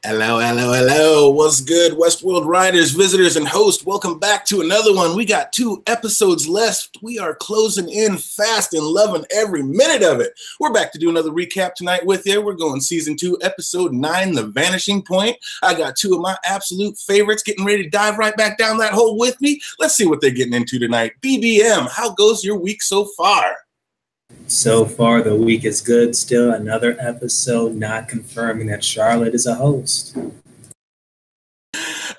Hello, hello, hello. What's good, Westworld riders, visitors, and hosts? Welcome back to another one. We got 2 episodes left. We are closing in fast and loving every minute of it. We're back to do another recap tonight with you. We're going season 2, episode 9, The Vanishing Point. I got 2 of my absolute favorites getting ready to dive right back down that hole with me. Let's see what they're getting into tonight. BBM, how goes your week so far? So far, the week is good. Still another episode not confirming that Charlotte is a host.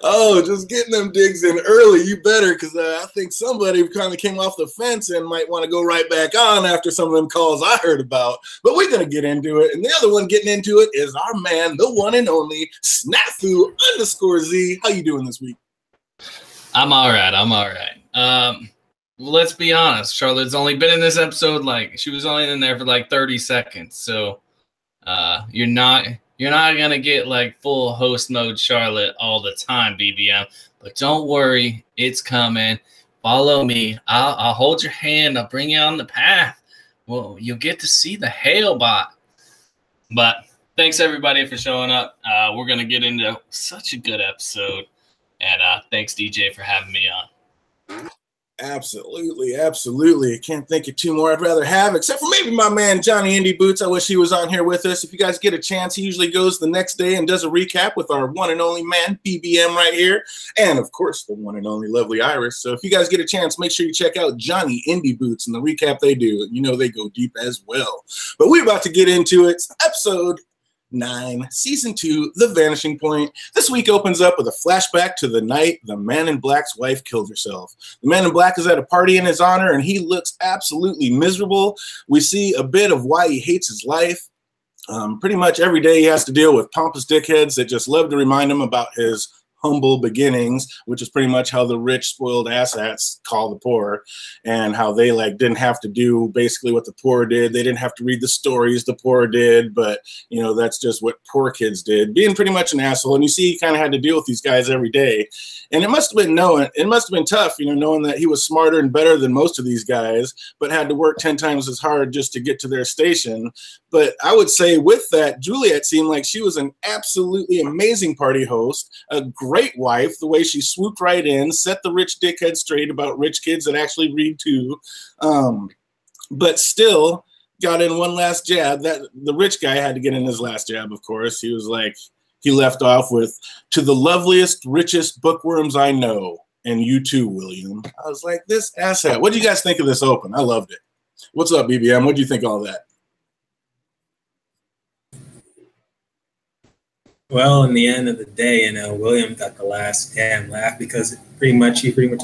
Oh, just getting them digs in early. You better, because I think somebody kind of came off the fence and might want to go right back on after some of them calls I heard about. But we're going to get into it. And the other one getting into it is our man, the one and only Snafu_Z. How you doing this week? I'm all right. Let's be honest. Charlotte's only been in this episode, she was only in there for 30 seconds. So you're not gonna get full host mode Charlotte all the time, BBM. But don't worry, it's coming. Follow me. I'll hold your hand. I'll bring you on the path. Well, you'll get to see the hail bot. But thanks everybody for showing up. We're gonna get into such a good episode, and thanks DJ for having me on. Absolutely. I can't think of 2 more I'd rather have, except for maybe my man Johnny Indie Boots. I wish he was on here with us. If you guys get a chance, he usually goes the next day and does a recap with our one and only man, BBM, right here. And, of course, the one and only lovely Iris. So if you guys get a chance, make sure you check out Johnny Indie Boots and the recap they do. You know they go deep as well. But we're about to get into it. Episode 9, Season 2, The Vanishing Point. This week opens up with a flashback to the night the Man in Black's wife killed herself. The Man in Black is at a party in his honor, and he looks absolutely miserable. We see a bit of why he hates his life. Pretty much every day he has to deal with pompous dickheads that just love to remind him about his humble beginnings, which is pretty much how the rich spoiled asshats call the poor, and how they didn't have to do basically what the poor did. They didn't have to read the stories the poor did, but that's just what poor kids did, being pretty much an asshole. And you see he kind of had to deal with these guys every day, and it must have been tough, knowing that he was smarter and better than most of these guys, but had to work 10 times as hard just to get to their station. But I would say with that, Juliet seemed like she was an absolutely amazing party host, a great wife, the way she swooped right in, set the rich dickhead straight about rich kids that actually read too, but still got in one last jab. That the rich guy had to get in his last jab, of course. He was he left off with, "To the loveliest, richest bookworms I know, and you too, William." I was like, this asshat. What do you guys think of this open? I loved it. What's up, BBM? What do you think of all that? Well, in the end of the day, William got the last damn laugh because he pretty much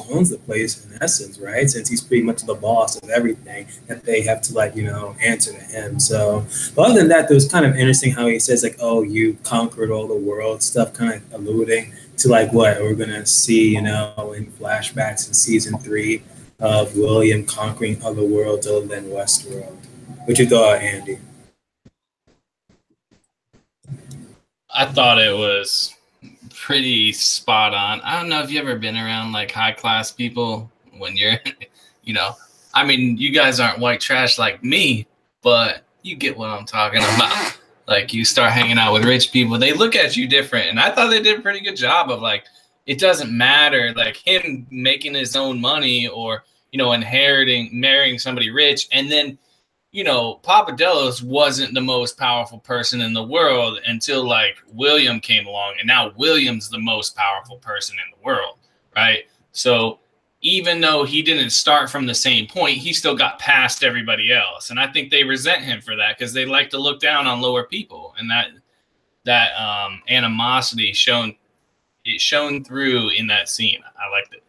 owns the place in essence, right? Since he's pretty much the boss of everything that they have to answer to him. So, but other than that, it was kind of interesting how he says "Oh, you conquered all the world," stuff, kind of alluding to what we're gonna see, in flashbacks in season 3 of William conquering other worlds other than Westworld. What you thought, Andy? I thought it was pretty spot on. I don't know if you've ever been around high class people when you're, I mean, you guys aren't white trash like me, but you get what I'm talking about. You start hanging out with rich people, they look at you different. And I thought they did a pretty good job of it doesn't matter, him making his own money or, marrying somebody rich. And then, Papa Delos wasn't the most powerful person in the world until William came along, and now William's the most powerful person in the world, right? So even though he didn't start from the same point, he still got past everybody else. And I think they resent him for that because they like to look down on lower people, and that animosity shone through in that scene. I liked it.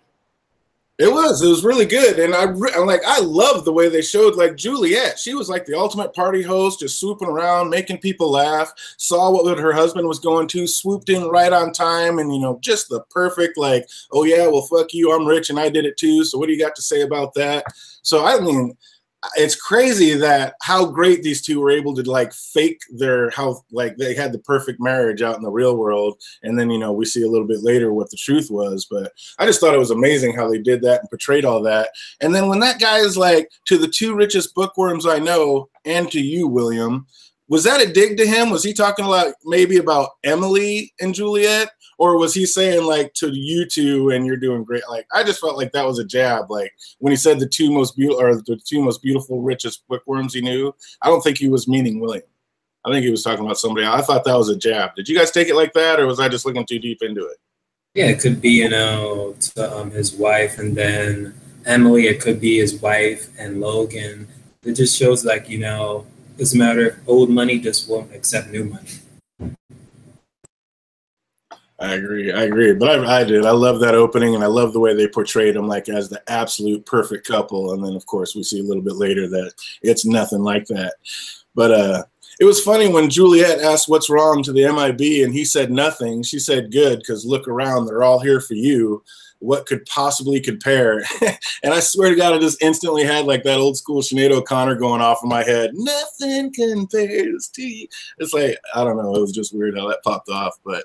It was really good, and I love the way they showed Juliet. She was the ultimate party host, just swooping around, making people laugh. Saw what her husband was going to, swooped in right on time, and just the perfect oh yeah, well fuck you, I'm rich and I did it too. So what do you got to say about that? So I mean, it's crazy that how great these two were able to fake how they had the perfect marriage out in the real world, and then we see a little bit later what the truth was. But I just thought it was amazing how they did that and portrayed all that. And then when that guy is "To the 2 richest bookworms I know, and to you, William," Was that a dig to him? Was he talking maybe about Emily and Juliet? Or was he saying like to you two and you're doing great? Like I just felt like that was a jab. Like when he said the two most beautiful, richest bookworms he knew, I don't think he was meaning William. I think he was talking about somebody else. I thought that was a jab. Did you guys take it like that, or was I just looking too deep into it? Yeah, it could be, to his wife, and then Emily. It could be his wife and Logan. It just shows like, it's a matter of old money just won't accept new money. I agree. But I did. I love that opening, and I love the way they portrayed them like as the absolute perfect couple. And then, of course, we see a little bit later that it's nothing like that. But it was funny when Juliet asked what's wrong to the MIB, and he said nothing. She said, good, because look around. They're all here for you. What could possibly compare? And I swear to God, I just instantly had like that old school Sinead O'Connor going off in my head. Nothing compares to you. It's like, I don't know. It was just weird how that popped off. But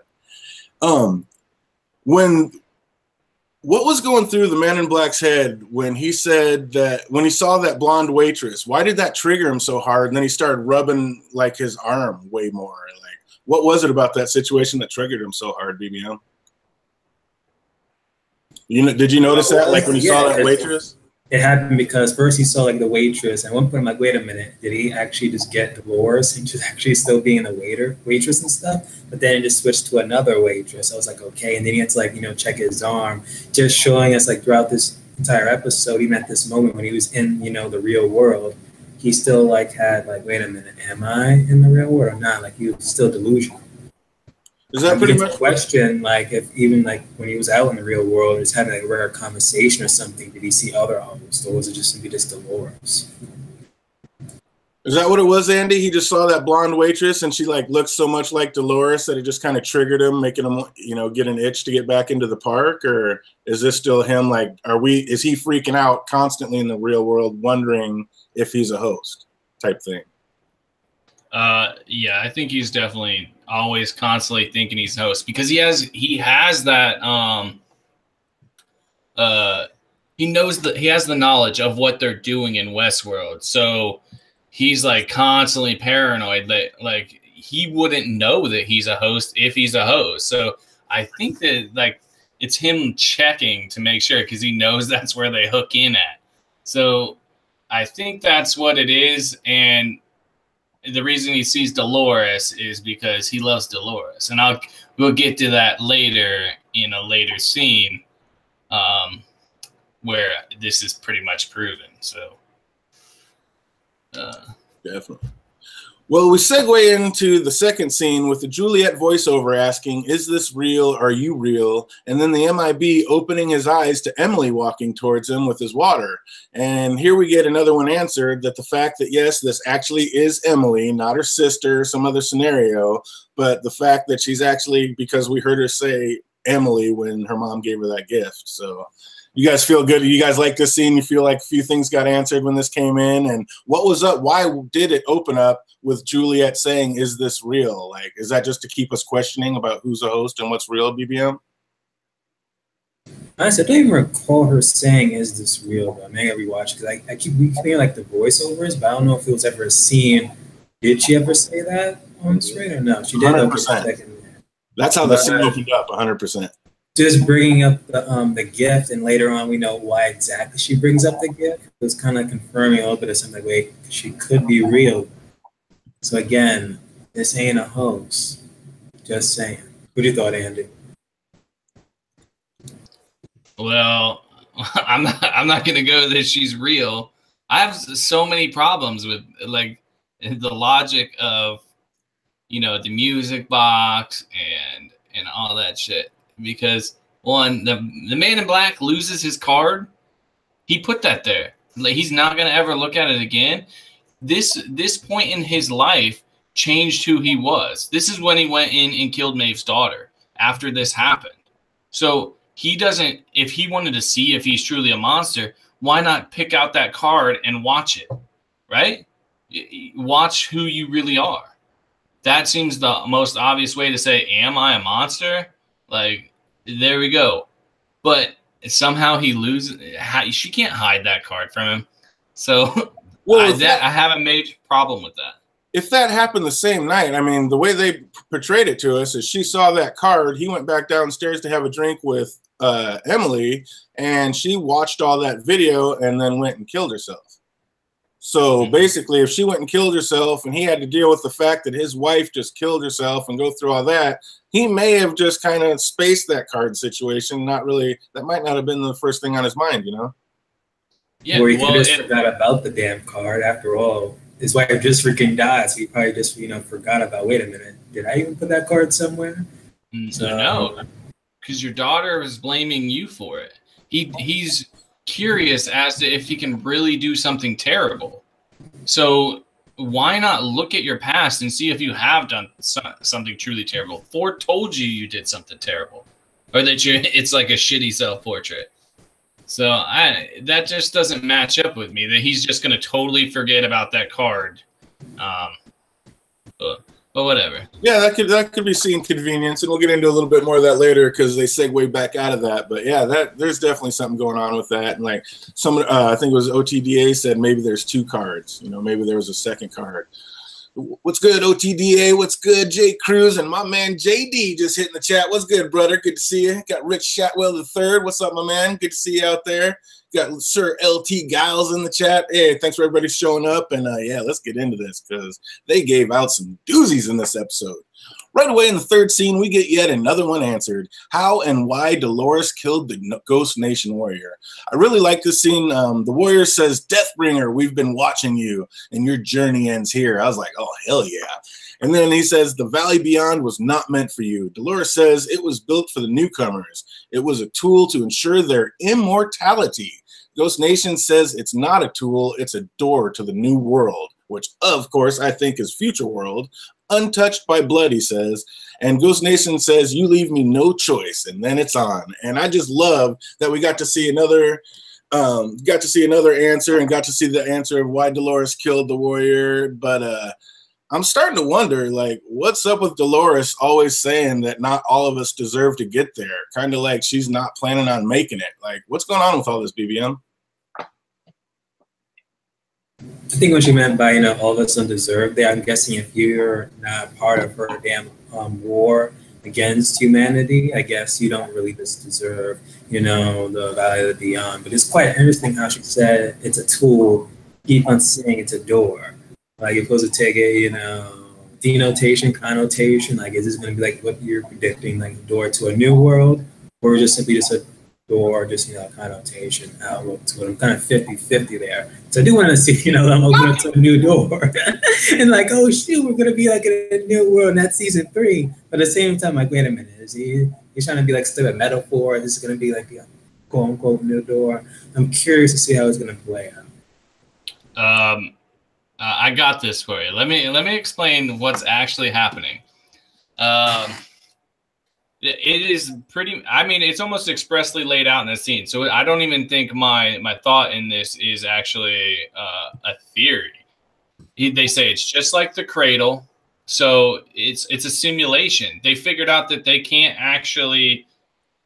what was going through the Man in Black's head when he said that, when he saw that blonde waitress, why did that trigger him so hard? And then he started rubbing like his arm way more. Like, what was it about that situation that triggered him so hard, BBM? Did you notice that? Like when you saw that waitress? It happened because first he saw like the waitress, and at one point I'm like, wait a minute, did he actually just get Dolores and just actually still being a waitress and stuff? But then it just switched to another waitress. I was like, okay, and then he had to like, check his arm, just showing us like throughout this entire episode, even at this moment when he was in, the real world, he still like had like, wait a minute, am I in the real world or not? Like he was still delusional. Is that pretty much question? Like, if even like when he was out in the real world, just having like a rare conversation or something, did he see other hosts, or was it just simply just Dolores? Is that what it was, Andy? He just saw that blonde waitress, and she like looked so much like Dolores that it just kind of triggered him, making him, get an itch to get back into the park. Or is this still him? Like, is he freaking out constantly in the real world, wondering if he's a host type thing? Yeah, I think he's definitely always constantly thinking he's host, because he has that he has the knowledge of what they're doing in Westworld. So he's like constantly paranoid that like he wouldn't know that he's a host if he's a host. So I think that like it's him checking to make sure, because he knows that's where they hook in at. So I think that's what it is. And the reason he sees Dolores is because he loves Dolores, and we'll get to that later in a later scene, where this is pretty much proven. So, definitely. Well, we segue into the second scene with the Juliet voiceover asking, "Is this real? Are you real?" And then the MIB opening his eyes to Emily walking towards him with his water. And here we get another one answered, that the fact that, yes, this actually is Emily, not her sister, some other scenario, but the fact that she's actually, because we heard her say Emily when her mom gave her that gift. So you guys feel good? You guys like this scene? You feel like a few things got answered when this came in? And what was up? Why did it open up with Juliet saying, "Is this real?" Like, is that just to keep us questioning about who's a host and what's real, BBM? Honestly, I don't even recall her saying, "Is this real?" But I may have rewatched, because I keep hearing like the voiceovers, but I don't know if it was ever a scene. Did she ever say that on screen or no? She did. 100%. That's how the scene opened up. 100%. Just bringing up the gift, and later on we know why exactly she brings up the gift. It was kind of confirming a little bit of something like, wait, she could be real. So again, this ain't a hoax. Just saying. What do you thought, Andy? Well, I'm not gonna go that she's real. I have so many problems with like the logic of the music box and all that shit. Because one, the Man in Black loses his card. He put that there. Like, he's not gonna ever look at it again. This point in his life changed who he was. This is when he went in and killed Maeve's daughter after this happened. So he doesn't, if he wanted to see if he's truly a monster, why not pick out that card and watch it, right? Watch who you really are. That seems the most obvious way to say, am I a monster? Like, there we go. But somehow he loses. She can't hide that card from him. So well, I have a major problem with that. if that happened the same night, I mean, the way they portrayed it to us is she saw that card. He went back downstairs to have a drink with Emily, and she watched all that video and then went and killed herself. So basically, if she went and killed herself and he had to deal with the fact that his wife just killed herself and go through all that, he may have just kind of spaced that card situation. Not really, that might not have been the first thing on his mind, you know? Yeah, or he just forgot about the damn card. After all, his wife just freaking died, so he probably just, you know, forgot about, wait a minute, did I even put that card somewhere? So, no, because your daughter is blaming you for it. He's curious as to if he can really do something terrible. So why not look at your past and see if you have done something truly terrible? Ford told you did something terrible, or that it's like a shitty self-portrait. So that just doesn't match up with me, that he's just going to totally forget about that card. But whatever. Yeah, that could be seen convenience, and we'll get into a little bit more of that later because they segue back out of that. But yeah, there's definitely something going on with that. And like someone, I think it was OTDA said maybe there's 2 cards. You know, maybe there was a second card. What's good, OTDA? What's good, Jay Cruz? And my man JD just hitting the chat. What's good, brother? Good to see you. Got Rich Shatwell III. What's up, my man? Good to see you out there. Got Sir LT Giles in the chat. Hey, thanks for everybody showing up. And yeah, let's get into this because they gave out some doozies in this episode. Right away in the third scene, we get yet another one answered. How and why Dolores killed the Ghost Nation warrior. I really like this scene. The warrior says, Deathbringer, we've been watching you, and your journey ends here. I was like, oh, hell yeah. And then he says, the Valley Beyond was not meant for you. Dolores says, it was built for the newcomers. It was a tool to ensure their immortality. Ghost Nation says it's not a tool, it's a door to the new world, which, of course, I think is future world. Untouched by blood, he says. And Ghost Nation says, you leave me no choice. And then it's on. And I just love that we got to see another answer and got to see the answer of why Dolores killed the warrior. But I'm starting to wonder, like, what's up with Dolores always saying that not all of us deserve to get there? Kind of like she's not planning on making it. Like, what's going on with all this, BBM? I think what she meant by, you know, all of us undeserved there, I'm guessing if you're not part of her damn war against humanity, I guess you don't really just deserve, you know, the Valley of the Beyond. But it's quite interesting how she said it's a tool, keep on saying it's a door. Like, you're supposed to take a, you know, denotation, connotation, like, is this going to be like what you're predicting, like a door to a new world, or just simply just a door, just, you know, connotation, outlook to it? I'm kind of 50-50 there. So I do want to see, you know, I'm opening up to a new door. And like, oh, shoot, we're going to be like in a new world, and that's season 3. But at the same time, like, wait a minute, is he's trying to be like still a metaphor? This is going to be like a quote-unquote new door. I'm curious to see how it's going to play out. I got this for you. Let me explain what's actually happening. It is pretty. I mean, it's almost expressly laid out in the scene. So I don't even think my thought in this is actually a theory. They say it's just like the cradle. So it's a simulation. They figured out that they can't actually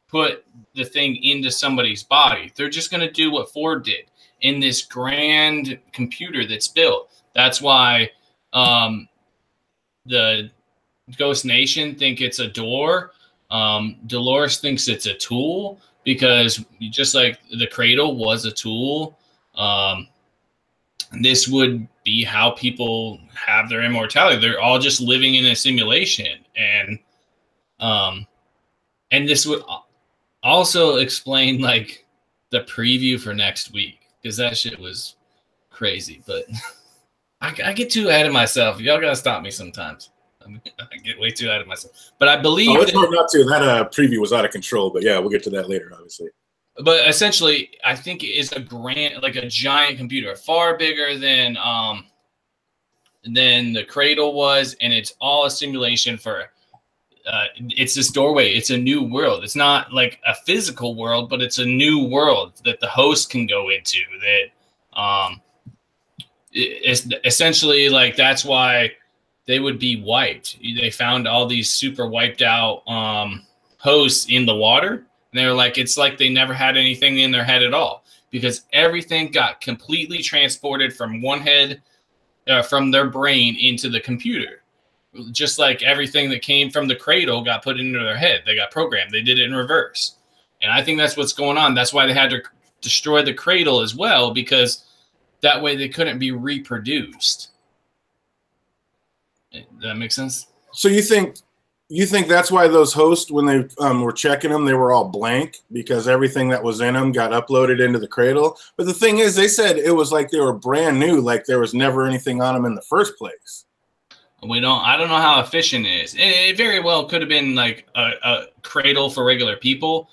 put the thing into somebody's body. They're just going to do what Ford did in this grand computer that's built. That's why the Ghost Nation think it's a door. Dolores thinks it's a tool because just like the cradle was a tool, this would be how people have their immortality. They're all just living in a simulation. And this would also explain like the preview for next week, because that shit was crazy. But I get too ahead of myself. Y'all gotta stop me sometimes. I get way too ahead of myself. But I believe it's hard not to. That preview was out of control. But yeah, we'll get to that later, obviously. But essentially, I think it is a giant computer, far bigger than the cradle was, and it's all a simulation for. It's this doorway. It's a new world. It's not like a physical world, but it's a new world that the host can go into. That it's essentially like that's why they would be wiped. They found all these super wiped out hosts in the water, and they were like, it's like they never had anything in their head at all, because everything got completely transported from one head from their brain into the computer. Just like everything that came from the cradle got put into their head. They got programmed. They did it in reverse. And I think that's what's going on. That's why they had to destroy the cradle as well, because that way they couldn't be reproduced. Does that make sense? So you think that's why those hosts, when they were checking them, they were all blank because everything that was in them got uploaded into the cradle? But the thing is, they said it was like they were brand new, like there was never anything on them in the first place. I don't know how efficient it is. It very well could have been like a cradle for regular people,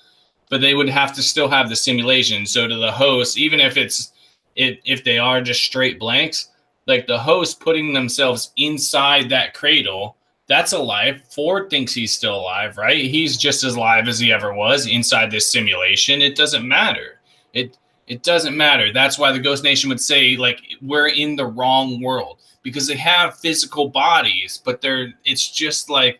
but they would have to still have the simulation. So to the host, even if if they are just straight blanks, like the host putting themselves inside that cradle, that's alive. Ford thinks he's still alive, right? He's just as alive as he ever was inside this simulation. It doesn't matter. It doesn't matter. That's why the Ghost Nation would say, like, we're in the wrong world, because they have physical bodies, but it's just like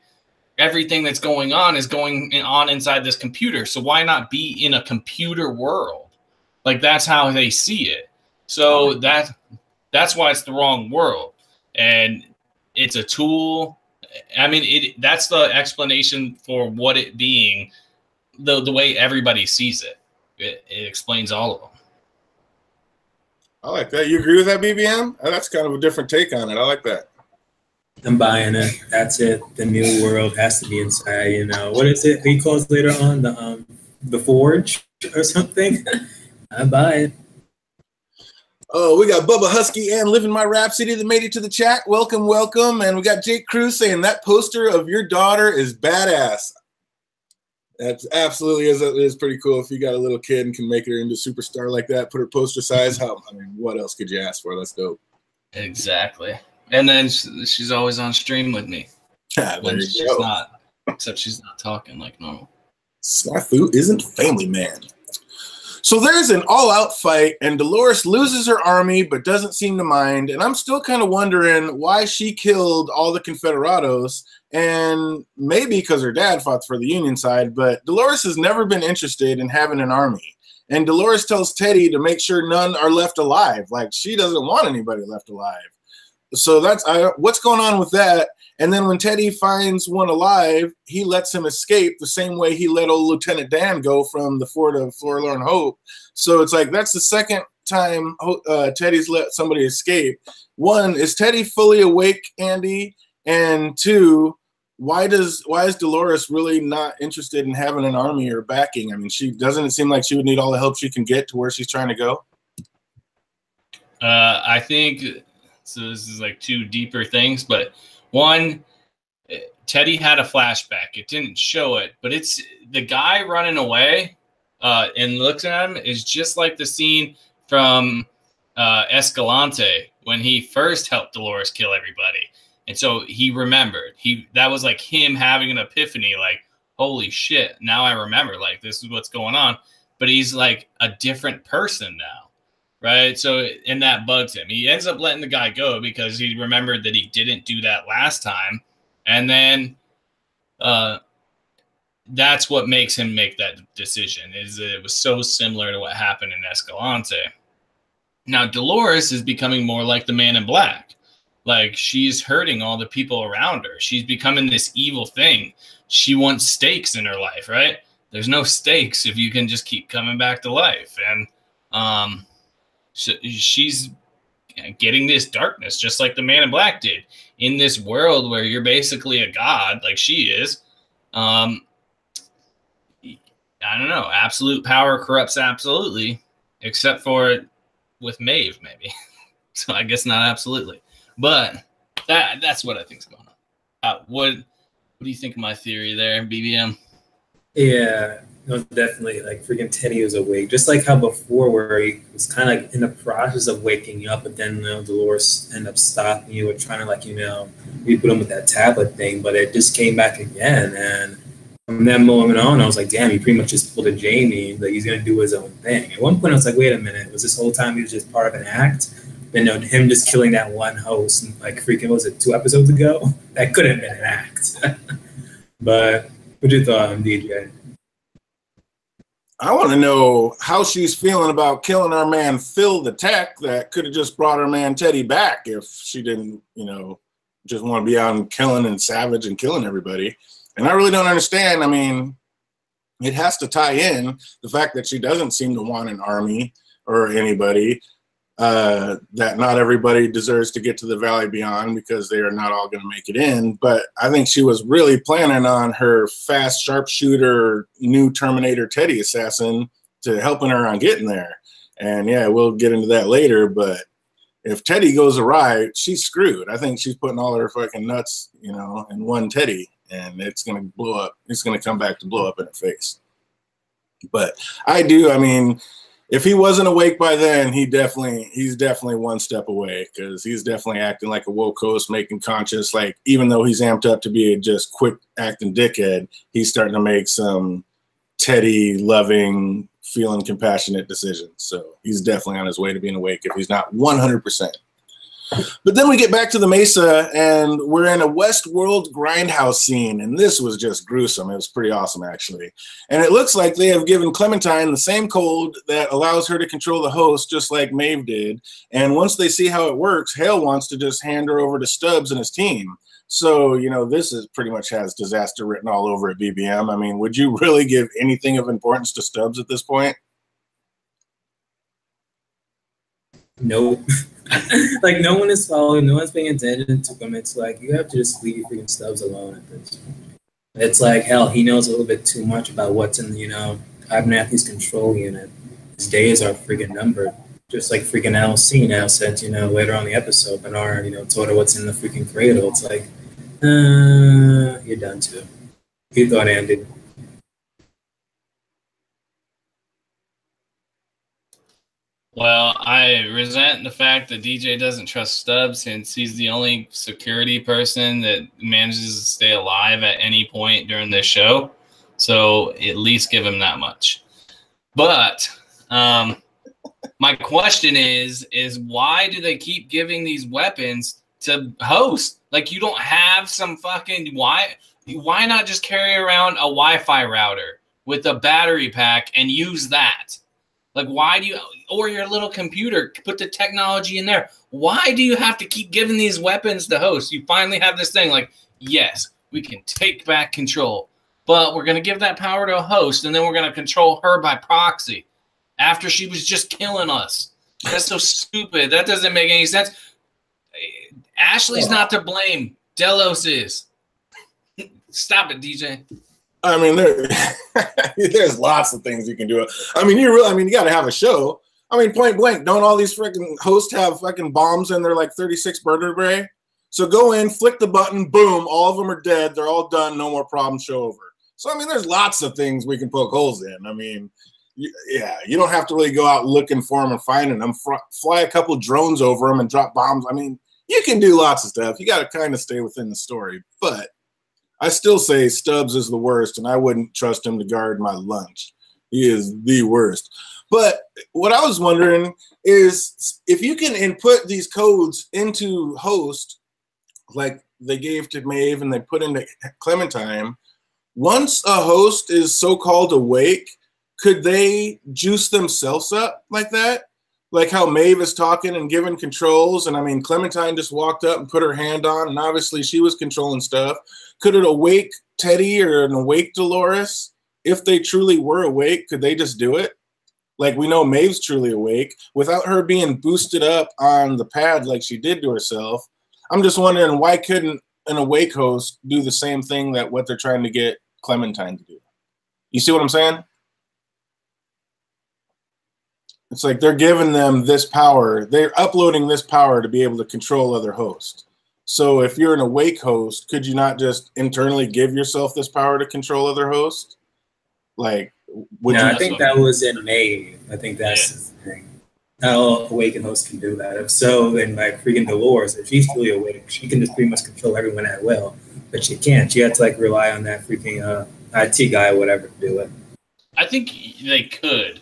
everything that's going on is going on inside this computer. So why not be in a computer world? Like, that's how they see it. So that's why it's the wrong world. And it's a tool. I mean, that's the explanation for what it being, the way everybody sees it. It explains all of them. I like that. You agree with that, BBM? That's kind of a different take on it. I like that. I'm buying it. That's it. The new world has to be inside. You know, what is it he calls later on, the forge or something? I buy it. Oh, we got Bubba Husky and Living My Rhapsody that made it to the chat. Welcome, welcome. And we got Jake Cruz saying that poster of your daughter is badass. That's absolutely is pretty cool. If you got a little kid and can make her into a superstar like that, put her poster size. I mean, what else could you ask for? That's dope. Exactly. And then she's always on stream with me. When she's not, except she's not talking like normal. Snafu isn't family man. So there's an all-out fight, and Dolores loses her army but doesn't seem to mind. And I'm still kind of wondering why she killed all the Confederados, and maybe because her dad fought for the Union side, but Dolores has never been interested in having an army. And Dolores tells Teddy to make sure none are left alive. Like, she doesn't want anybody left alive. So that's what's going on with that. And then when Teddy finds one alive, he lets him escape the same way he let old Lieutenant Dan go from the fort of Forlorn Hope. So it's like that's the second time Teddy's let somebody escape. One, is Teddy fully awake, Andy? And two, why is Dolores really not interested in having an army or backing? I mean, doesn't it seem like she would need all the help she can get to where she's trying to go? I think so. This is like two deeper things, but one, Teddy had a flashback. It didn't show it, but it's the guy running away and looks at him is just like the scene from Escalante when he first helped Dolores kill everybody. And so he remembered. That was like him having an epiphany, like, holy shit, now I remember, like, this is what's going on. But he's like a different person now, right? So, and that bugs him. He ends up letting the guy go because he remembered that he didn't do that last time. And then that's what makes him make that decision, is that it was so similar to what happened in Escalante. Now, Dolores is becoming more like the Man in Black. Like, she's hurting all the people around her. She's becoming this evil thing. She wants stakes in her life, right? There's no stakes if you can just keep coming back to life. And she's getting this darkness, just like the Man in Black did. In this world where you're basically a god, like she is, I don't know, absolute power corrupts absolutely, except for with Maeve, maybe. So I guess not absolutely. But that's what I think is going on. What do you think of my theory there, BBM? Yeah, no, definitely. Like, freaking Teddy was awake, just like how before, where he was kind of like in the process of waking up, but then Dolores ended up stopping you or trying to, like, re-put him with that tablet thing, but it just came back again. And from that moment on, I was like, damn, he pretty much just pulled a Jamie, like he's gonna do his own thing. At one point, I was like, wait a minute, was this whole time he was just part of an act? But no, him just killing that one host, like, freaking, was it 2 episodes ago? That could have been an act. But what you thought, DJ? I want to know how she's feeling about killing our man Phil the Tech that could have just brought our man Teddy back if she didn't, just want to be out and killing and savage and killing everybody. And I really don't understand. I mean, it has to tie in the fact that she doesn't seem to want an army or anybody, that not everybody deserves to get to the Valley Beyond because they are not all going to make it in. But I think she was really planning on her fast sharpshooter, new Terminator Teddy assassin to helping her on getting there. And yeah, we'll get into that later. But if Teddy goes awry, she's screwed. I think she's putting all her fucking nuts, in one Teddy, and it's going to blow up. It's going to come back to blow up in her face. But I mean, if he wasn't awake by then, he's definitely one step away, because he's definitely acting like a woke host, making conscious, like, even though he's amped up to be a just quick acting dickhead, he's starting to make some Teddy loving, feeling compassionate decisions. So he's definitely on his way to being awake if he's not 100%. But then we get back to the Mesa, and we're in a Westworld grindhouse scene, and this was just gruesome. It was pretty awesome, actually. And it looks like they have given Clementine the same code that allows her to control the host, just like Maeve did. And once they see how it works, Hale wants to just hand her over to Stubbs and his team. So, this is pretty much has disaster written all over at BBM. I mean, would you really give anything of importance to Stubbs at this point? Nope. Like, no one is following, no one's paying attention to him. It's like, you have to just leave freaking Stubbs alone at this point. It's like, hell, he knows a little bit too much about what's in, Abernathy's control unit. His days are freaking numbered. Just like freaking LC now said, later on the episode, Bernard, told her what's in the freaking cradle. It's like, you're done too. He thought Andy. Well, I resent the fact that DJ doesn't trust Stubbs, since he's the only security person that manages to stay alive at any point during this show. So at least give him that much. But my question is why do they keep giving these weapons to host? Like, you don't have some fucking why not just carry around a Wi-Fi router with a battery pack and use that? Like, why do you, or your little computer, put the technology in there? Why do you have to keep giving these weapons to host? You finally have this thing like, yes, we can take back control, but we're going to give that power to a host, and then we're going to control her by proxy after she was just killing us. That's so stupid. That doesn't make any sense. Ashley's not to blame. Delos is. Stop it, DJ. I mean, there's lots of things you can do. I mean, you got to have a show. I mean, point blank, don't all these freaking hosts have fucking bombs in their like 36 vertebrae? So go in, flick the button, boom, all of them are dead. They're all done. No more problems. Show over. So, I mean, there's lots of things we can poke holes in. I mean, you don't have to really go out looking for them and finding them. Fly a couple drones over them and drop bombs. I mean, you can do lots of stuff. You got to kind of stay within the story. But I still say Stubbs is the worst, and I wouldn't trust him to guard my lunch. He is the worst. But what I was wondering is if you can input these codes into host, like they gave to Maeve and they put into Clementine, once a host is so-called awake, could they juice themselves up like that? Like how Maeve is talking and giving controls, and I mean, Clementine just walked up and put her hand on, and obviously she was controlling stuff. Could it awake Teddy or an awake Dolores? If they truly were awake, could they just do it? Like, we know Maeve's truly awake without her being boosted up on the pad like she did to herself. I'm just wondering, why couldn't an awake host do the same thing that what they're trying to get Clementine to do? You see what I'm saying? It's like they're giving them this power. They're uploading this power to be able to control other hosts. So if you're an awake host, could you not just internally give yourself this power to control other hosts? Like, I think that was in May. I think that's the thing. Not all awakened hosts can do that. If so, then like freaking Dolores, if she's fully awake, she can just pretty much control everyone at will. But she can't. She had to like rely on that freaking IT guy or whatever to do it. I think they could.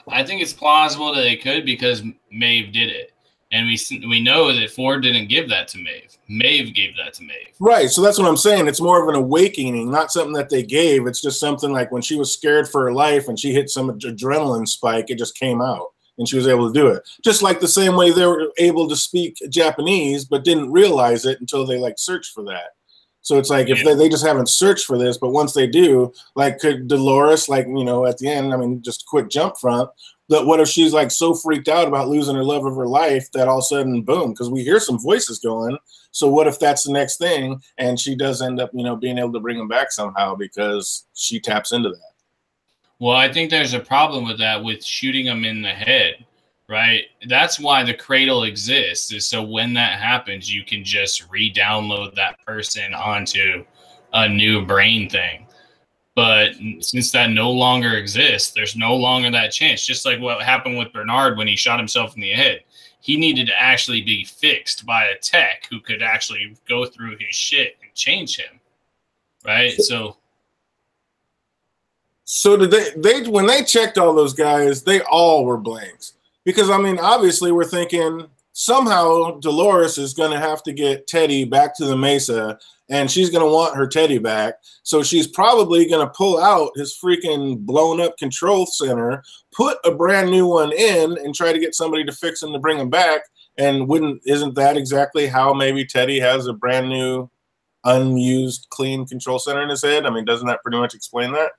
I think it's plausible that they could because Maeve did it. And we know that Ford didn't give that to Maeve. Maeve gave that to Maeve. Right. So that's what I'm saying. It's more of an awakening, not something that they gave. It's just something like when she was scared for her life and she hit some adrenaline spike, it just came out and she was able to do it. Just like the same way they were able to speak Japanese, but didn't realize it until they like searched for that. So it's like if they just haven't searched for this, but once they do, like could Dolores, like, you know, at the end, I mean, just a quick jump front, that what if she's like so freaked out about losing her love of her life that all of a sudden, boom, because we hear some voices going. So what if that's the next thing and she does end up, you know, being able to bring him back somehow because she taps into that? Well, I think there's a problem with that, with shooting him in the head, right? That's why the cradle exists, is so when that happens, you can just re-download that person onto a new brain thing. But since that no longer exists, there's no longer that chance. Just like what happened with Bernard when he shot himself in the head. He needed to actually be fixed by a tech who could actually go through his shit and change him, right? So did they when they checked all those guys, they all were blanks. Because, I mean, obviously we're thinking somehow Dolores is going to have to get Teddy back to the Mesa, and she's going to want her Teddy back. So she's probably going to pull out his freaking blown up control center, put a brand new one in, and try to get somebody to fix him to bring him back. And isn't that exactly how maybe Teddy has a brand new, unused, clean control center in his head? I mean, doesn't that pretty much explain that?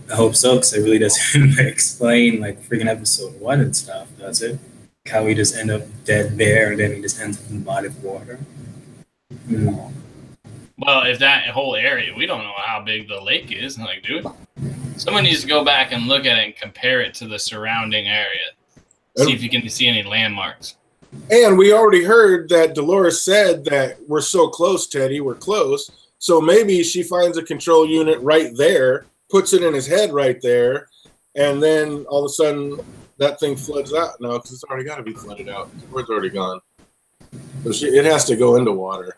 I hope so, because it really doesn't explain like freaking episode 1 and stuff, does it? How he just end up dead there and then he just ends up in the body of water. Well, if that whole area, we don't know how big the lake is. Like, dude, someone needs to go back and look at it and compare it to the surrounding area. See if you can see any landmarks. And we already heard that Dolores said that we're so close, Teddy, we're close. So maybe she finds a control unit right there, puts it in his head right there, and then all of a sudden that thing floods out. No, because it's already got to be flooded out. The word's already gone. So it has to go into water.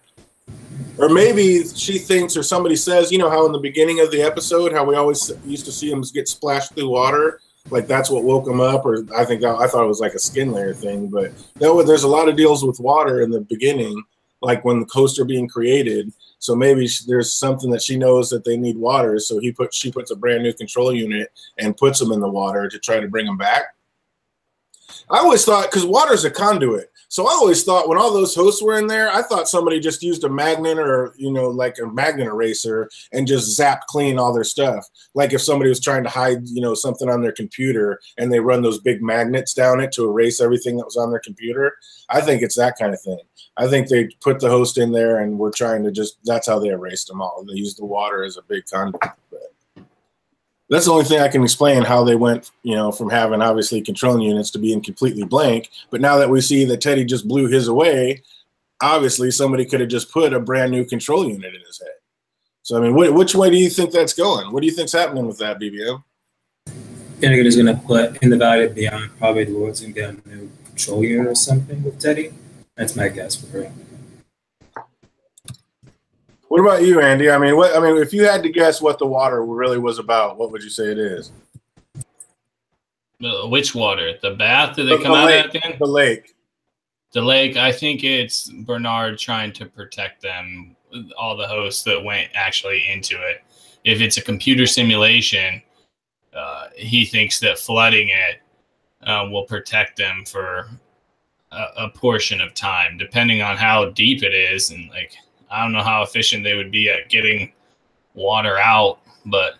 Or maybe she thinks, or somebody says, you know how in the beginning of the episode, how we always used to see him get splashed through water? Like that's what woke him up, or I thought it was like a skin layer thing. But there's a lot of deals with water in the beginning, like when the coasts are being created. So maybe there's something that she knows that they need water. So she puts a brand new control unit and puts them in the water to try to bring them back. I always thought, because water's a conduit. So I always thought when all those hosts were in there, I thought somebody just used a magnet or, you know, like a magnet eraser and just zapped clean all their stuff. Like if somebody was trying to hide, you know, something on their computer and they run those big magnets down it to erase everything that was on their computer. I think it's that kind of thing. I think they put the host in there and we're trying to that's how they erased them all. They used the water as a big conduit. That's the only thing I can explain how they went, you know, from having obviously controlling units to being completely blank. But now that we see that Teddy just blew his away, obviously somebody could have just put a brand new control unit in his head. So, I mean, which way do you think that's going? What do you think's happening with that, BBM? I think they're just going to put in the value beyond probably the Lord's going to get a new control unit or something with Teddy. That's my guess for her. What about you, Andy? I mean, if you had to guess what the water really was about, what would you say it is? Which water? The bath? Did they come out at the end? The lake. The lake. I think it's Bernard trying to protect them, all the hosts that went actually into it. If it's a computer simulation, he thinks that flooding it will protect them for a portion of time, depending on how deep it is, and like. I don't know how efficient they would be at getting water out, but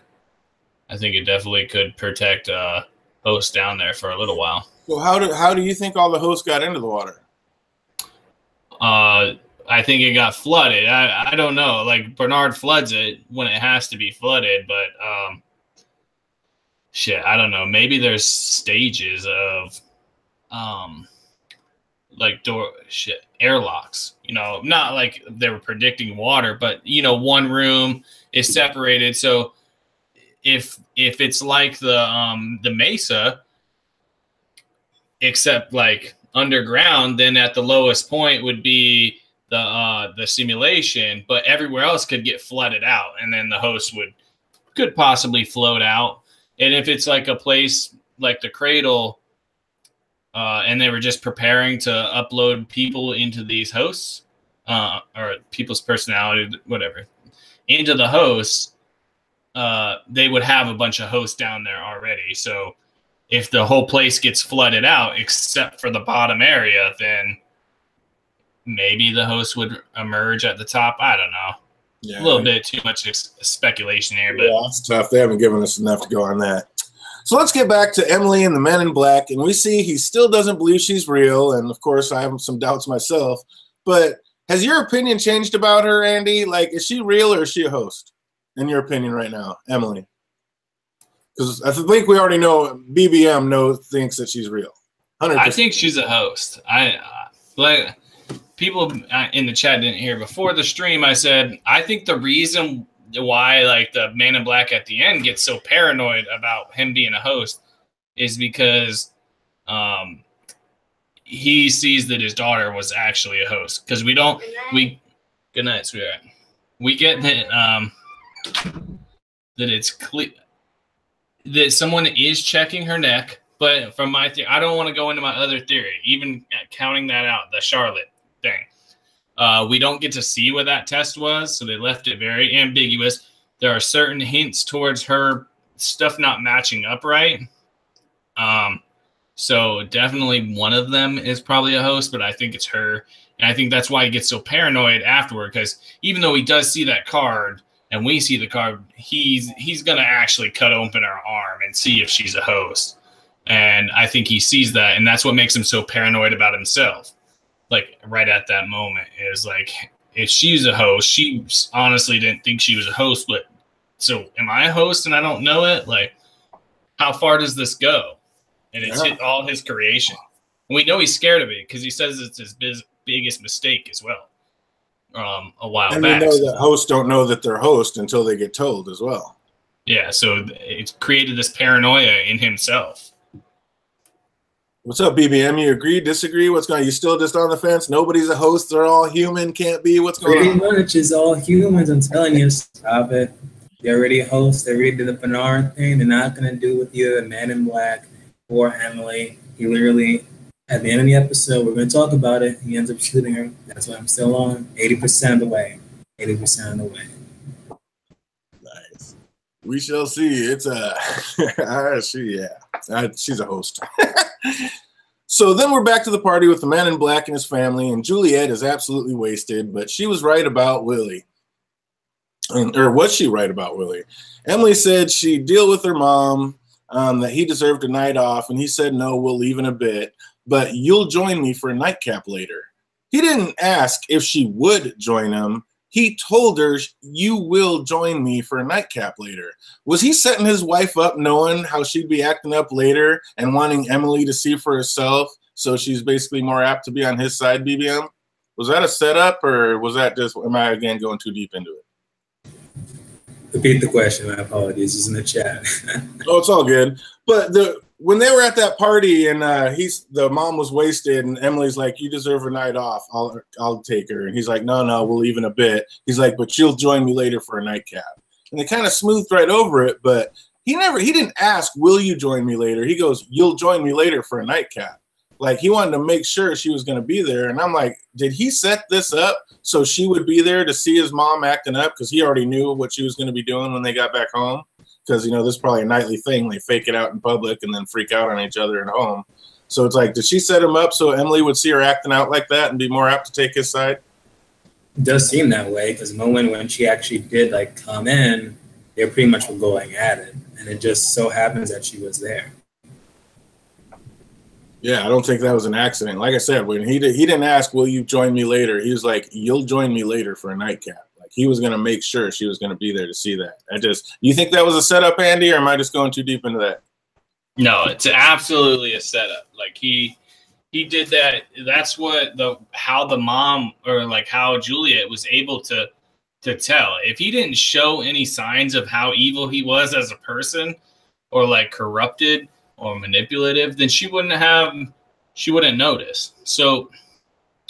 I think it definitely could protect hosts down there for a little while. So how do you think all the hosts got into the water? I think it got flooded. I don't know. Like Bernard floods it when it has to be flooded, but shit, I don't know. Maybe there's stages of airlocks, you know, not like they were predicting water, but you know, one room is separated. So if it's like the Mesa, except like underground, then at the lowest point would be the simulation, but everywhere else could get flooded out, and then the host could possibly float out. And if it's like a place like the Cradle, and they were just preparing to upload people into these hosts, or people's personality, whatever, into the hosts, they would have a bunch of hosts down there already. So if the whole place gets flooded out except for the bottom area, then maybe the host would emerge at the top. I don't know. Yeah. A little bit too much speculation here, but yeah, it's tough. They haven't given us enough to go on that. So let's get back to Emily and the Men in Black, and we see he still doesn't believe she's real, and of course I have some doubts myself. But has your opinion changed about her, Andy? Like, is she real or is she a host, in your opinion right now, Emily? Because I think we already know BBM thinks that she's real. 100%. I think she's a host. Like people in the chat didn't hear before the stream. I said I think the reason why like the Man in Black at the end gets so paranoid about him being a host is because he sees that his daughter was actually a host. Because good night, sweetheart. We get that that it's clear that someone is checking her neck, but from my theory, I don't want to go into my other theory, even counting that out, the Charlotte thing. We don't get to see what that test was, so they left it very ambiguous. There are certain hints towards her stuff not matching up right. So definitely one of them is probably a host, but I think it's her. And I think that's why he gets so paranoid afterward, because even though he does see that card and we see the card, he's going to actually cut open her arm and see if she's a host. And I think he sees that, and that's what makes him so paranoid about himself. Like right at that moment is like, if she's a host, she honestly didn't think she was a host, but so am I a host and I don't know it? Like, how far does this go? And it's all his creation. And we know he's scared of it because he says it's his biggest mistake as well. A while back. And we know that hosts don't know that they're hosts until they get told as well. Yeah, so it's created this paranoia in himself. What's up, BBM? You agree, disagree? What's going on? You still just on the fence? Nobody's a host. They're all human. Can't be. What's going on? Pretty much, it's all humans. I'm telling you, stop it. They already host. They already did the Bernard thing. They're not going to do with you, the Man in Black or Emily. He literally, at the end of the episode, we're going to talk about it. He ends up shooting her. That's why I'm still on 80% of the way. 80% of the way. Nice. We shall see. It's she's a host. So then we're back to the party with the Man in Black and his family, and Juliet is absolutely wasted, but she was right about Willie. Or was she right about Willie? Emily said she'd deal with her mom, that he deserved a night off, and he said, no, we'll leave in a bit, but you'll join me for a nightcap later. He didn't ask if she would join him. He told her, you will join me for a nightcap later. Was he setting his wife up knowing how she'd be acting up later and wanting Emily to see for herself, so she's basically more apt to be on his side, BBM? Was that a setup, or was that just, am I again going too deep into it? Repeat the question. My apologies. It's in the chat. Oh, it's all good. But when they were at that party and the mom was wasted and Emily's like, you deserve a night off. I'll take her. And he's like, no, we'll leave in a bit. He's like, but you'll join me later for a nightcap. And they kind of smoothed right over it, but he didn't ask, will you join me later? He goes, you'll join me later for a nightcap. Like, he wanted to make sure she was going to be there. And I'm like, did he set this up so she would be there to see his mom acting up? Because he already knew what she was going to be doing when they got back home. Because, this is probably a nightly thing. They fake it out in public and then freak out on each other at home. So it's like, did she set him up so Emily would see her acting out like that and be more apt to take his side? It does seem that way, because the moment when she actually did come in, they pretty much were going at it. And it just so happens that she was there. Yeah, I don't think that was an accident. Like I said, when he didn't ask, will you join me later? He was like, you'll join me later for a nightcap. Like, he was going to make sure she was going to be there to see that. You think that was a setup, Andy, or am I just going too deep into that? No, it's absolutely a setup. Like, he did that. That's how the mom, or like how Juliet was able to tell. If he didn't show any signs of how evil he was as a person, or like corrupted or manipulative, then she wouldn't notice. So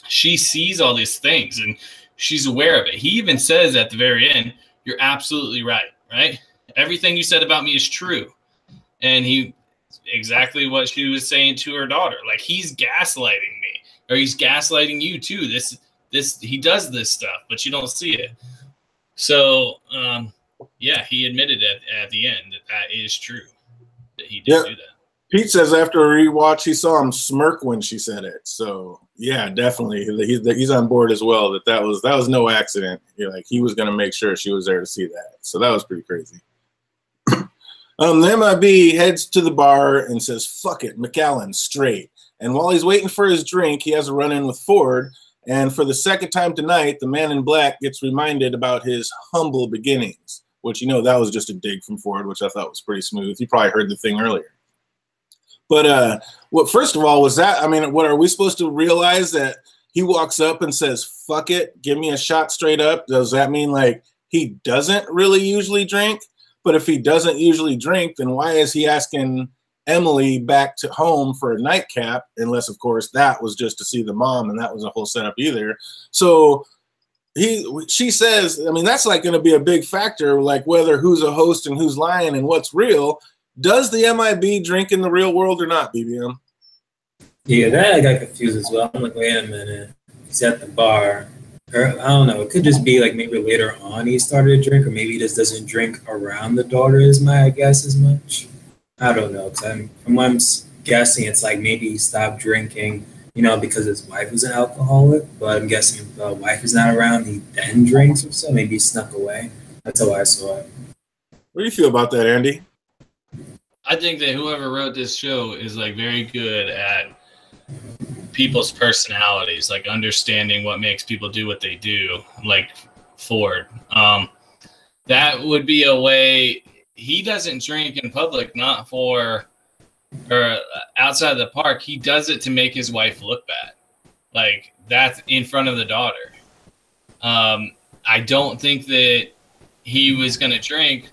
she sees all these things and she's aware of it. He even says at the very end, you're absolutely right? Everything you said about me is true. And exactly what she was saying to her daughter. Like, he's gaslighting me, or he's gaslighting you too. He does this stuff, but you don't see it. So, yeah, he admitted at the end that is true, that he did do that. Pete says after a rewatch, he saw him smirk when she said it. So yeah, definitely, he's on board as well. That was no accident. Like, he was going to make sure she was there to see that. So that was pretty crazy. The MIB heads to the bar and says, "Fuck it, McAllen, straight." And while he's waiting for his drink, he has a run-in with Ford. And for the second time tonight, the man in black gets reminded about his humble beginnings, which, that was just a dig from Ford, which I thought was pretty smooth. You probably heard the thing earlier. But what first of all was that, I mean, what are we supposed to realize, that he walks up and says, "Fuck it, give me a shot straight up"? Does that mean like he doesn't really usually drink? But if he doesn't usually drink, then why is he asking Emily back to home for a nightcap? Unless, of course, that was just to see the mom, and that was a whole setup either. So she says, I mean, that's like going to be a big factor, like whether who's a host and who's lying and what's real. Does the MIB drink in the real world or not, BBM? Yeah, that I got confused as well. I'm like, wait a minute. He's at the bar. Or, I don't know. It could just be like maybe later on he started to drink, or maybe he just doesn't drink around the daughter as much. I don't know. From what I'm guessing, it's like maybe he stopped drinking, because his wife was an alcoholic. But I'm guessing if the wife is not around, he then drinks or so. Maybe he snuck away. That's how I saw it. What do you feel about that, Andy? I think that whoever wrote this show is like very good at people's personalities, like understanding what makes people do what they do, like Ford. That would be a way. He doesn't drink in public, not for or outside of the park. He does it to make his wife look bad. Like, that's in front of the daughter. I don't think that he was going to drink.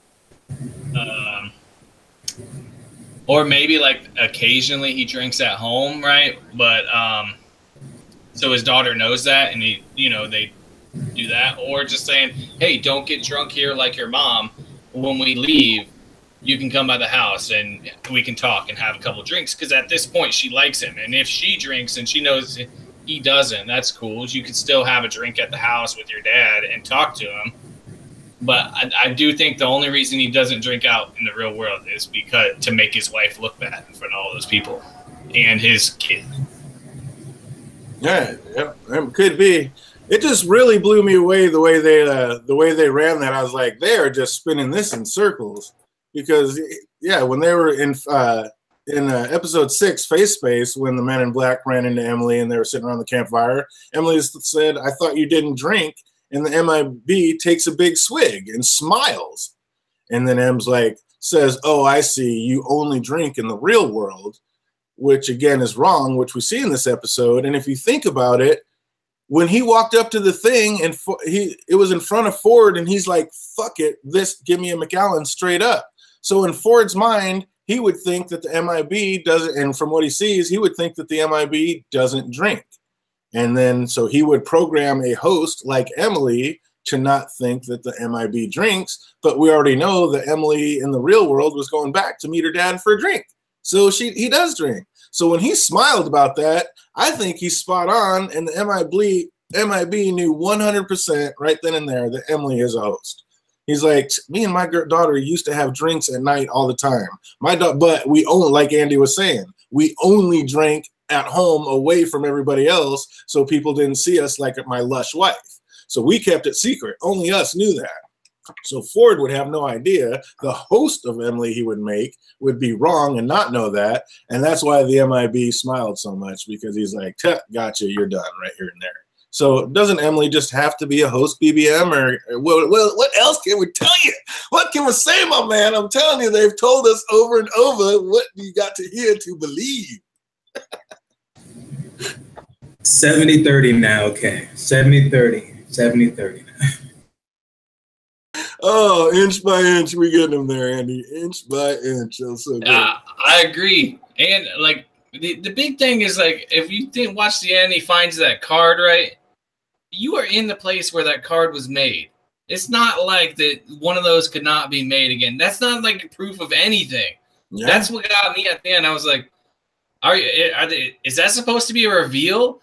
Or maybe like occasionally he drinks at home, right? But so his daughter knows that, and they do that. Or just saying, "Hey, don't get drunk here like your mom. When we leave, you can come by the house and we can talk and have a couple drinks." Because at this point, she likes him, and if she drinks and she knows he doesn't, that's cool. You could still have a drink at the house with your dad and talk to him. But I do think the only reason he doesn't drink out in the real world is because to make his wife look bad in front of all those people and his kid. Yeah, it could be. It just really blew me away the way they ran that. I was like, they are just spinning this in circles, because when they were in episode 6, Face Space, when the men in black ran into Emily and they were sitting around the campfire, Emily said, "I thought you didn't drink." And the MIB takes a big swig and smiles. And then M's like, says, "Oh, I see. You only drink in the real world," which again is wrong, which we see in this episode. And if you think about it, when he walked up to the thing and it was in front of Ford, and he's like, "Fuck it, give me a McAllen straight up." So in Ford's mind, he would think that the MIB doesn't, and from what he sees, he would think that the MIB doesn't drink. And then, so he would program a host like Emily to not think that the MIB drinks. But we already know that Emily in the real world was going back to meet her dad for a drink. So he does drink. So when he smiled about that, I think he's spot on. And the MIB knew 100% right then and there that Emily is a host. He's like, "Me and my daughter used to have drinks at night all the time. But we only, like Andy was saying, we only drank at home away from everybody else, so people didn't see us like my lush wife. So we kept it secret. Only us knew that." So Ford would have no idea. The host of Emily he would make would be wrong and not know that. And that's why the MIB smiled so much, because he's like, "Gotcha, you're done right here and there." So doesn't Emily just have to be a host, BBM? Or what else can we tell you? What can we say, my man? I'm telling you, they've told us over and over. What do you got to hear to believe? 70-30 now, okay. 70-30. 70-30 now. Oh, inch by inch, we get him there, Andy. Inch by inch. That's so good. I agree. And like the big thing is, like, if you didn't watch the end, he finds that card, right? You are in the place where that card was made. It's not like that one of those could not be made again. That's not like proof of anything. Yeah. That's what got me at the end. I was like, is that supposed to be a reveal?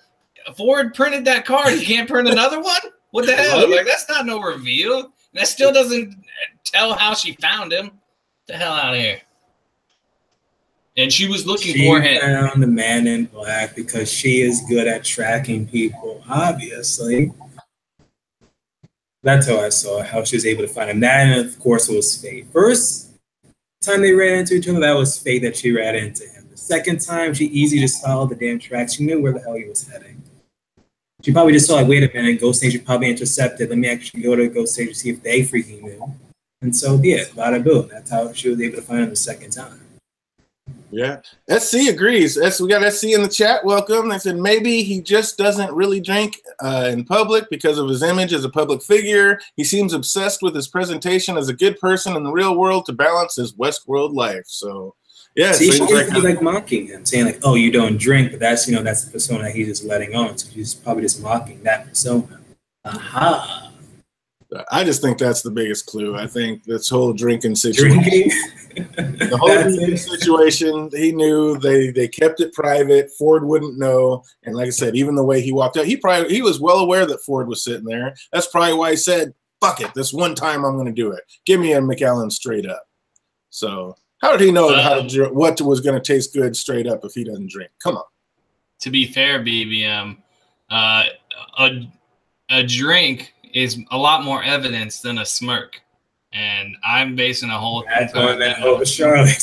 Ford printed that card. He can't print another one? What the hell? Right? Like, that's not no reveal. That still doesn't tell how she found him. Get the hell out of here. And she was looking for him. She found the Man in Black because she is good at tracking people, obviously. That's how I saw how she was able to find him. That, and of course, it was fate. First time they ran into each other, that was fate that she ran into him. The second time, she easily just followed the damn tracks. She knew where the hell he was heading. She probably just saw, like, wait a minute, Ghost Station probably intercepted. Let me actually go to Ghost Station to see if they freaking knew. And so be it. Bada boom. That's how she was able to find him the second time. Yeah. SC agrees. We got SC in the chat. Welcome. They said maybe he just doesn't really drink in public because of his image as a public figure. He seems obsessed with his presentation as a good person in the real world to balance his Westworld life. So, yeah. See, she's like mocking him, saying like, "Oh, you don't drink," but that's that's the persona that he's just letting on. So he's probably just mocking that persona. Aha. I just think that's the biggest clue. I think this whole drinking situation, the whole drinking situation, he knew they kept it private. Ford wouldn't know, and like I said, even the way he walked out, he was well aware that Ford was sitting there. That's probably why he said, "Fuck it, this one time I'm going to do it. Give me a McAllen straight up." So how did he know what was going to taste good straight up if he doesn't drink? Come on. To be fair, BBM, a drink is a lot more evidence than a smirk, and I'm basing a whole. That's on that over Charlotte.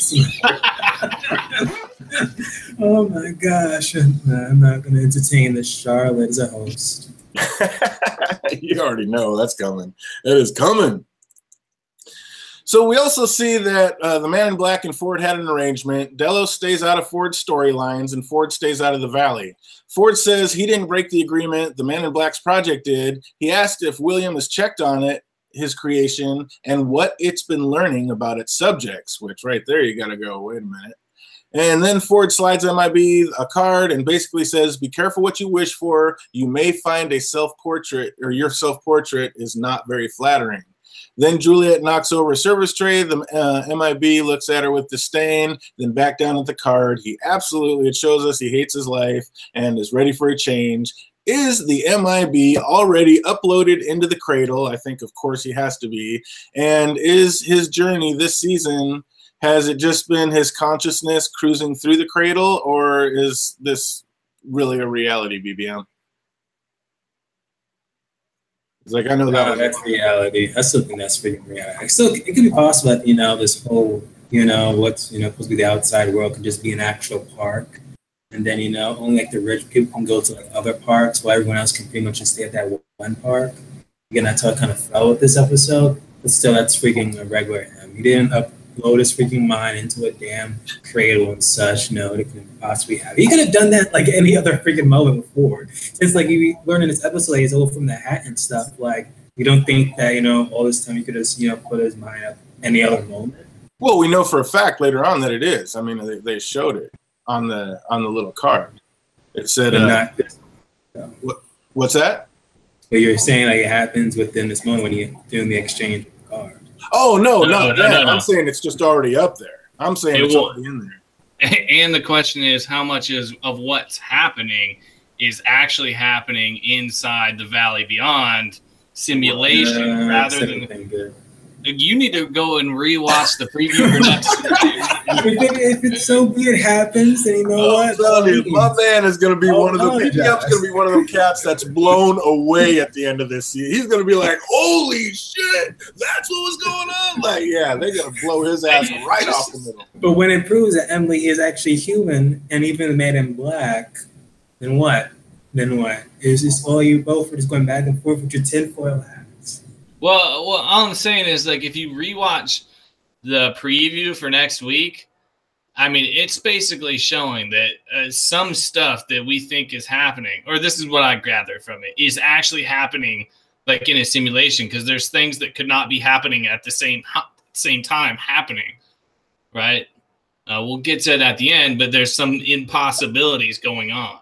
Oh my gosh! I'm not going to entertain the Charlotte as a host. You already know that's coming. It is coming. So we also see that the Man in Black and Ford had an arrangement. Delos stays out of Ford's storylines, and Ford stays out of the Valley. Ford says he didn't break the agreement. The Man in Black's project did. He asked if William has checked on it, his creation, and what it's been learning about its subjects, which right there you got to go, wait a minute. And then Ford slides MIB a card and basically says, be careful what you wish for. You may find a self-portrait, or your self-portrait is not very flattering. Then Juliet knocks over a service tray. The MIB looks at her with disdain, then back down at the card. He absolutely, it shows us he hates his life and is ready for a change. Is the MIB already uploaded into the cradle? I think, of course, he has to be. And is his journey this season, has it just been his consciousness cruising through the cradle, or is this really a reality, BBM? It's like, I know that's reality. I still think that's freaking reality. Still, it could be possible that, this whole, what's, supposed to be the outside world could just be an actual park. And then, only like the rich people can go to like other parks while everyone else can pretty much just stay at that one park. Again, that's how it kind of fell with this episode. But still, that's freaking a regular him. He didn't upload his freaking mind into a damn cradle and such. No, it couldn't possibly have. He could have done that like any other freaking moment before. It's like you learned in this episode, he's all from the hat and stuff. Like, you don't think that, all this time he could just, put his mind up any other moment? Well, we know for a fact later on that it is. I mean, they showed it on the little card. It said, what's that? But you're saying like it happens within this moment when you're doing the exchange of the card. Oh, no. I'm saying it's just already up there. I'm saying it's already in there. And the question is, how much of what's happening is actually happening inside the Valley Beyond simulation rather than... You need to go and rewatch the preview for next if it's so weird happens, then you know what? My man is going to be one of the PPF's going to be one of them cats that's blown away at the end of this season. He's going to be like, "Holy shit, that's what was going on!" Like, yeah, they're going to blow his ass right off the middle. But when it proves that Emily is actually human, and even the Man in Black, then what? Is this all you both are just going back and forth with your tinfoil hat? Well, all I'm saying is, like, if you rewatch the preview for next week, I mean, it's basically showing that some stuff that we think is happening, or this is what I gather from it, is actually happening, like, in a simulation, because there's things that could not be happening at the same time happening, right? We'll get to it at the end, but there's some impossibilities going on.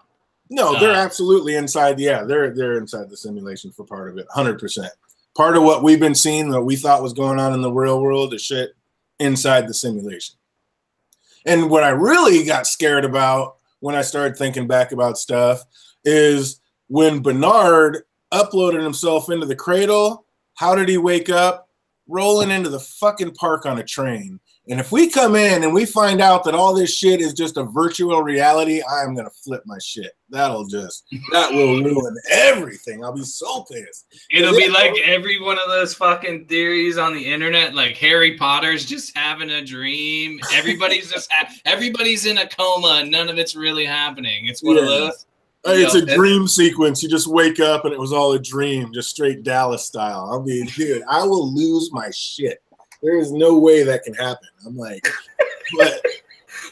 No, they're absolutely inside. Yeah, they're inside the simulation for part of it, 100%. Part of what we've been seeing that we thought was going on in the real world is shit inside the simulation. And what I really got scared about when I started thinking back about stuff is when Bernard uploaded himself into the cradle. How did he wake up? Rolling into the fucking park on a train. And if we come in and we find out that all this shit is just a virtual reality, I'm going to flip my shit. That will ruin everything. I'll be so pissed. It'll be like every one of those fucking theories on the internet, like Harry Potter's just having a dream. Everybody's everybody's in a coma and none of it's really happening. It's one of those. It's a dream sequence. You just wake up and it was all a dream, just straight Dallas style. I mean, dude, I will lose my shit. There is no way that can happen. I'm like, but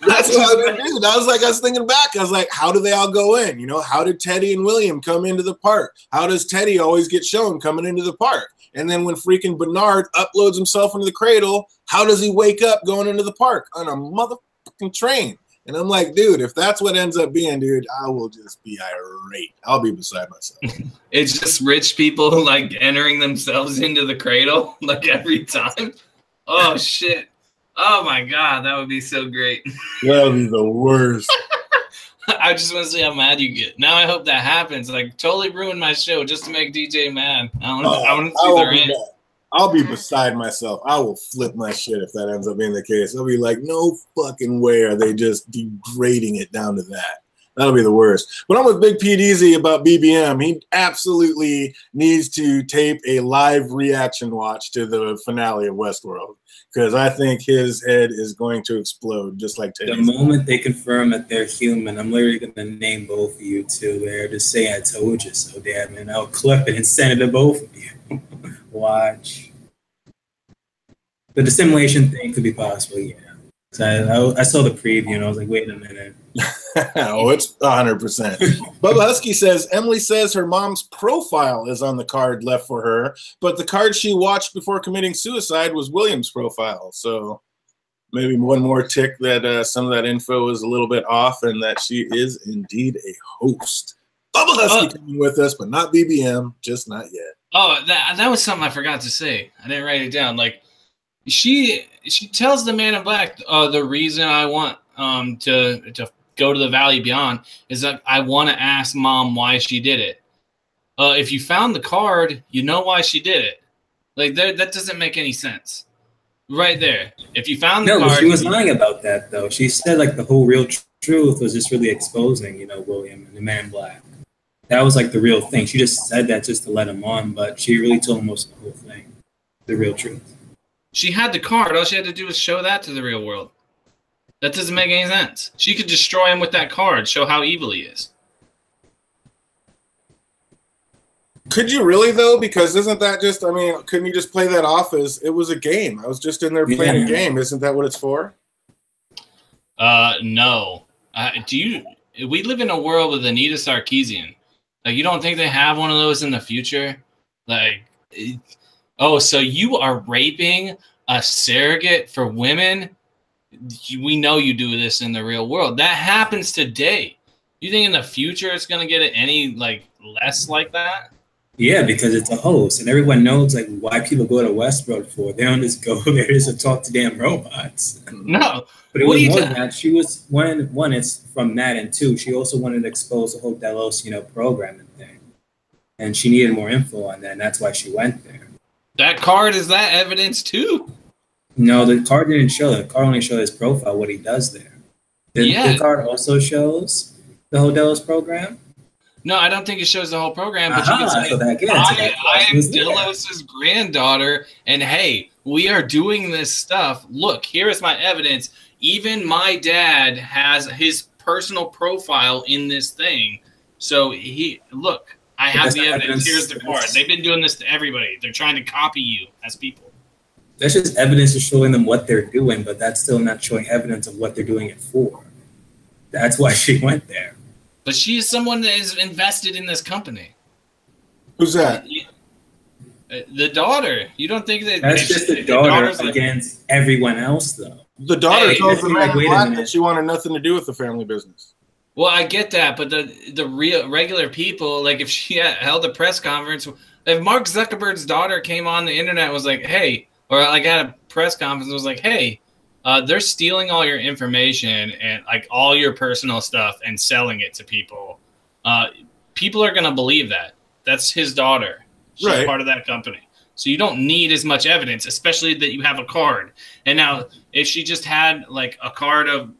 that's what I was gonna do. I was thinking back. I was like, how do they all go in? You know, how did Teddy and William come into the park? How does Teddy always get shown coming into the park? And then when freaking Bernard uploads himself into the cradle, how does he wake up going into the park on a motherfucking train? And I'm like, dude, if that's what ends up being, dude, I will just be irate. I'll be beside myself. It's just rich people like entering themselves into the cradle like every time. Oh shit! Oh my god, that would be so great. That would be the worst. I just want to see how mad you get. Now I hope that happens. Like totally ruin my show just to make DJ mad. I want to see their end. I'll be beside myself. I will flip my shit if that ends up being the case. I'll be like, no fucking way are they just degrading it down to that. That'll be the worst. But I'm with Big P. Easy about BBM. He absolutely needs to tape a live reaction watch to the finale of Westworld because I think his head is going to explode just like Teddy's. The moment they confirm that they're human, I'm literally going to name both of you two there to say I told you so, damn, and I'll clip it and send it to both of you. Watch. The dissimulation thing could be possible, yeah. So I saw the preview and I was like, wait a minute. Oh, it's 100%. Bubba Husky says, Emily says her mom's profile is on the card left for her, but the card she watched before committing suicide was William's profile. So maybe one more tick that some of that info is a little bit off and that she is indeed a host. Bubba Husky coming with us, but not BBM, just not yet. Oh, that was something I forgot to say. I didn't write it down. Like, she tells the Man in Black, the reason I want to go to the Valley Beyond is that I want to ask Mom why she did it. If you found the card, you know why she did it. Like that doesn't make any sense. Right there. If you found the card, but she was lying about that though. She said like the whole real truth was just really exposing, William and the Man in Black. That was like the real thing. She just said that just to let him on, but she really told him most of the whole thing, the real truth. She had the card. All she had to do was show that to the real world. That doesn't make any sense. She could destroy him with that card, show how evil he is. Could you really, though? Because isn't that just, couldn't you just play that off as it was a game? I was just in there playing a game. Isn't that what it's for? No. We live in a world with Anita Sarkeesian. Like, you don't think they have one of those in the future? Like, so you are raping a surrogate for women? We know you do this in the real world. That happens today. You think in the future it's going to get any less like that? Yeah, because it's a host, and everyone knows why people go to Westworld for. They don't just go there just to talk to damn robots. No, but it was more than that. She was one. It's from that, and two, she also wanted to expose the whole Delos, programming thing, and she needed more info on that, and that's why she went there. That card is that evidence too? No, the card didn't show. The card only showed his profile, what he does there. The card also shows the whole Delos program. No, I don't think it shows the whole program. But you can say, I am Delos' granddaughter, and hey, we are doing this stuff. Look, here is my evidence. Even my dad has his personal profile in this thing. So look, I have the evidence. Here's the card. They've been doing this to everybody. They're trying to copy you as people. That's just evidence of showing them what they're doing, but that's still not showing evidence of what they're doing it for. That's why she went there. But she is someone that is invested in this company. Who's that? The daughter. You don't think that... That's just the daughter against everyone else, though. The daughter told the Man in Black that she wanted nothing to do with the family business. Well, I get that, but the real regular people, if she held a press conference, if Mark Zuckerberg's daughter came on the internet and was like, hey, or had a press conference and was like, hey, they're stealing all your information and like all your personal stuff and selling it to people. People are going to believe that. That's his daughter. She's Right. part of that company. So you don't need as much evidence, especially that you have a card. And now if she just had like a card of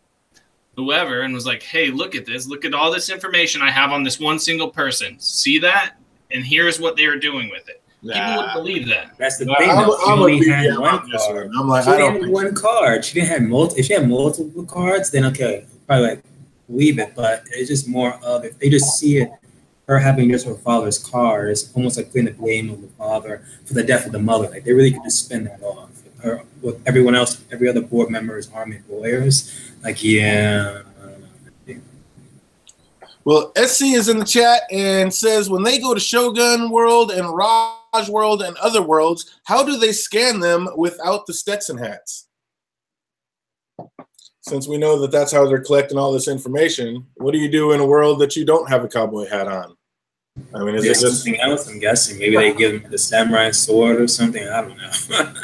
whoever and was like, hey, look at this. Look at all this information I have on this one single person. See that? And here's what they are doing with it. People would believe that. That's the thing. Though. She only had one card. I'm like, she I only don't had one card. She didn't have multiple. If she had multiple cards, then okay, probably like believe it. But it's just more of if they just see it, her having just her father's card, it's almost like putting the blame on the father for the death of the mother. Like they really could just spin that off. Her, with everyone else, every other board member is army lawyers. Like yeah. Well, SC is in the chat and says, when they go to Shogun World and Raj World and other worlds, how do they scan them without the Stetson hats? Since we know that that's how they're collecting all this information, what do you do in a world that you don't have a cowboy hat on? I mean, is it just something else? I'm guessing maybe they give them the samurai sword or something. I don't know.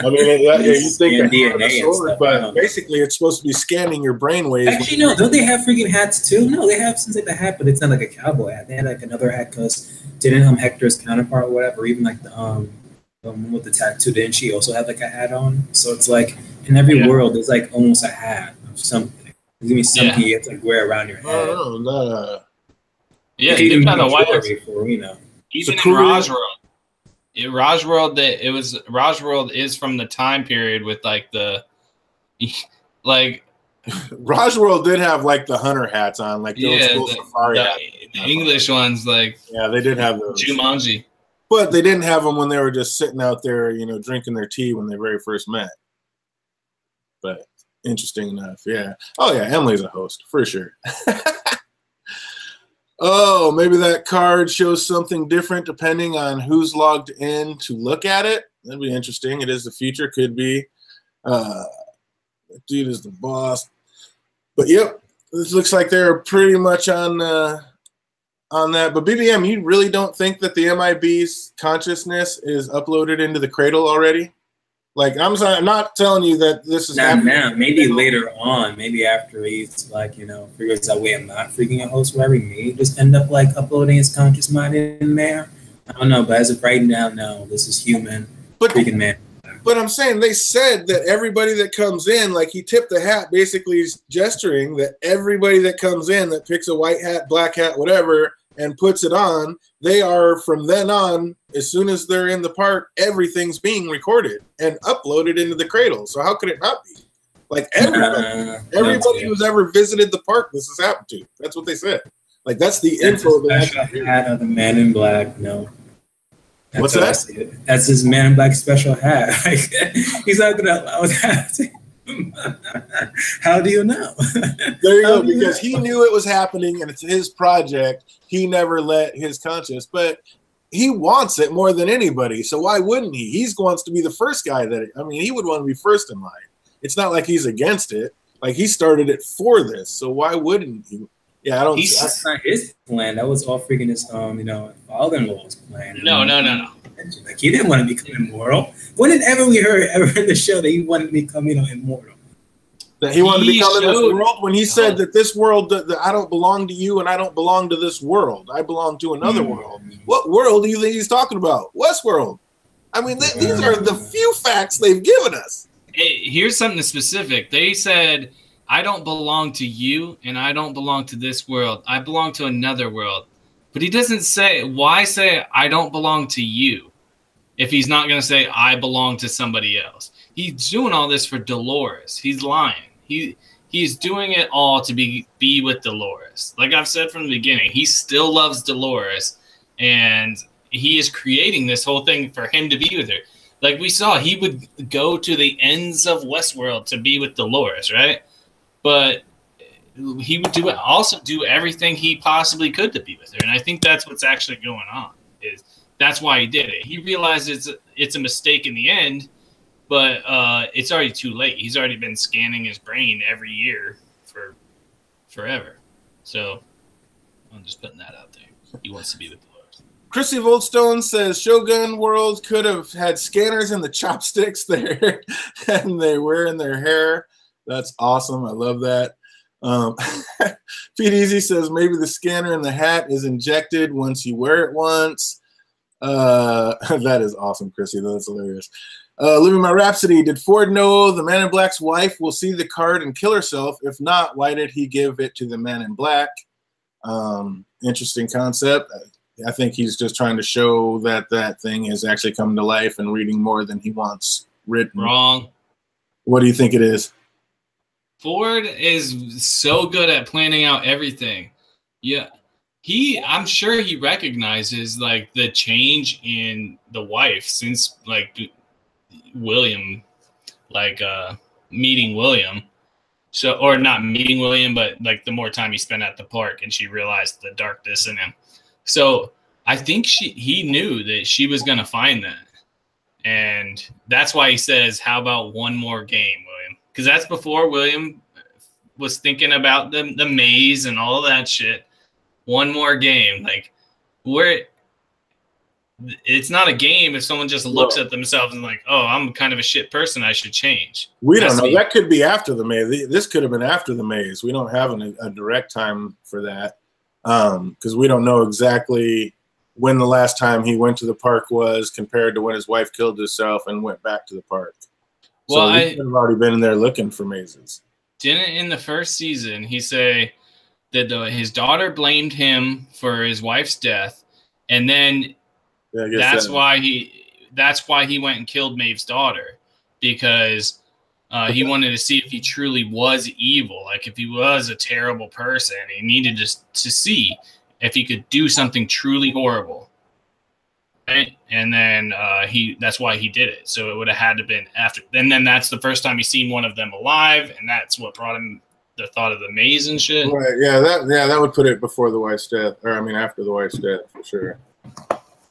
I mean, yeah, you think DNA and stuff, but basically, it's supposed to be scanning your brainwaves. Actually, no. Don't they have freaking hats too? No, they have something like the hat, but it's not like a cowboy hat. They had like another hat because didn't Hector's counterpart or whatever, or even like the one with the tattoo, didn't she also have like a hat on? So it's like in every world, there's like almost a hat of something. There's gonna be something you have to like wear around your head. Oh, no. Yeah, even on the white before, you know. Even in Raj World. Raj World is from the time period with like the like Raj World did have like the hunter hats on, like the old school safari hats. The English ones, like they did have those. Jumanji. But they didn't have them when they were just sitting out there, you know, drinking their tea when they very first met. But interesting enough, yeah. Oh yeah, Emily's a host for sure. Oh, maybe that card shows something different depending on who's logged in to look at it. That'd be interesting. It is the future. Could be. Dude is the boss. But yep, this looks like they're pretty much on that. But BBM, you really don't think that the MIB's consciousness is uploaded into the cradle already? Like, I'm not telling you that this is not now. Maybe later on. Maybe after he's like, you know, figures out, wait, I'm not freaking a host where he may just end up like uploading his conscious mind in there. I don't know, but as of right now, no, this is human. Freaking man. But I'm saying they said that everybody that comes in, like he tipped the hat, basically gesturing that everybody that comes in that picks a white hat, black hat, whatever, and puts it on, they are from then on, as soon as they're in the park, everything's being recorded and uploaded into the cradle. So how could it not be? Like everybody who's ever visited the park, this has happened to. That's what they said. Like that's the info. That's the hat of the Man in Black. No. What's that? That's his Man in Black special hat. He's not gonna allow that. How do you know? There you go. Because he knew it was happening and it's his project. He never let his conscience, but he wants it more than anybody. So why wouldn't he? He wants to be the first guy he would want to be first in line. It's not like he's against it. Like he started it for this. So why wouldn't he? Yeah, That's not his plan. That was all freaking his, father-in-law's plan. No. Like he didn't want to become immortal. When did we heard in the show that he wanted to become, immortal? That he wanted to become in this world when he said that this world, that I don't belong to you and I don't belong to this world. I belong to another world. What world do you think he's talking about? Westworld. I mean, these are the few facts they've given us. Hey, here's something specific. They said, I don't belong to you and I don't belong to this world. I belong to another world. But he doesn't say, why say I don't belong to you if he's not going to say I belong to somebody else? He's doing all this for Dolores. He's lying. He's doing it all to be with Dolores. Like I've said from the beginning, he still loves Dolores, and he is creating this whole thing for him to be with her. Like we saw, he would go to the ends of Westworld to be with Dolores, right? But he would do everything he possibly could to be with her, and I think that's what's actually going on. That's why he did it. He realized it's a mistake in the end. But it's already too late. He's already been scanning his brain every year for forever. So I'm just putting that out there. He wants to be with the Lord. Chrissy Voldstone says Shogun World could have had scanners in the chopsticks there, and they wear in their hair. That's awesome. I love that. Pete Easy says maybe the scanner in the hat is injected once you wear it once. That is awesome, Chrissy. That's hilarious. Living My Rhapsody. Did Ford know the Man in Black's wife will see the card and kill herself? If not, why did he give it to the Man in Black? Interesting concept. I think he's just trying to show that that thing is actually coming to life and reading more than he wants written. Wrong. What do you think it is? Ford is so good at planning out everything. Yeah. I'm sure he recognizes like the change in the wife since like William, like meeting William. So, or not meeting William, but like the more time he spent at the park and she realized the darkness in him. So I think he knew that she was going to find that. And that's why he says, how about one more game, William? Because that's before William was thinking about the maze and all that shit. One more game. Like, it's not a game if someone just looks at themselves and like, oh, I'm kind of a shit person, I should change. We don't know. That could be after the maze. This could have been after the maze. We don't have a direct time for that because we don't know exactly when the last time he went to the park was compared to when his wife killed herself and went back to the park. Well, so he could have already been in there looking for mazes. Didn't in the first season he say that his daughter blamed him for his wife's death, and then that's why he went and killed Maeve's daughter, because he wanted to see if he truly was evil, like if he was a terrible person. He needed to see if he could do something truly horrible, right? And then that's why he did it. So it would have had to been after. And then that's the first time he seen one of them alive, and that's what brought him the thought of the maze and shit. Right? Yeah, that would put it before the wife's death, or I mean after the wife's death for sure.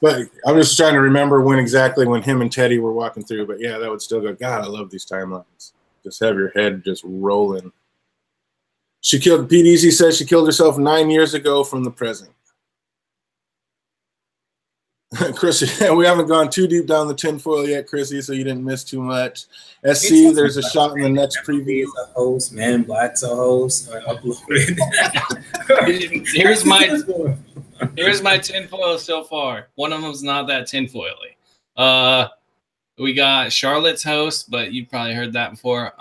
But I'm just trying to remember when him and Teddy were walking through. But yeah, that would still go. God, I love these timelines. Just have your head just rolling. Pete Easy says she killed herself 9 years ago from the present. Chrissy, we haven't gone too deep down the tinfoil yet, Chrissy, so you didn't miss too much. SC, there's a shot in the next preview. A host, Man in Black's a host. I uploaded. Here's my tinfoil so far. One of them's not that tinfoily. We got Charlotte's host, but you've probably heard that before.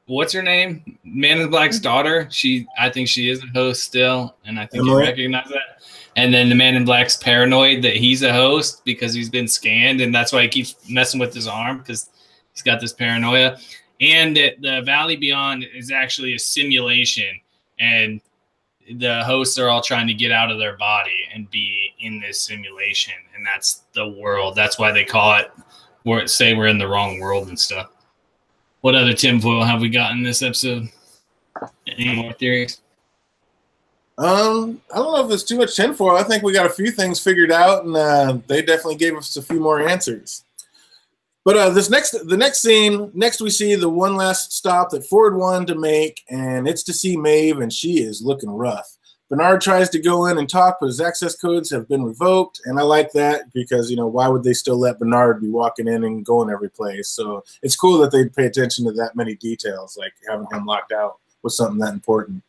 What's her name? Man in Black's daughter. I think she is a host still, and I think you recognize that. And then the Man in Black's paranoid that he's a host because he's been scanned, and that's why he keeps messing with his arm because he's got this paranoia. And that the Valley Beyond is actually a simulation, and the hosts are all trying to get out of their body and be in this simulation, and that's the world. That's why they call it. We're in the wrong world and stuff. What other tinfoil have we got in this episode? Any more theories? I don't know if there's too much tinfoil. I think we got a few things figured out, and they definitely gave us a few more answers. But the next scene, we see the one last stop that Ford wanted to make, and it's to see Maeve, and she is looking rough. Bernard tries to go in and talk, but his access codes have been revoked, and I like that because, why would they still let Bernard be walking in and going every place? So it's cool that they pay attention to that many details, like having him locked out with something that important.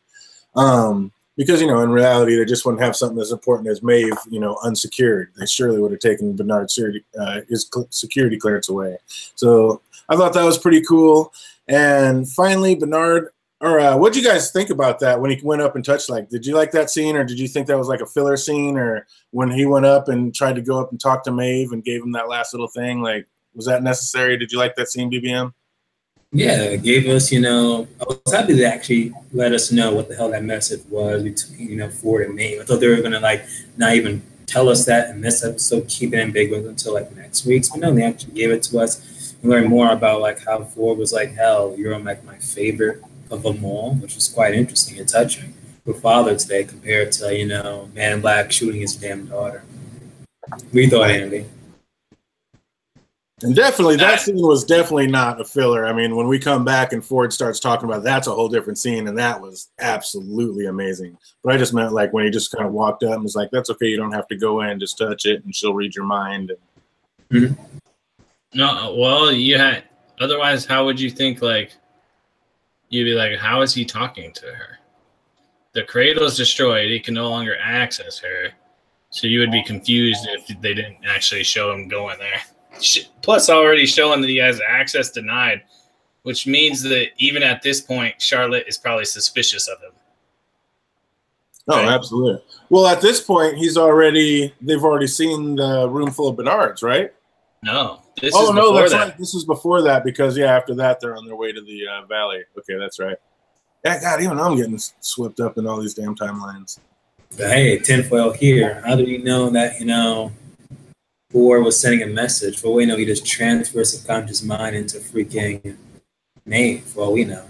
Because, in reality, they just wouldn't have something as important as Maeve, unsecured. They surely would have taken Bernard's his security clearance away. So I thought that was pretty cool. And finally, Bernard, what'd you guys think about that when he went up and touched? Did you like that scene, or did you think that was like a filler scene? Or when he went up and tried to go up and talk to Maeve and gave him that last little thing, was that necessary? Did you like that scene, BBM? Yeah, it gave us, I was happy they actually let us know what the hell that message was between, Ford and Maeve. I thought they were going to, not even tell us that in this episode, keep it ambiguous until, next week's. But no, they actually gave it to us. We learned more about, how Ford was like, hell, you're, my favorite of them all, which was quite interesting and touching for Father's Day compared to, Man in Black shooting his damn daughter. We thought, Andy. And definitely, that scene was definitely not a filler. I mean, when we come back and Ford starts talking about that's a whole different scene, and that was absolutely amazing. But I just meant when he just kind of walked up and was like, that's okay, you don't have to go in, just touch it, and she'll read your mind. Mm-hmm. No, well, you had Otherwise, how would you think, like, you'd be like, how is he talking to her? The cradle is destroyed. He can no longer access her. So you would be confused if they didn't actually show him going there. Plus, already showing that he has access denied, which means that even at this point, Charlotte is probably suspicious of him. Oh, right? Absolutely. Well, at this point, they've already seen the room full of Bernards, right? No. That's right. This is before that because, after that, they're on their way to the valley. Okay, that's right. Yeah, God, even I'm getting swept up in all these damn timelines. But hey, tinfoil here. How do we know that, Boar was sending a message? For all we know, he just transferred subconscious mind into freaking Nate, for all we know.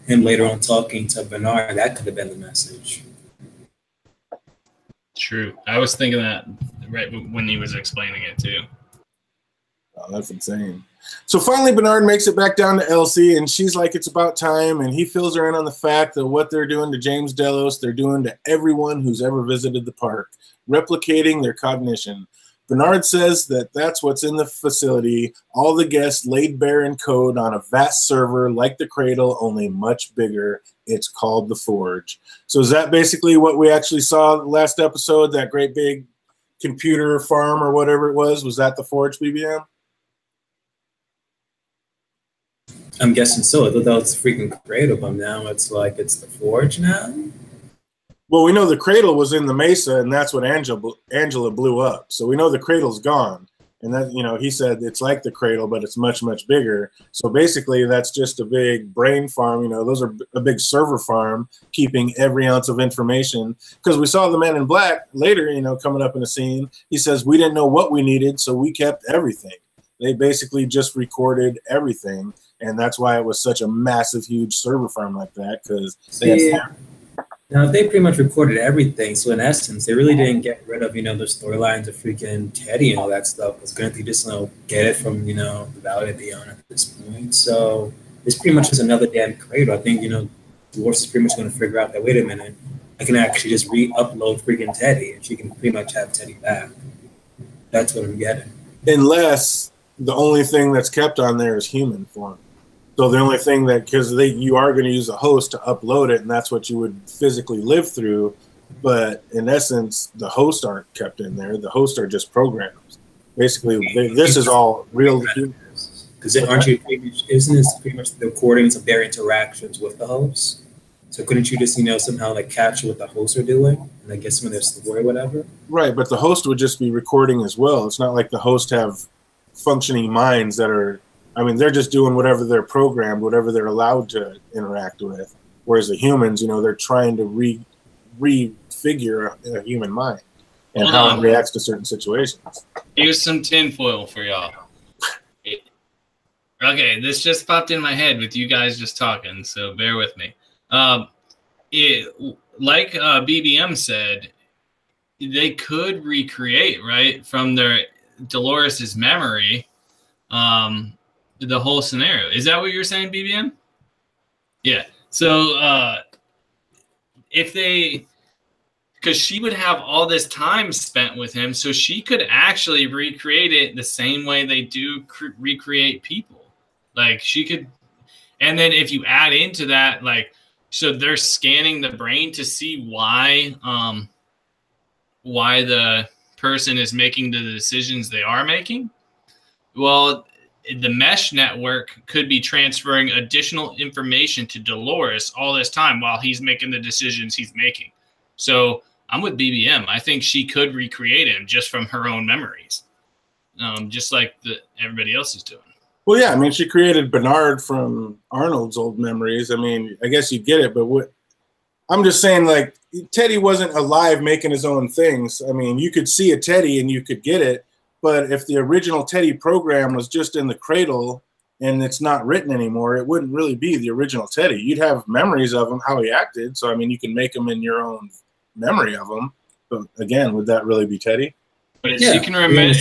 Him later on talking to Bernard, that could have been the message. True. I was thinking that right when he was explaining it, too. Oh, that's insane. So finally, Bernard makes it back down to Elsie, and she's like, it's about time, and he fills her in on the fact that what they're doing to James Delos, they're doing to everyone who's ever visited the park, replicating their cognition. Bernard says that that's what's in the facility, all the guests laid bare in code on a vast server like the Cradle, only much bigger. It's called the Forge. So is that basically what we actually saw last episode, that great big computer farm or whatever it was? Was that the Forge, BBM? I'm guessing so. I thought that was freaking Cradle, but now it's like it's the Forge now? Well, we know the Cradle was in the Mesa, and that's what Angela blew up. So we know the Cradle's gone. And that, he said it's like the Cradle, but it's much, much bigger. So basically, that's just a big brain farm. Those are a big server farm keeping every ounce of information. Because we saw the Man in Black later, coming up in a scene. He says, we didn't know what we needed, so we kept everything. They basically just recorded everything. And that's why it was such a massive, huge server farm like that. Because now they pretty much recorded everything. So in essence, they really didn't get rid of, the storylines of freaking Teddy and all that stuff. Because couldn't they just, get it from, the Valley of Beyond at this point? So it's pretty much just another damn Cradle. I think, Dolores is pretty much going to figure out that, wait a minute, I can actually just re-upload freaking Teddy, and she can pretty much have Teddy back. That's what I'm getting. Unless the only thing that's kept on there is human form. So the only thing because you are going to use a host to upload it, and that's what you would physically live through. But in essence, the hosts aren't kept in there. The hosts are just programs. Basically, this is all real. Because isn't this pretty much the recordings of their interactions with the hosts? So couldn't you just, somehow like capture what the hosts are doing and I guess some of their story or whatever? Right, but the host would just be recording as well. It's not like the hosts have functioning minds that are. They're just doing whatever they're programmed, whatever they're allowed to interact with. Whereas the humans, they're trying to refigure a human mind and how it reacts to certain situations. Here's some tinfoil for y'all. Okay, this just popped in my head with you guys just talking, so bear with me. Like BBM said, they could recreate, right, from their Dolores's memory, the whole scenario. Is that what you're saying, BBM? Yeah. So because she would have all this time spent with him, so she could actually recreate it the same way they do recreate people. Like she could, and then if you add into that, like, so they're scanning the brain to see why the person is making the decisions they are making. Well, the mesh network could be transferring additional information to Dolores all this time while he's making the decisions he's making. So I'm with BBM. I think she could recreate him just from her own memories, just like everybody else is doing. Well, yeah, she created Bernard from Arnold's old memories. I guess you get it, but I'm just saying, like, Teddy wasn't alive making his own things. You could see a Teddy and you could get it. But if the original Teddy program was just in the Cradle and it's not written anymore, it wouldn't really be the original Teddy. You'd have memories of him, how he acted. So, you can make him in your own memory of him. But again, would that really be Teddy? But if she can remember,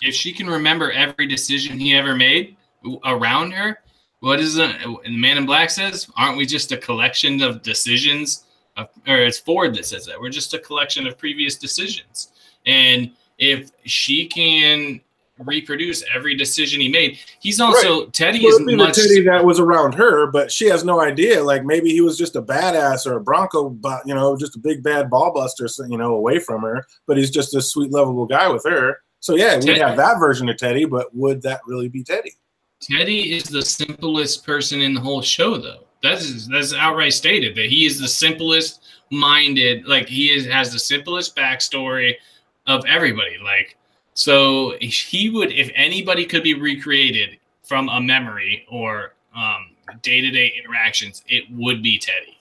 if she can remember every decision he ever made around her, what is the Man in Black says? Aren't we just a collection of decisions? Or it's Ford that says that. We're just a collection of previous decisions. And if she can reproduce every decision he made. He's also Right. Teddy Well, is it'd be much the Teddy that was around her, but she has no idea. Like maybe he was just a badass or a Bronco, you know, just a big bad ball buster, you know, away from her. But he's just a sweet, lovable guy with her. So yeah, we'd have that version of Teddy. But would that really be Teddy? Teddy is the simplest person in the whole show, though. That's outright stated that he is the simplest minded. Like has the simplest backstory of everybody. Like. So he would, if anybody could be recreated from a memory or day-to-day interactions, it would be Teddy.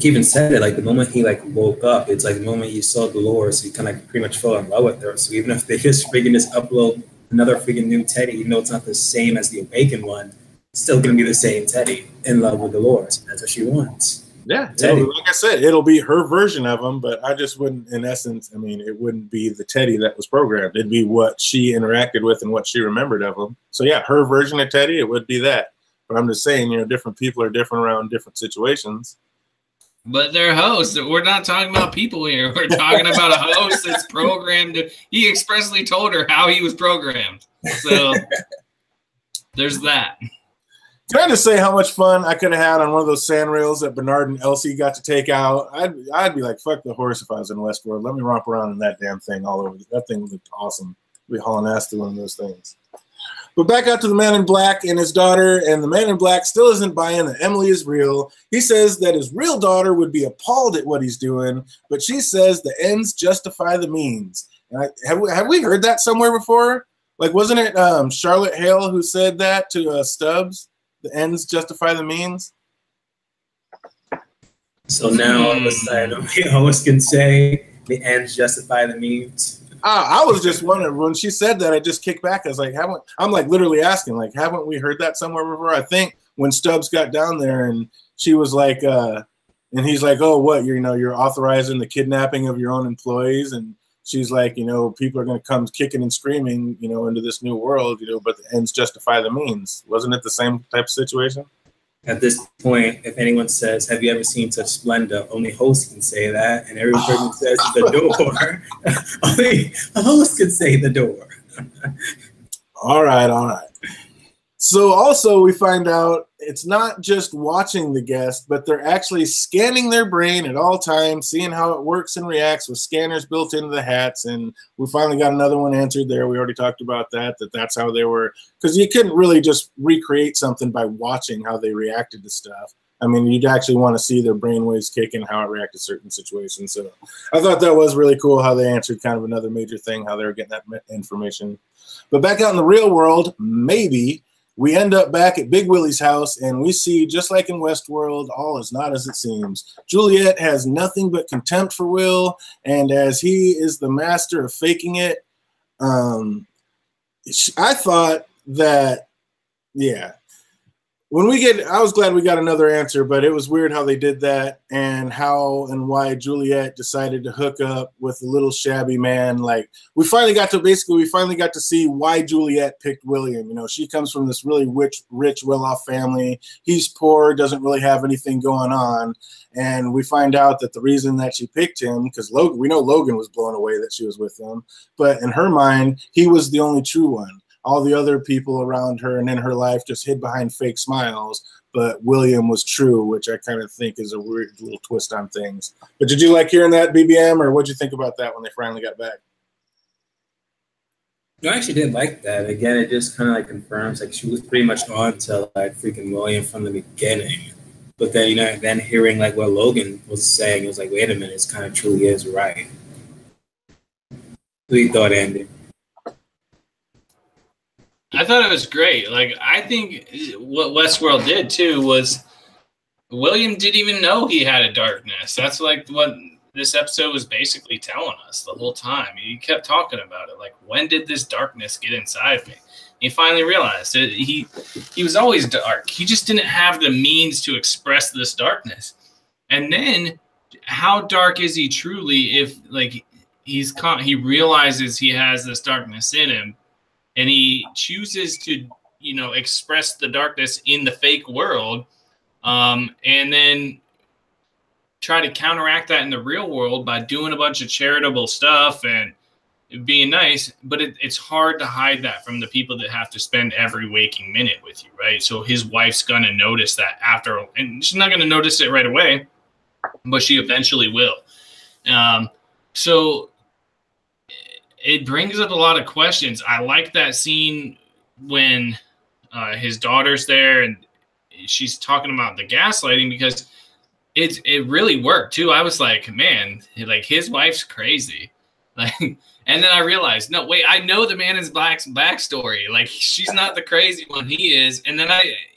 He even said it, like the moment he like woke up, it's like the moment you saw Dolores, you kind of like pretty much fell in love with her. So even if they just freaking just upload another freaking new Teddy, even though it's not the same as the awakened one, it's still gonna be the same Teddy in love with Dolores. That's what she wants. Yeah, like I said, it'll be her version of him, but I just wouldn't, in essence, I mean, it wouldn't be the Teddy that was programmed. It'd be what she interacted with and what she remembered of him. So yeah, her version of Teddy, it would be that. But I'm just saying, you know, different people are different around different situations. But they're hosts. We're not talking about people here. We're talking about a host that's programmed. He expressly told her how he was programmed. So there's that. Can I just say how much fun I could have had on one of those sand rails that Bernard and Elsie got to take out? I'd be like, fuck the horse if I was in Westworld. Let me romp around in that damn thing all over. That thing looked awesome. We'd be hauling ass through one of those things. But back out to the man in black and his daughter, and the man in black still isn't buying that Emily is real. He says that his real daughter would be appalled at what he's doing, but she says the ends justify the means. And have we heard that somewhere before? Like, wasn't it Charlotte Hale who said that to Stubbs? The ends justify the means. So now all of a sudden, we always can say the ends justify the means. I was just wondering when she said that. I just kicked back. I was like, I'm like literally asking, like, haven't we heard that somewhere before? I think when Stubbs got down there and she was like, and he's like, oh, what? You're authorizing the kidnapping of your own employees, and she's like, people are going to come kicking and screaming, into this new world, but the ends justify the means. Wasn't it the same type of situation? At this point, if anyone says, have you ever seen such splendor? Only host can say that. And every person says the door. Only a host can say the door. All right. So also we find out it's not just watching the guest, but they're actually scanning their brain at all times, seeing how it works and reacts with scanners built into the hats. And we finally got another one answered there. We already talked about that's how they were, because you couldn't really just recreate something by watching how they reacted to stuff. I mean, you'd actually want to see their brain waves kick and how it reacted to certain situations. So I thought that was really cool how they answered kind of another major thing, how they were getting that information. But back out in the real world, maybe we end up back at Big Willie's house, and we see, just like in Westworld, all is not as it seems. Juliet has nothing but contempt for Will, and as he is the master of faking it, I thought that, yeah. I was glad we got another answer, but it was weird how they did that and how and why Juliet decided to hook up with a little shabby man. Like, we finally got to see why Juliet picked William. She comes from this really rich, well-off family. He's poor, doesn't really have anything going on. And we find out that the reason that she picked him, because we know Logan was blown away that she was with him, but in her mind, he was the only true one. All the other people around her and in her life just hid behind fake smiles, but William was true, which I kind of think is a weird little twist on things. But did you like hearing that, BBM, or what'd you think about that when they finally got back? I actually did like that. Again, it just kind of like confirms like she was pretty much on to like freaking William from the beginning. But then, then hearing like what Logan was saying, it was like, wait a minute, it kind of truly is right. What do you thought, Andy? I thought it was great. Like, I think what Westworld did too was William didn't even know he had a darkness. That's like what this episode was basically telling us the whole time. He kept talking about it. Like, when did this darkness get inside me? He finally realized that he was always dark. He just didn't have the means to express this darkness. And then, how dark is he truly if like he realizes he has this darkness in him? And he chooses to, express the darkness in the fake world, and then try to counteract that in the real world by doing a bunch of charitable stuff and, being nice, but it's hard to hide that from the people that have to spend every waking minute with you, right? So his wife's gonna notice that after, and she's not gonna notice it right away, but she eventually will. So it brings up a lot of questions. I like that scene when his daughter's there and she's talking about the gaslighting, because it really worked too. I was like, man, like his wife's crazy. Like, and then I realized, no, wait, I know the Man in Black's backstory. Like, she's not the crazy one, he is. And then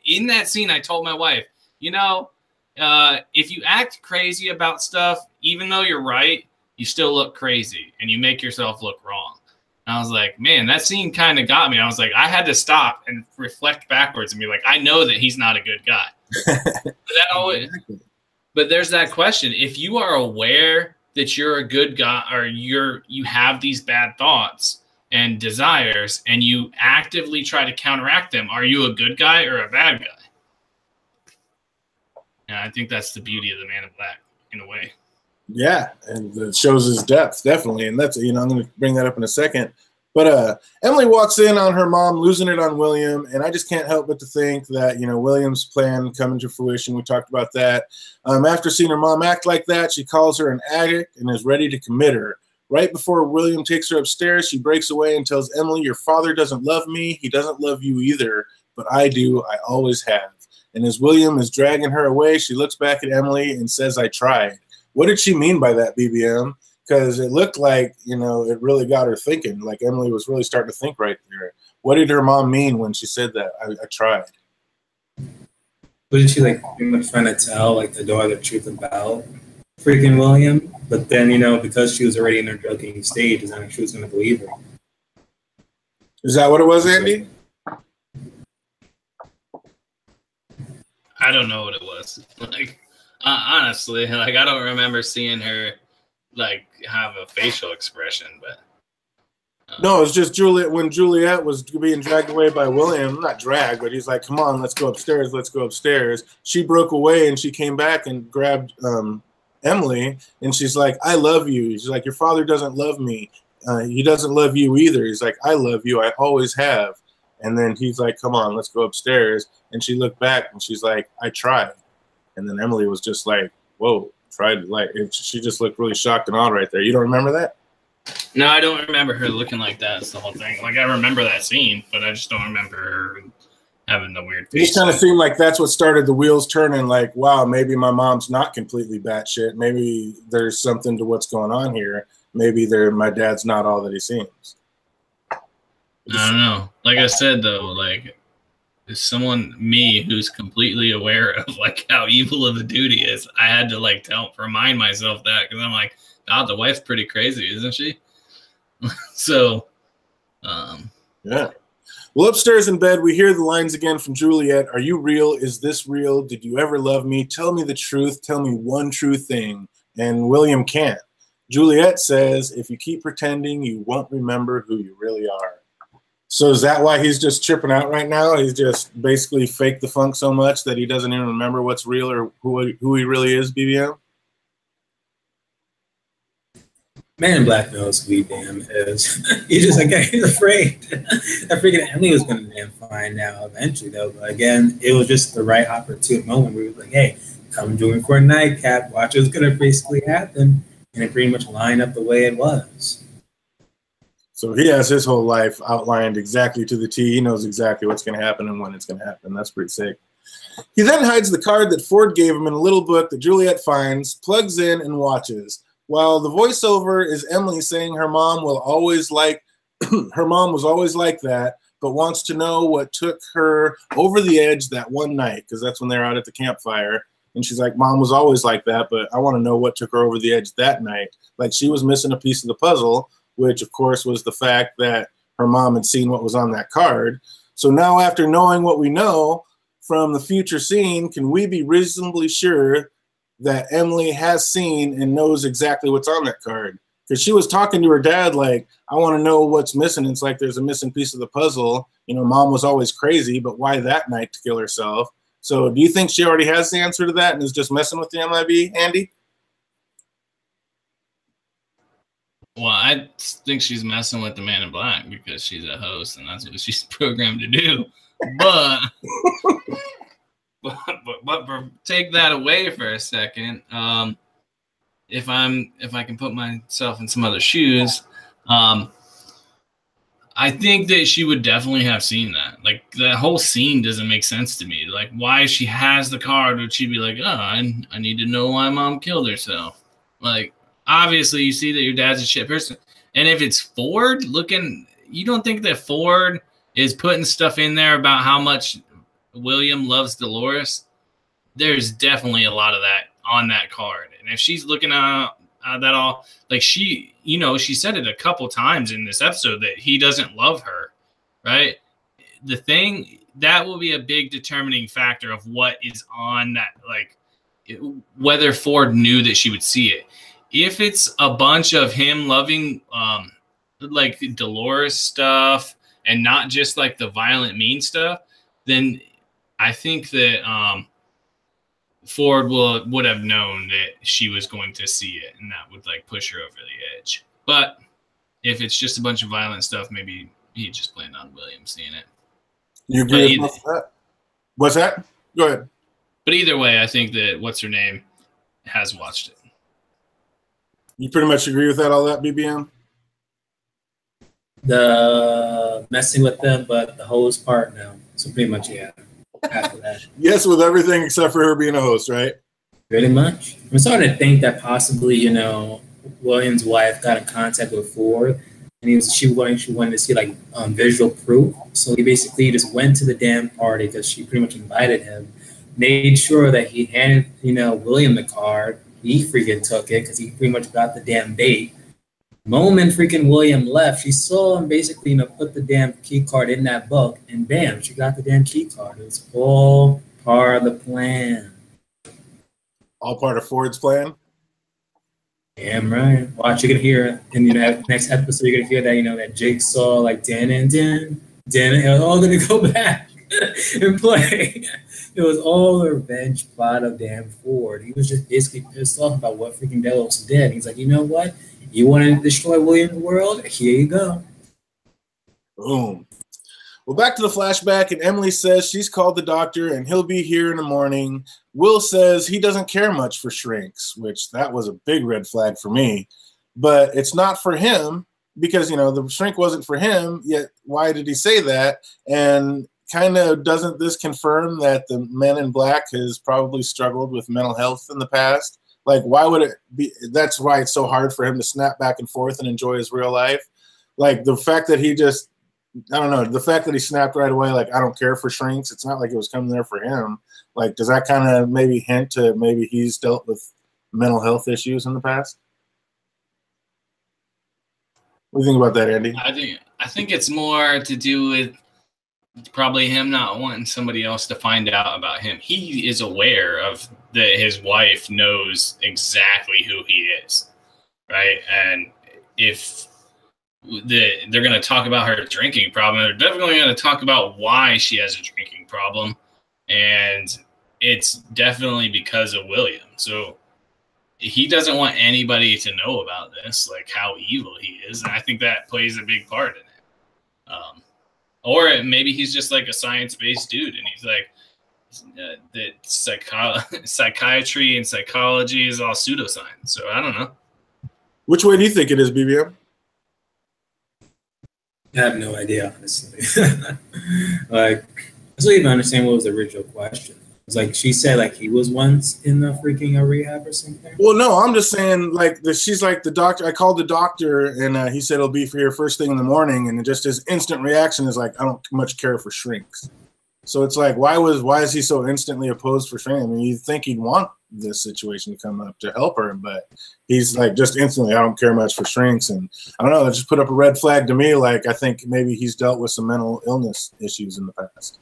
in that scene, I told my wife, if you act crazy about stuff, even though you're right, you still look crazy and you make yourself look wrong. And I was like, man, that scene kind of got me. I was like, I had to stop and reflect backwards and be like, I know that he's not a good guy. But there's that question. If you are aware that you're a good guy, or you have these bad thoughts and desires, and you actively try to counteract them, are you a good guy or a bad guy? And I think that's the beauty of the Man in Black, in a way. Yeah, and it shows his depth, definitely. And that's, I'm going to bring that up in a second. But Emily walks in on her mom losing it on William, and I just can't help but to think that, William's plan coming to fruition. We talked about that. After seeing her mom act like that, she calls her an addict and is ready to commit her. Right before William takes her upstairs, she breaks away and tells Emily, your father doesn't love me. He doesn't love you either, but I do. I always have. And as William is dragging her away, she looks back at Emily and says, I tried. What did she mean by that, BBM? Because it looked like, it really got her thinking, like Emily was really starting to think right there. What did her mom mean when she said that? I tried. Wasn't she pretty much trying to tell the daughter the truth about freaking William? But then, because she was already in her joking stage, then she was going to believe her. Is that what it was, Andy? I don't know what it was. Honestly, I don't remember seeing her have a facial expression, but no, it's just Juliet. When Juliet was being dragged away by William, not dragged, but he's like, come on, let's go upstairs, let's go upstairs. She broke away and she came back and grabbed Emily, and she's like, I love you. She's like, your father doesn't love me. He doesn't love you either. He's like, I love you. I always have. And then he's like, come on, let's go upstairs. And she looked back and she's like, I tried. And then Emily was just like, whoa. Tried she just looked really shocked and awed right there. You don't remember that? No, I don't remember her looking like that. That's the whole thing. I remember that scene, but I just don't remember her having the weird face. It just kind of seemed like that's what started the wheels turning. Like, wow, maybe my mom's not completely batshit. Maybe there's something to what's going on here. Maybe my dad's not all that he seems. I don't know. Like I said, though, as someone, me, who's completely aware of how evil of a dude he is, I had to remind myself that, because I'm like, God, the wife's pretty crazy, isn't she? So, yeah. Well, upstairs in bed, we hear the lines again from Juliet. Are you real? Is this real? Did you ever love me? Tell me the truth. Tell me one true thing. And William can't. Juliet says, if you keep pretending, you won't remember who you really are. So is that why he's just tripping out right now? He's just basically faked the funk so much that he doesn't even remember what's real or who he really is, BBM? Man in Black knows who he damn is. He's just he's afraid. I figured Emily was going to damn find out eventually, though. But again, it was just the right opportune moment where he was like, hey, come join me for a nightcap. Watch what's going to basically happen. And it pretty much lined up the way it was. So he has his whole life outlined exactly to the T. He knows exactly what's going to happen and when it's going to happen. That's pretty sick. He then hides the card that Ford gave him in a little book that Juliet finds, plugs in, and watches. While the voiceover is Emily saying her mom was always like that, but wants to know what took her over the edge that one night, because that's when they're out at the campfire. And she's like, Mom was always like that, but I want to know what took her over the edge that night. Like she was missing a piece of the puzzle, which of course was the fact that her mom had seen what was on that card. So now after knowing what we know from the future scene, can we be reasonably sure that Emily has seen and knows exactly what's on that card? Because she was talking to her dad like, I want to know what's missing. It's like there's a missing piece of the puzzle. Mom was always crazy, but why that night to kill herself? So do you think she already has the answer to that and is just messing with the MIB, Andy? Well, I think she's messing with the Man in Black because she's a host and that's what she's programmed to do. But but take that away for a second. If I can put myself in some other shoes, I think that she would definitely have seen that. Like, that whole scene doesn't make sense to me. Like, why she has the card, would she be like, oh, I need to know why mom killed herself? Like, obviously, you see that your dad's a shit person. And if it's Ford you don't think that Ford is putting stuff in there about how much William loves Dolores? There's definitely a lot of that on that card. And if she's looking at that all, like, she said it a couple times in this episode that he doesn't love her, right? The thing that will be a big determining factor of what is on that, like, whether Ford knew that she would see it. If it's a bunch of him loving like Dolores stuff and not just like the violent mean stuff, then I think that Ford would have known that she was going to see it, and that would like push her over the edge. But if it's just a bunch of violent stuff, maybe he just planned on William seeing it. You agree with that? What's that? Go ahead. But either way, I think that what's her name has watched it. You pretty much agree with that, all that, BBM? The messing with them, but the host part, no. So pretty much, yeah. After that. Yes, with everything except for her being a host, right? Pretty much. I'm starting to think that possibly, William's wife got in contact with Ford, and she wanted to see like visual proof. So he basically just went to the damn party because she pretty much invited him, made sure that he handed William the card. He freaking took it because he pretty much got the damn bait. Moment freaking William left, she saw him basically, put the damn key card in that book, and bam, she got the damn key card. It was all part of the plan. All part of Ford's plan? Damn right. Watch, you're gonna hear in the next episode, you're gonna hear that, that Jigsaw, like Dan, and all gonna go back and play. It was all a revenge plot of damn Ford. He was just basically pissed off about what freaking Delos did. He's like, you know what? You want to destroy William's world? Here you go. Boom. Well, back to the flashback, and Emily says she's called the doctor and he'll be here in the morning. Will says he doesn't care much for shrinks, which that was a big red flag for me. But it's not for him because, the shrink wasn't for him, yet why did he say that? And kind of doesn't this confirm that the Man in Black has probably struggled with mental health in the past? Like, why would it be? That's why it's so hard for him to snap back and forth and enjoy his real life. Like, the fact that he just, I don't know, the fact that he snapped right away, like, I don't care for shrinks. It's not like it was coming there for him. Like, does that kind of maybe hint to maybe he's dealt with mental health issues in the past? What do you think about that, Andy? I think it's more to do with probably him not wanting somebody else to find out about him. He is aware of that his wife knows exactly who he is, right? And if they're going to talk about her drinking problem, they're definitely going to talk about why she has a drinking problem, and it's definitely because of William. So he doesn't want anybody to know about this, like how evil he is, and I think that plays a big part in it. Or maybe he's just like a science-based dude, and he's like that psychiatry and psychology is all pseudoscience. So I don't know. Which way do you think it is, BBM? I have no idea, honestly. Like, I still even understand what was the original question. It's like she said, like he was once in the freaking rehab or something. Well, no, I'm just saying, like, she's like the doctor. I called the doctor, and he said he'll be here first thing in the morning, and just his instant reaction is like, I don't much care for shrinks. So it's like, why is he so instantly opposed for shrinks? I mean, you'd think he'd want this situation to come up to help her, but he's like just instantly, I don't care much for shrinks, and I don't know. It just put up a red flag to me. Like, I think maybe he's dealt with some mental illness issues in the past.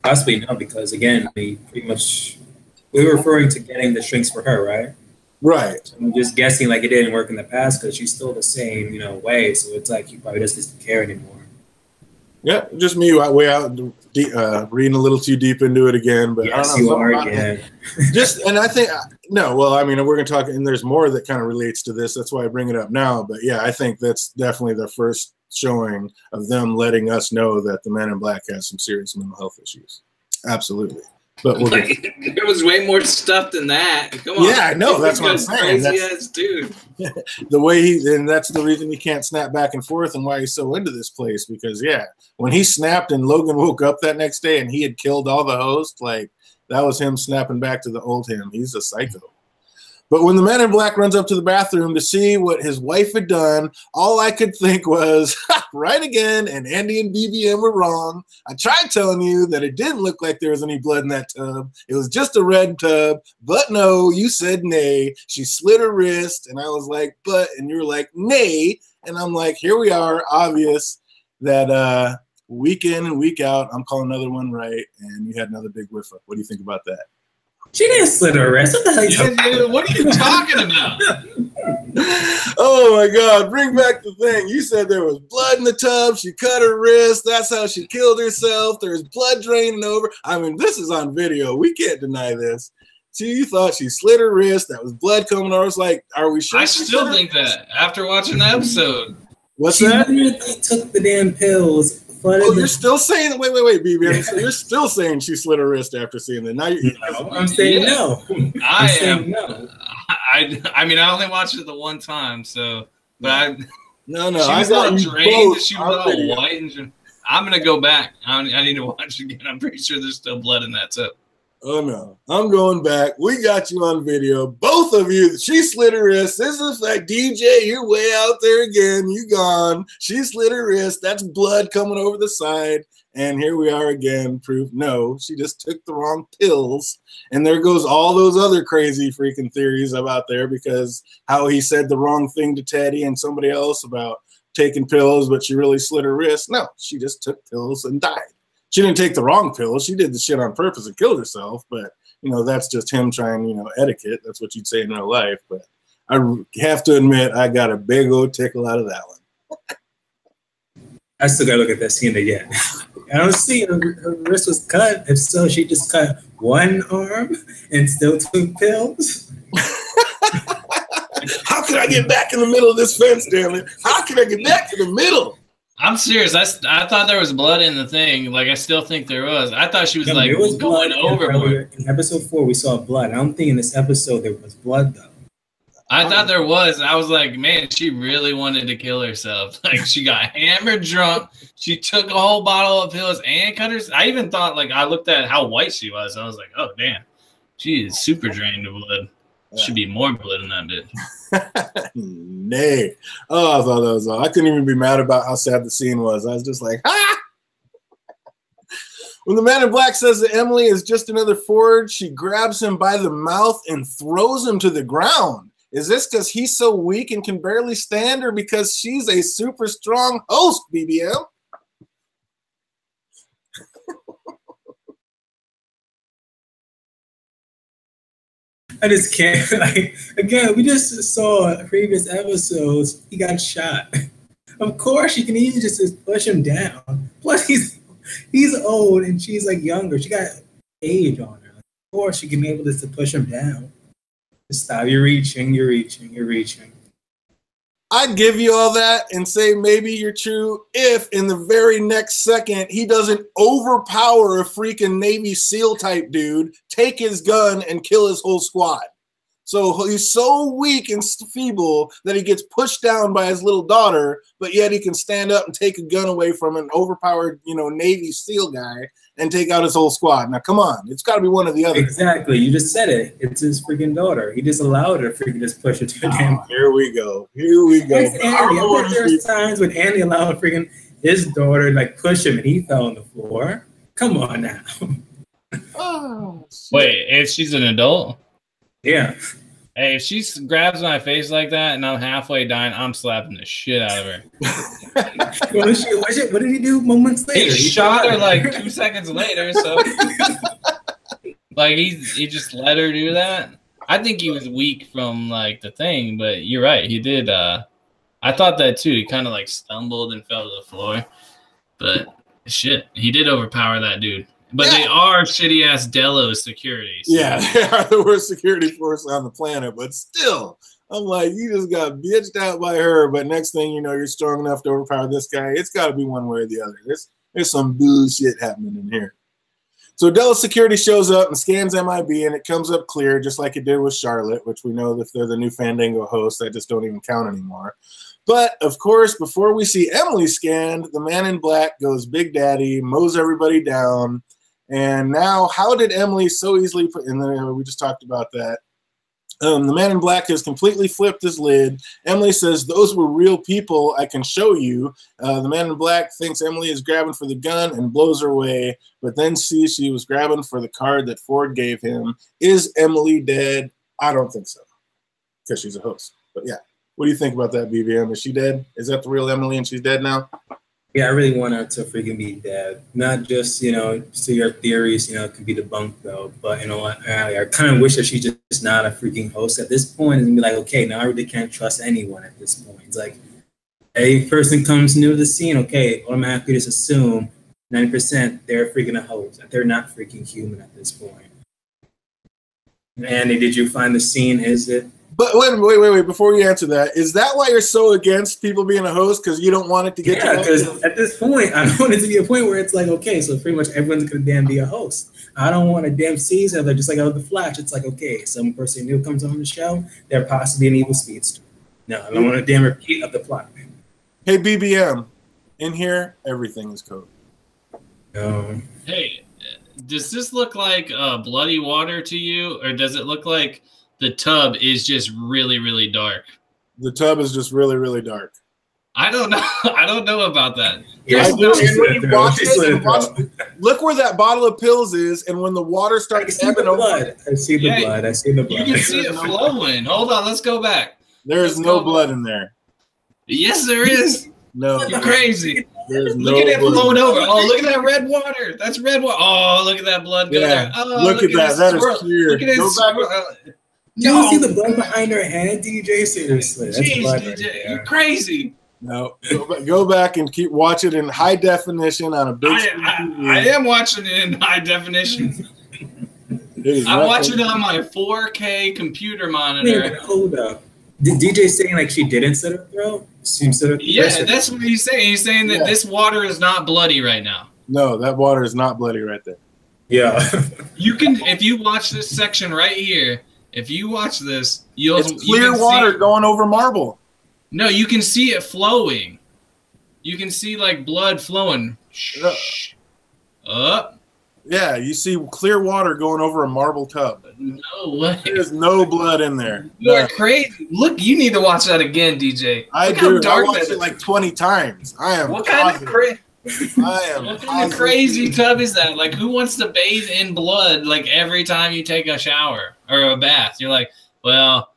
Possibly no, because again, we were referring to getting the shrinks for her, right? Right. So I'm just guessing like it didn't work in the past because she's still the same, way. So it's like he probably just doesn't care anymore. Yeah, just me way out, reading a little too deep into it again. But yes, I don't know, you are again. and I think no. Well, I mean, we're going to talk, and there's more that kind of relates to this. That's why I bring it up now. But yeah, I think that's definitely the first showing of them letting us know that the Men in Black has some serious mental health issues. Absolutely. But there was way more stuff than that. Come on. Yeah, I know. That's what I'm saying. Crazy ass dude. The way and that's the reason he can't snap back and forth and why he's so into this place. Because yeah, when he snapped and Logan woke up that next day and he had killed all the hosts, like that was him snapping back to the old him. He's a psycho. But when the Man in Black runs up to the bathroom to see what his wife had done, all I could think was, right again, and Andy and BBM were wrong. I tried telling you that it didn't look like there was any blood in that tub. It was just a red tub. But no, you said nay. She slit her wrist, and I was like, but, and you were like, nay. And I'm like, here we are, obvious that week in and week out, I'm calling another one right, and you had another big whiff up. What do you think about that? She didn't slit her wrist. What the hell? Dude, what are you talking about? Oh my God, bring back the thing. You said there was blood in the tub. She cut her wrist. That's how she killed herself. There's blood draining over. I mean, this is on video. We can't deny this. So you thought she slit her wrist. That was blood coming over. It's like, are we sure? I still think that after watching the episode. What's she that? literally took the damn pills. Oh, you're still saying wait, BB. So you're still saying she slit her wrist after seeing that. Now I'm saying no. I am. No. I mean, I only watched it the one time, so. But no. She was all drained. She was all white, and I'm gonna go back. I need to watch it again. I'm pretty sure there's still blood in that tub. Oh no, I'm going back. We got you on video. Both of you. She slit her wrist. This is like DJ, you're way out there again. You gone. She slit her wrist. That's blood coming over the side. And here we are again. Proof no, she just took the wrong pills. And there goes all those other crazy freaking theories about there because how he said the wrong thing to Teddy and somebody else about taking pills, but she really slit her wrist. No, she just took pills and died. She didn't take the wrong pill. She did the shit on purpose and killed herself. But, you know, that's just him trying, etiquette. That's what you'd say in real life. But I have to admit, I got a big old tickle out of that one. I still got to look at that scene again. I don't see her wrist was cut. If so, she just cut one arm and still took pills. How can I get back in the middle of this fence, damn it? How can I get back to the middle? I'm serious. I thought there was blood in the thing. Like, I still think there was. I thought she was going overboard. In episode 4, we saw blood. I don't think in this episode there was blood, though. I thought there was. I was like, man, she really wanted to kill herself. Like, she got hammered drunk. She took a whole bottle of pills and cut herself. I even thought, like, I looked at how white she was. I was like, oh, damn. She is super drained of blood. Should be more blood in that bitch. Nay. Oh, I thought that was all. I couldn't even be mad about how sad the scene was. I was just like, ah! When the Man in Black says that Emily is just another Ford, she grabs him by the mouth and throws him to the ground. Is this because he's so weak and can barely stand, or because she's a super strong host, BBM? I just can't. Like, again, we just saw previous episodes. He got shot. Of course, she can easily just push him down. Plus, he's old and she's like younger. She got age on her. Of course, she can be able to push him down. Just stop. You're reaching. I'd give you all that and say maybe you're true if in the very next second he doesn't overpower a freaking Navy SEAL type dude, take his gun, and kill his whole squad. So he's so weak and feeble that he gets pushed down by his little daughter, but yet he can stand up and take a gun away from an overpowered, Navy SEAL guy and take out his whole squad. Now, come on. It's got to be one or the other. Exactly. You just said it. It's his freaking daughter. He just allowed her to freaking just push it to him. Here we go. There's times when Andy allowed freaking his daughter to like push him and he fell on the floor. Come on now. Wait, if she's an adult? Yeah. Hey, if she grabs my face like that and I'm halfway dying, I'm slapping the shit out of her. What did he do moments later? He shot her like 2 seconds later, so like he just let her do that. I think he was weak from like the thing, but you're right, he did. I thought that too. He kind of like stumbled and fell to the floor, but Shit, he did overpower that dude. But they are shitty ass Delos security. So. Yeah, they are the worst security force on the planet. But still, I'm like, you just got bitched out by her. But next thing you know, you're strong enough to overpower this guy. It's got to be one way or the other. There's some bullshit happening in here. So Delos security shows up and scans MIB, and it comes up clear, just like it did with Charlotte, which we know if they're the new Fandango host, that just don't even count anymore. But, of course, before we see Emily scanned, the man in black goes Big Daddy, mows everybody down. And now, how did Emily so easily put in there? We just talked about that. The man in black has completely flipped his lid. Emily says, those were real people. I can show you. The man in black thinks Emily is grabbing for the gun and blows her away, but then sees she was grabbing for the card that Ford gave him. Is Emily dead? I don't think so, because she's a host. But, yeah. What do you think about that, BBM? Is she dead? Is that the real Emily and she's dead now? Yeah, I really want her to freaking be dead. Not just, so your theories, can be debunked, though. But, I kind of wish that she's just not a freaking host at this point and be like, okay, now I really can't trust anyone at this point. It's like, a person comes new to the scene, okay, automatically just assume 90% they're freaking a host, that they're not freaking human at this point. Andy, did you find the scene? Is it? But wait. Before you answer that, is that why you're so against people being a host? Because you don't want it to get to because at this point, I don't want it to be a point where it's like, okay, so pretty much everyone's going to damn be a host. I don't want a damn season. They're just like out of the Flash. It's like, okay, some person new comes on the show. They're possibly an evil speedster. No, I don't want a damn repeat of the plot. Hey, BBM, in here, everything is code. Hey, does this look like bloody water to you, or does it look like the tub is just really, really dark? The tub is just really, really dark. I don't know. I don't know about that. Yeah, look where that bottle of pills is, and when the water starts ebbing over, I see the blood. I see the blood. You can see it flowing. Hold on, let's go back. There's no blood in there. Yes, there is. No, you're crazy. Look at that flowing over. Oh, look at that red water. That's red water. Oh, look at that blood go there. Oh, look at that. That is clear. Look at it. You see the blood behind her head, DJ? Seriously, jeez, DJ, you're crazy. No, go back and keep watching in high definition on a big. I am watching it in high definition. I'm watching it on my 4K computer monitor. Wait, hold up. Did DJ saying like she didn't slit her throat? Yeah, that's what he's saying. He's saying that this water is not bloody right now. No, that water is not bloody right there. Yeah. You can, if you watch this section right here. If you watch this, it's clear water going over marble. No, you can see it flowing. You can see like blood flowing. Up. Yeah, you see clear water going over a marble tub. No way. There's no blood in there. You're crazy. Look, you need to watch that again, DJ. I do. I watched it like 20 times. I am. What kind of crazy? What kind of crazy tub is that? Like, who wants to bathe in blood like every time you take a shower or a bath? You're like, well,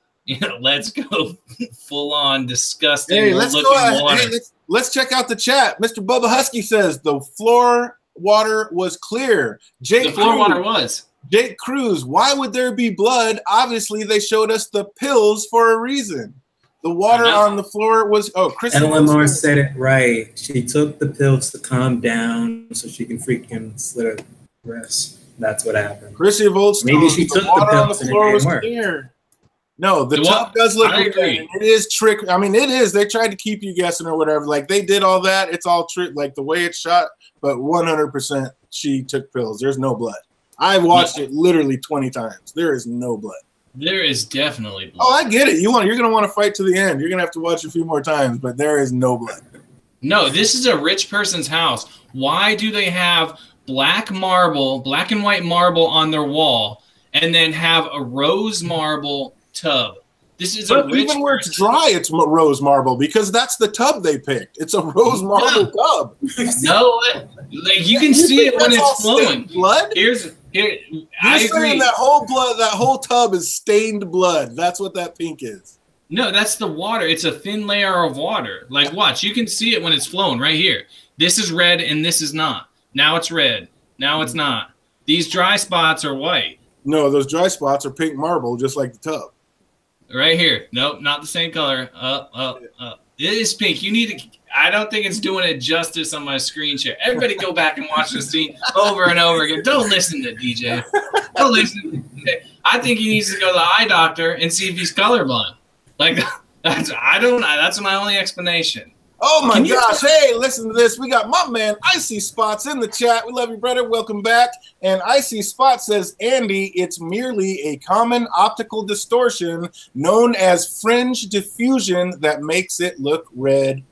let's go full on disgusting. Hey, let's go out. Hey, let's check out the chat. Mr. Bubba Husky says the floor water was clear. The floor water was. Jake Cruz, why would there be blood? Obviously, they showed us the pills for a reason. The water on the floor was Chris. Eleanor said it right. She took the pills to calm down so she can freaking slit her wrist. That's what happened. Chrissy Voltstone, maybe she took the water on the pills and floor it was didn't work. clear. No, the tub does look clear. It is trick. I mean, it is. They tried to keep you guessing or whatever. Like they did all that. It's all trick. Like the way it's shot, but 100% she took pills. There's no blood. I've watched it literally 20 times. There is no blood. There is definitely blood. Oh, I get it. You're gonna want to fight to the end. You're gonna have to watch a few more times, but there is no blood. No, this is a rich person's house. Why do they have black marble, black and white marble on their wall, and then have a rose marble tub? This is a rich even where it's dry, it's rose marble because that's the tub they picked. It's a rose marble tub. No, like you can see it when it's flowing. Blood? You're saying that whole tub is stained blood. That's what that pink is. No, that's the water. It's a thin layer of water. Like, watch. You can see it when it's flowing right here. This is red and this is not. Now it's red. Now it's not. These dry spots are white. No, those dry spots are pink marble, just like the tub. Right here. Nope, not the same color. It is pink. You need to. I don't think it's doing it justice on my screen share. Everybody go back and watch the scene over and over again. Don't listen to DJ. Don't listen to DJ. I think he needs to go to the eye doctor and see if he's colorblind. Like, that's my only explanation. Oh my gosh. Hey, listen to this. We got my man Icy Spots in the chat. We love you, brother. Welcome back. And Icy Spot says, Andy, it's merely a common optical distortion known as fringe diffusion that makes it look red.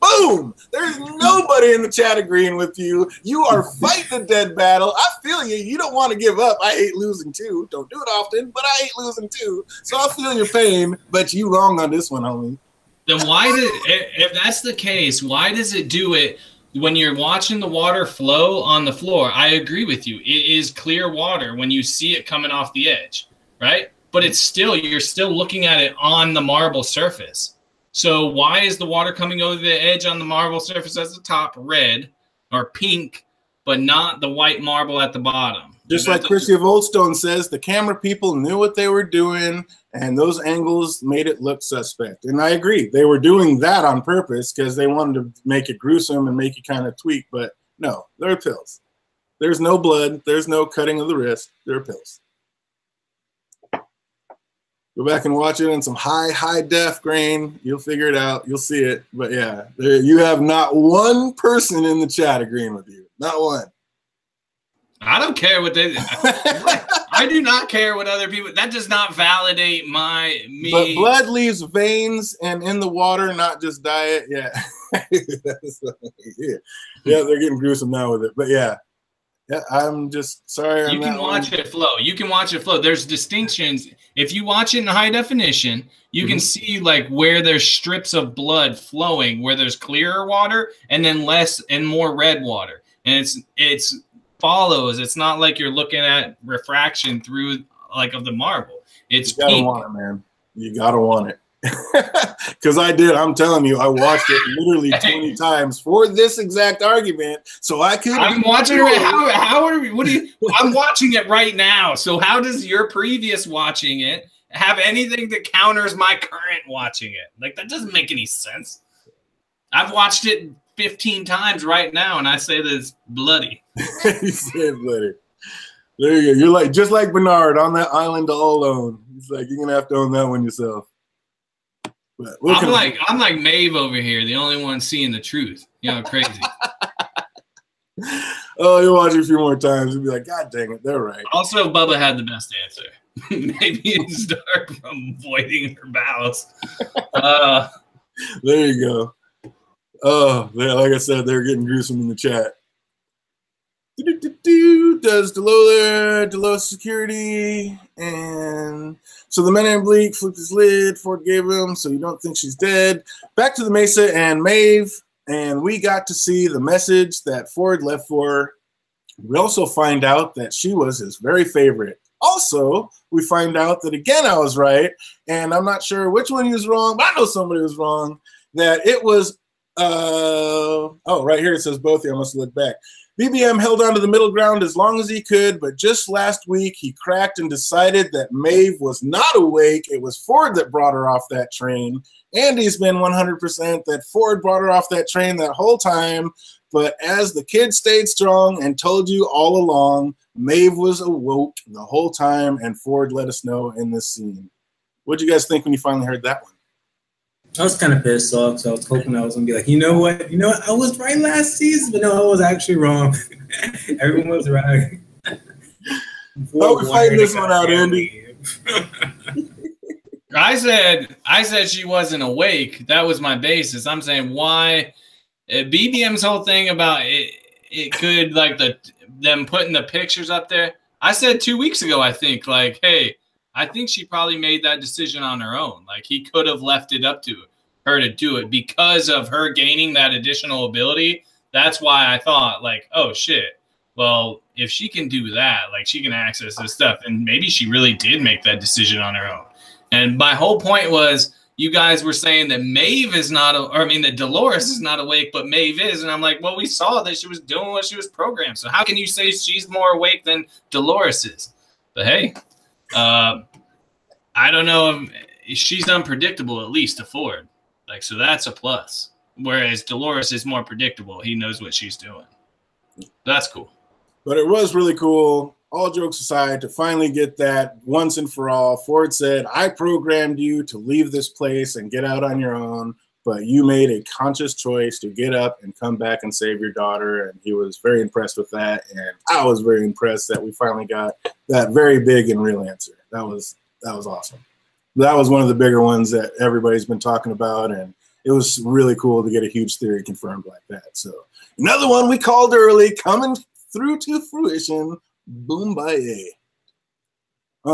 Boom! There's nobody in the chat agreeing with you. You are fighting a dead battle. I feel you. You don't want to give up. I hate losing too. Don't do it often, but I hate losing too. So I feel your pain, but you wrong on this one, homie. Then if that's the case, why does it do it when you're watching the water flow on the floor? I agree with you. It is clear water when you see it coming off the edge, right? But you're still looking at it on the marble surface. So why is the water coming over the edge on the marble surface at the top red or pink, but not the white marble at the bottom? Just like Chrissy of Oldstone says, the camera people knew what they were doing, and those angles made it look suspect. And I agree. They were doing that on purpose because they wanted to make it gruesome and make you kind of tweak. But no, they're pills. There's no blood. There's no cutting of the wrist. They're pills. Go back and watch it in some high def grain. You'll figure it out. You'll see it. But yeah, you have not one person in the chat agreeing with you. Not one. I don't care what they. I do not care what other people. That does not validate me. But blood leaves veins and in the water, not just diet. Yeah, yeah, they're getting gruesome now with it. But yeah, I'm just sorry. You can watch it flow. You can watch it flow. There's distinctions. If you watch it in high definition, you can see like where there's strips of blood flowing, where there's clearer water, and then less and more red water, and it's follows. It's not like you're looking at refraction through like of the marble. It's you gotta pink. Want it, man. You gotta want it. Because I did. I'm telling you, I watched it literally 20 times for this exact argument, so I could. I'm watching it. How are we? What do you? I'm watching it right now. So how does your previous watching it have anything that counters my current watching it? Like that doesn't make any sense. I've watched it 15 times right now, and I say that it's bloody. You said bloody. There you go. You're like just like Bernard on that island all alone. It's like you're gonna have to own that one yourself. But I'm like Maeve over here, the only one seeing the truth. You know, crazy. Oh, you'll watch it a few more times and be like, God dang it, they're right. Also, Bubba had the best answer. Maybe it's dark from voiding her bowels. There you go. Oh, like I said, they're getting gruesome in the chat. Does Delos security, and so the men in bleak flipped his lid. Ford gave him, so you don't think she's dead. Back to the Mesa and Maeve, and we got to see the message that Ford left for her. We also find out that she was his very favorite. Also, we find out that again I was right, and I'm not sure which one he was wrong, but I know somebody was wrong. That it was right here it says both. I must look back. BBM held on to the middle ground as long as he could, but just last week he cracked and decided that Maeve was not awake. It was Ford that brought her off that train. Andy's been 100% that Ford brought her off that train that whole time. But as the kid stayed strong and told you all along, Maeve was awoke the whole time, and Ford let us know in this scene. What did you guys think when you finally heard that one? I was kind of pissed off, so I was hoping I was going to be like, you know what, I was right last season, but no, I was actually wrong. Everyone was right. How are we fighting this one out, Andy? I said she wasn't awake. That was my basis. I'm saying why BBM's whole thing about it could like them putting the pictures up there. I said 2 weeks ago, I think, like, hey, I think she probably made that decision on her own. Like he could have left it up to her to do it because of her gaining that additional ability. That's why I thought like, oh shit. Well, if she can do that, like she can access this stuff, and maybe she really did make that decision on her own. And my whole point was you guys were saying that Maeve is not, that Dolores is not awake, but Maeve is. And I'm like, well, we saw that she was doing what she was programmed. So how can you say she's more awake than Dolores is? But hey, I don't know if she's unpredictable, at least to Ford. Like, so that's a plus. whereas Dolores is more predictable. He knows what she's doing. That's cool. But it was really cool, all jokes aside, to finally get that once and for all. Ford said, I programmed you to leave this place and get out on your own, but you made a conscious choice to get up and come back and save your daughter. And he was very impressed with that. And I was very impressed that we finally got that very big and real answer. That was awesome. That was one of the bigger ones that everybody's been talking about. And it was really cool to get a huge theory confirmed like that. So another one we called early, coming through to fruition. Boom, bye. I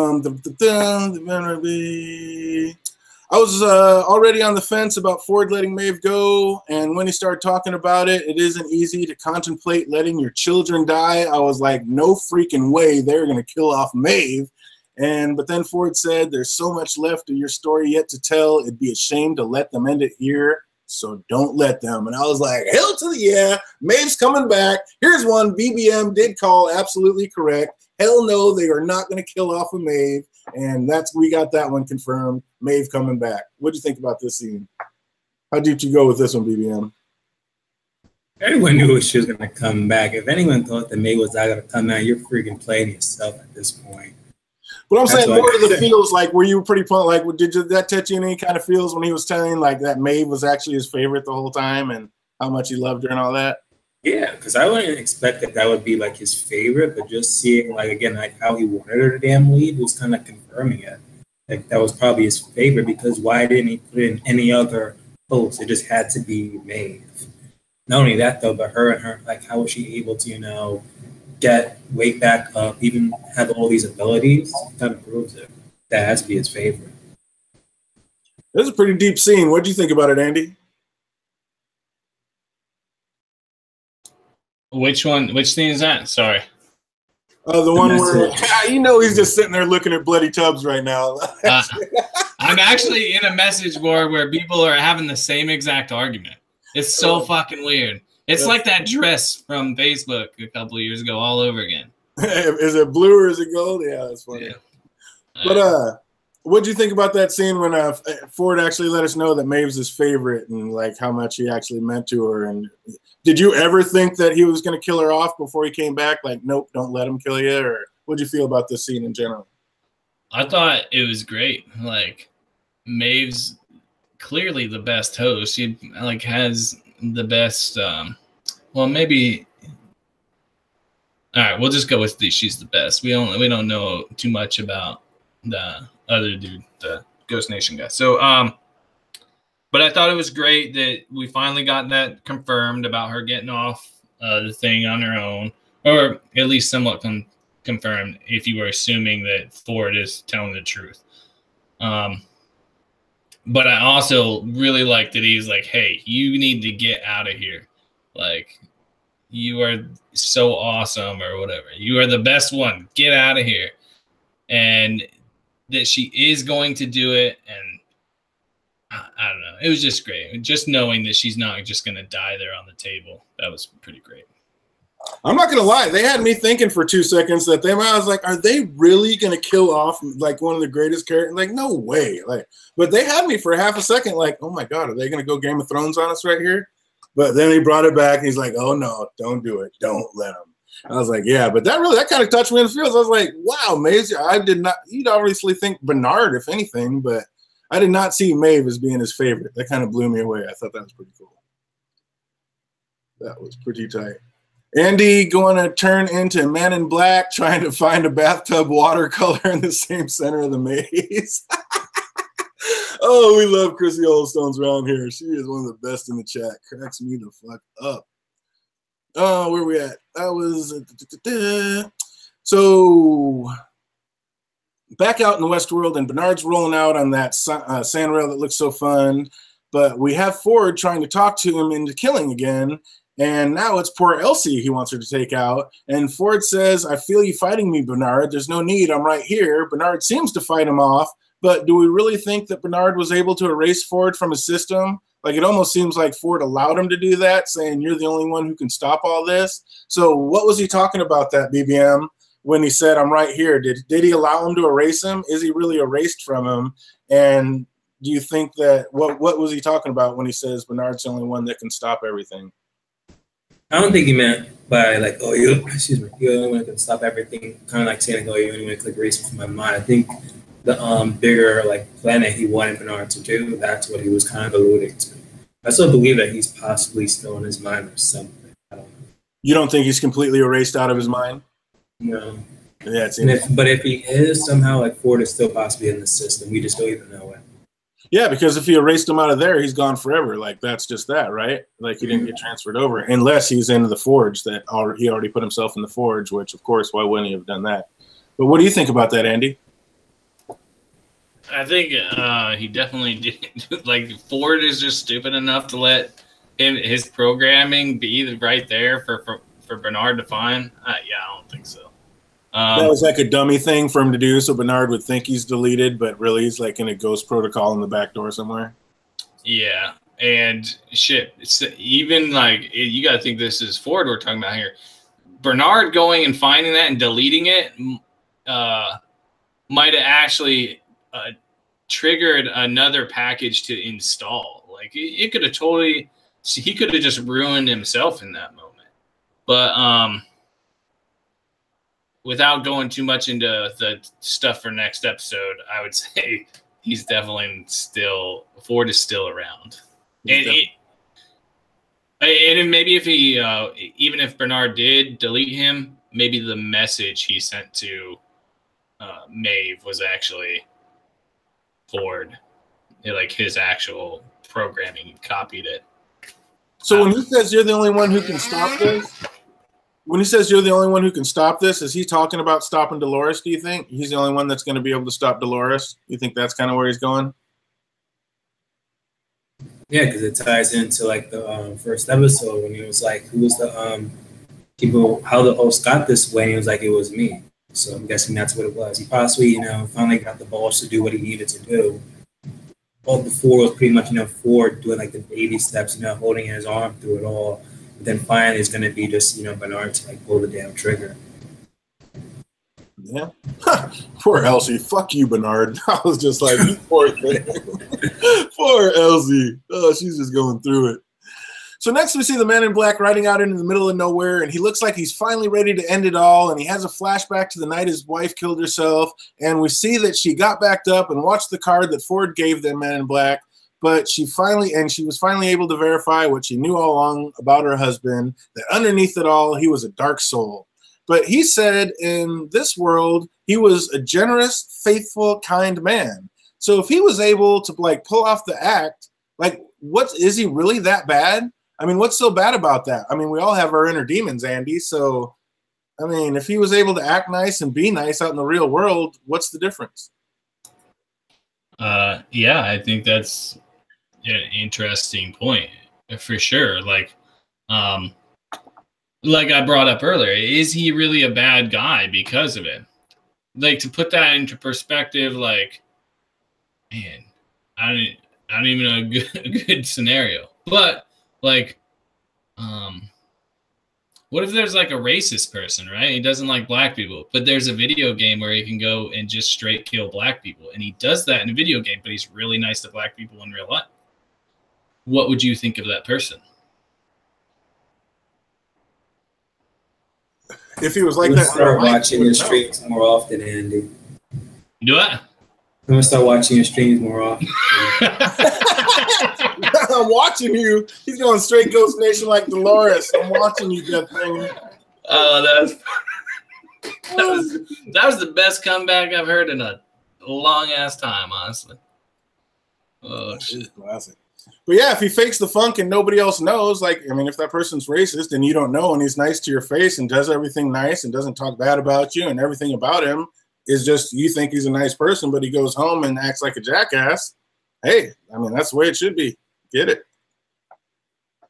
was already on the fence about Ford letting Maeve go, and when he started talking about it, it isn't easy to contemplate letting your children die. I was like, no freaking way they're going to kill off Maeve. But then Ford said, there's so much left of your story yet to tell. It'd be a shame to let them end it here. So don't let them. And I was like, hell to the yeah. Maeve's coming back. Here's one BBM did call absolutely correct. Hell no, they are not going to kill off of Maeve. And we got that one confirmed. Maeve coming back. What do you think about this scene? How deep you go with this one, BBM? Everyone knew she was going to come back. If anyone thought that Maeve was not going to come out, you're freaking playing yourself at this point. But I'm saying more to the feels, like, were you pretty pumped? Like, did that touch you in any kind of feels when he was telling, like, that Maeve was actually his favorite the whole time and how much he loved her and all that? Yeah, because I wouldn't expect that would be, like, his favorite, but just seeing, like, again, like, how he wanted her to damn leave was kind of confirming it. Like, that was probably his favorite, because why didn't he put in any other host? It just had to be Maeve. Not only that, though, but her, like, how was she able to, get weight back up, even have all these abilities, kind of proves it. That has to be his favorite. This is a pretty deep scene. What do you think about it, Andy? Which one? Which scene is that? Sorry. The one where, he's just sitting there looking at bloody tubs right now. I'm actually in a message board where people are having the same exact argument. It's so fucking weird. It's like that dress from Facebook a couple of years ago all over again. Is it blue or is it gold? Yeah, that's funny. Yeah. But what do you think about that scene when Ford actually let us know that Maeve's his favorite and like how much he actually meant to her? And did you ever think that he was going to kill her off before he came back? Like, nope, don't let him kill you? Or what do you feel about this scene in general? I thought it was great. Like, Maeve's clearly the best host. She like has the best well, maybe all right, we'll just go with she's the best. We don't know too much about the other dude, the Ghost Nation guy. So but I thought it was great that we finally got that confirmed about her getting off the thing on her own, or at least somewhat confirmed if you were assuming that Ford is telling the truth. But I also really like that he's like, hey, you need to get out of here. Like, you are so awesome or whatever. You are the best one. Get out of here. And that she is going to do it. And I don't know. It was just great. Just knowing that she's not just going to die there on the table. That was pretty great. I'm not going to lie. They had me thinking for 2 seconds that I was like, are they really going to kill off like one of the greatest characters? Like, no way. Like, but they had me for half a second like, oh my God, are they going to go Game of Thrones on us right here? But then he brought it back. And he's like, oh no, don't do it. Don't let him. I was like, yeah, but that kind of touched me in the feels. I was like, wow, Maeve. I did not, you'd obviously think Bernard, if anything, but I did not see Maeve as being his favorite. That kind of blew me away. I thought that was pretty cool. That was pretty tight. Andy going to turn into Man in Black, trying to find a bathtub watercolor in the same center of the maze. Oh, we love Chrissy Oldstones around here. She is one of the best in the chat. Cracks me the fuck up. Oh, where we at? That was so back out in the Westworld, and Bernard's rolling out on that sand rail that looks so fun. But we have Ford trying to talk to him into killing again. And now it's poor Elsie he wants her to take out. And Ford says, I feel you fighting me, Bernard. There's no need. I'm right here. Bernard seems to fight him off. But do we really think that Bernard was able to erase Ford from his system? Like, it almost seems like Ford allowed him to do that, saying you're the only one who can stop all this. So what was he talking about that, BBM, when he said, I'm right here? Did he allow him to erase him? Is he really erased from him? And do you think that what was he talking about when he says Bernard's the only one that can stop everything? I don't think he meant by like, oh, you're the only one that can stop everything. Kind of like saying, like, oh, you're the only one to click erase from my mind. I think the bigger like planet he wanted Bernard to do, that's what he was kind of alluding to. I still believe that he's possibly still in his mind or something. I don't know. You don't think he's completely erased out of his mind? No. Yeah, but if he is, somehow like Ford is still possibly in the system. We just don't even know it. Yeah, because if he erased him out of there, he's gone forever. Like that's just that, right? Like he didn't get transferred over unless he's into the forge that he already put himself in the forge, which of course, why wouldn't he have done that? But what do you think about that, Andy? I think he definitely did. Like Ford is just stupid enough to let his programming be right there for Bernard to find. Yeah, I don't think so. That was like a dummy thing for him to do, so Bernard would think he's deleted, but really he's like in a ghost protocol in the back door somewhere. Yeah, and shit, it's even like you got to think this is Ford we're talking about here. Bernard going and finding that and deleting it might have actually triggered another package to install. Like it could have totally, he could have just ruined himself in that moment. But without going too much into the stuff for next episode, I would say he's definitely still, Ford is still around. And maybe if he, even if Bernard did delete him, maybe the message he sent to Maeve was actually Ford. Like his actual programming, he copied it. So when he says you're the only one who can stop this, when he says you're the only one who can stop this, is he talking about stopping Dolores, do you think? He's the only one that's going to be able to stop Dolores? You think that's kind of where he's going? Yeah, because it ties into like the first episode when he was like, who was the people, how the host got this way? And he was like, it was me. So I'm guessing that's what it was. He possibly, finally got the balls to do what he needed to do. All before was pretty much, Ford doing like the baby steps, holding his arm through it all. But then finally it's going to be just, Bernard to like pull the damn trigger. Yeah. Poor Elsie. Fuck you, Bernard. I was just like, poor thing. Poor Elsie. Oh, she's just going through it. So next we see the man in black riding out into the middle of nowhere, and he looks like he's finally ready to end it all, and he has a flashback to the night his wife killed herself, and we see that she got backed up and watched the card that Ford gave the man in black, but she was finally able to verify what she knew all along about her husband, that underneath it all, he was a dark soul. But he said in this world, he was a generous, faithful, kind man. So if he was able to like pull off the act, like is he really that bad? I mean, what's so bad about that? I mean, we all have our inner demons, Andy. So, I mean, if he was able to act nice and be nice out in the real world, what's the difference? Yeah, I think that's an interesting point for sure. Like I brought up earlier, is he really a bad guy because of it? Like to put that into perspective, like, man, I don't even know a good scenario, but like, what if there's like a racist person, right? He doesn't like black people, but there's a video game where he can go and just straight kill black people. And he does that in a video game, but he's really nice to black people in real life. What would you think of that person? If he was like that, start life, watching your streams more often, Andy. Do what? I'm gonna start watching your streams more often. I'm watching you. He's going straight Ghost Nation like Dolores. I'm watching you, Death Thing. Oh, that was the best comeback I've heard in a long ass time, honestly. Oh shit, classic. But yeah, if he fakes the funk and nobody else knows, like, I mean, if that person's racist and you don't know and he's nice to your face and does everything nice and doesn't talk bad about you and everything about him is just you think he's a nice person, but he goes home and acts like a jackass. Hey, I mean, that's the way it should be. Get it.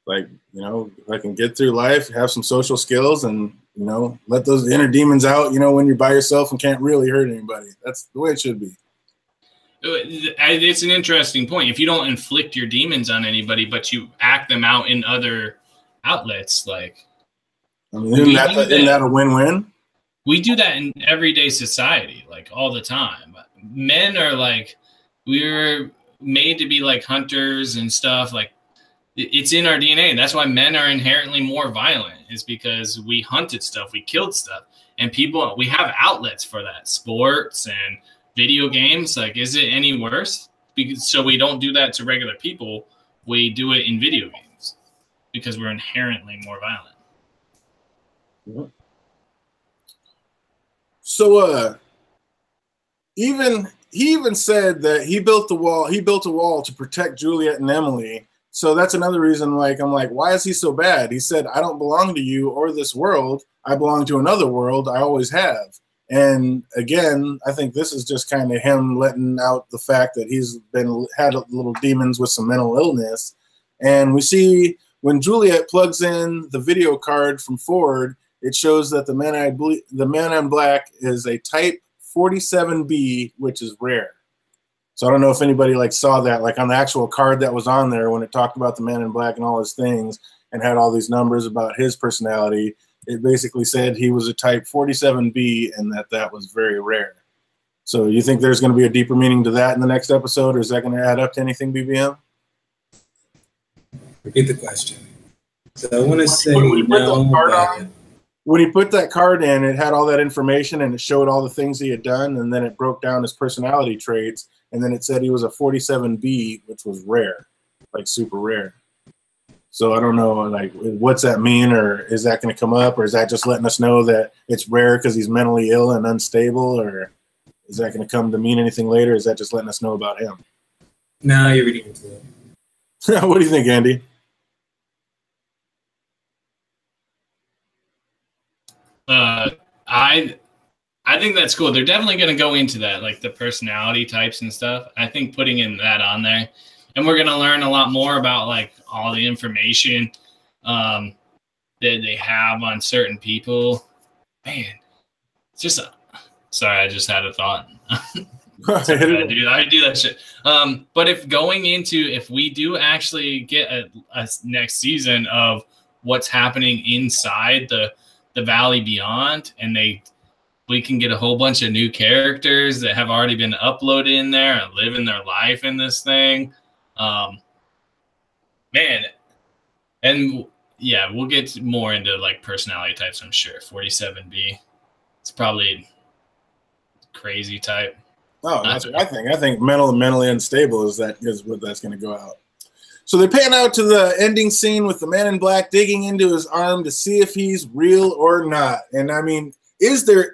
Like, if I can get through life, have some social skills and, let those inner demons out, when you're by yourself and can't really hurt anybody. That's the way it should be. It's an interesting point. If you don't inflict your demons on anybody, but you act them out in other outlets, like, I mean, isn't that a win-win? We do that in everyday society, like all the time. Men are like, made to be like hunters and stuff. Like it's in our DNA. That's why men are inherently more violent, is because we hunted stuff, we killed stuff, and we have outlets for that. Sports and video games. Like, is it any worse? So we don't do that to regular people. We do it in video games because we're inherently more violent. So he even said that he built a wall to protect Juliet and Emily. So that's another reason, like, I'm like, why is he so bad? He said, I don't belong to you or this world. I belong to another world. I always have. And again, I think this is just kind of him letting out the fact that he's had little demons with some mental illness. And we see when Juliet plugs in the video card from Ford, it shows that the man in black is a type 47B, which is rare. So I don't know if anybody like saw that, like on the actual card that was on there when it talked about the man in black and all his things and had all these numbers about his personality. It basically said he was a type 47B and that was very rare. So you think there's going to be a deeper meaning to that in the next episode, or is that going to add up to anything, BBM? Repeat the question. So I want to say no. When he put that card in, it had all that information and it showed all the things he had done, and then it broke down his personality traits, and then it said he was a 47B, which was rare, like super rare. So I don't know, like, what's that mean, or is that going to come up, or is that just letting us know that it's rare because he's mentally ill and unstable, or is that going to come to mean anything later? Is that just letting us know about him? No, you're reading into it. What do you think, Andy? I think that's cool. They're definitely going to go into that, like the personality types and stuff. I think putting in that on there, and we're going to learn a lot more about like all the information that they have on certain people. Man, it's just sorry, I just had a thought. I do that shit. But if we do actually get a next season of what's happening inside the Valley Beyond, and we can get a whole bunch of new characters that have already been uploaded in there and living their life in this thing. Man, and yeah, we'll get more into like personality types, I'm sure. 47B, it's probably crazy type. Oh, that's what I think. I think mentally unstable is what that's going to go out. So they pan out to the ending scene with the man in black digging into his arm to see if he's real or not. And I mean, is there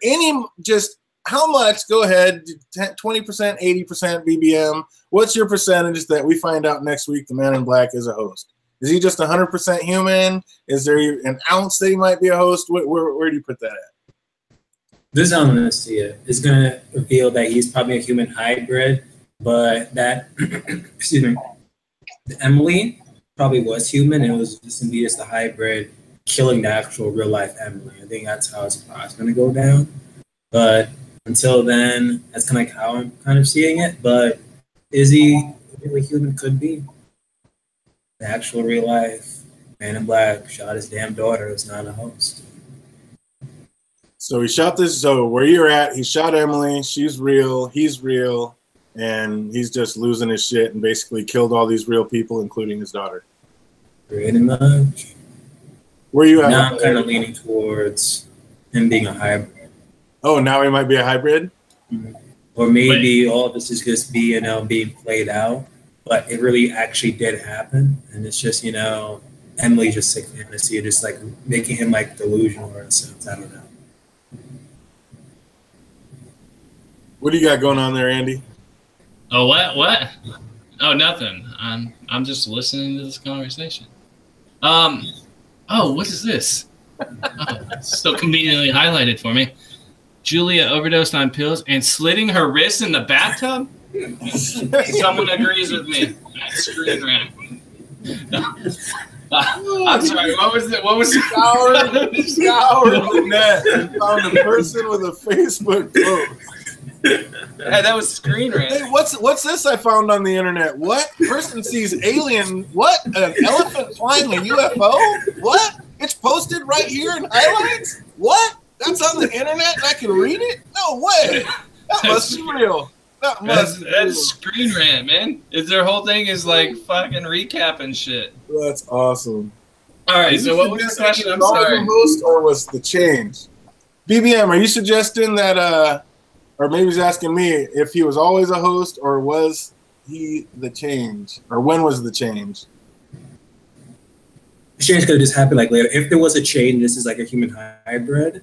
just how much? Go ahead, 20%, 80% BBM. What's your percentage that we find out next week the man in black is a host? Is he just 100% human? Is there an ounce that he might be a host? Where do you put that at? This is how I'm going to see it. It's going to reveal that he's probably a human hybrid, but that, excuse me, Emily probably was human, and it was just indeed the hybrid killing the actual real life Emily. I think that's how it's going to go down. But until then, that's kind of like how I'm kind of seeing it. But is he really human? Could be. The actual real life man in black shot his damn daughter. Is not a host. So he shot this. So where you're at, he shot Emily. She's real. He's real. And he's just losing his shit and basically killed all these real people, including his daughter. Pretty much. Where you at? Now I'm kind of leaning towards him being a hybrid. Oh, now he might be a hybrid? Mm-hmm. Or maybe all of this is just being played out, but it really actually did happen. And it's just, Emily just sick fantasy, just like making him like delusional or something. I don't know. What do you got going on there, Andy? Oh, what? Oh, nothing. I'm just listening to this conversation. Oh, what is this? Oh, so conveniently highlighted for me. Julia overdosed on pills and slitting her wrists in the bathtub? Someone agrees with me. Screen rant. I'm sorry, what was it? What was it? Scoured the net and found a person with a Facebook post. Hey, that was screen rant. Hey, what's this I found on the internet? What? Person sees alien, what? An elephant flying a UFO? What? It's posted right here in highlights? What? That's on the internet and I can read it? No way. That must be real. Not much. That's Screen Rant, man. Is their whole thing is like fucking recap and shit. That's awesome. All right, so what was the question? I'm sorry. The host or was the change? BBM, are you suggesting that, or maybe he's asking me if he was always a host or was he the change? Or when was the change? The change could have just happened like later. If there was a change, this is like a human hybrid,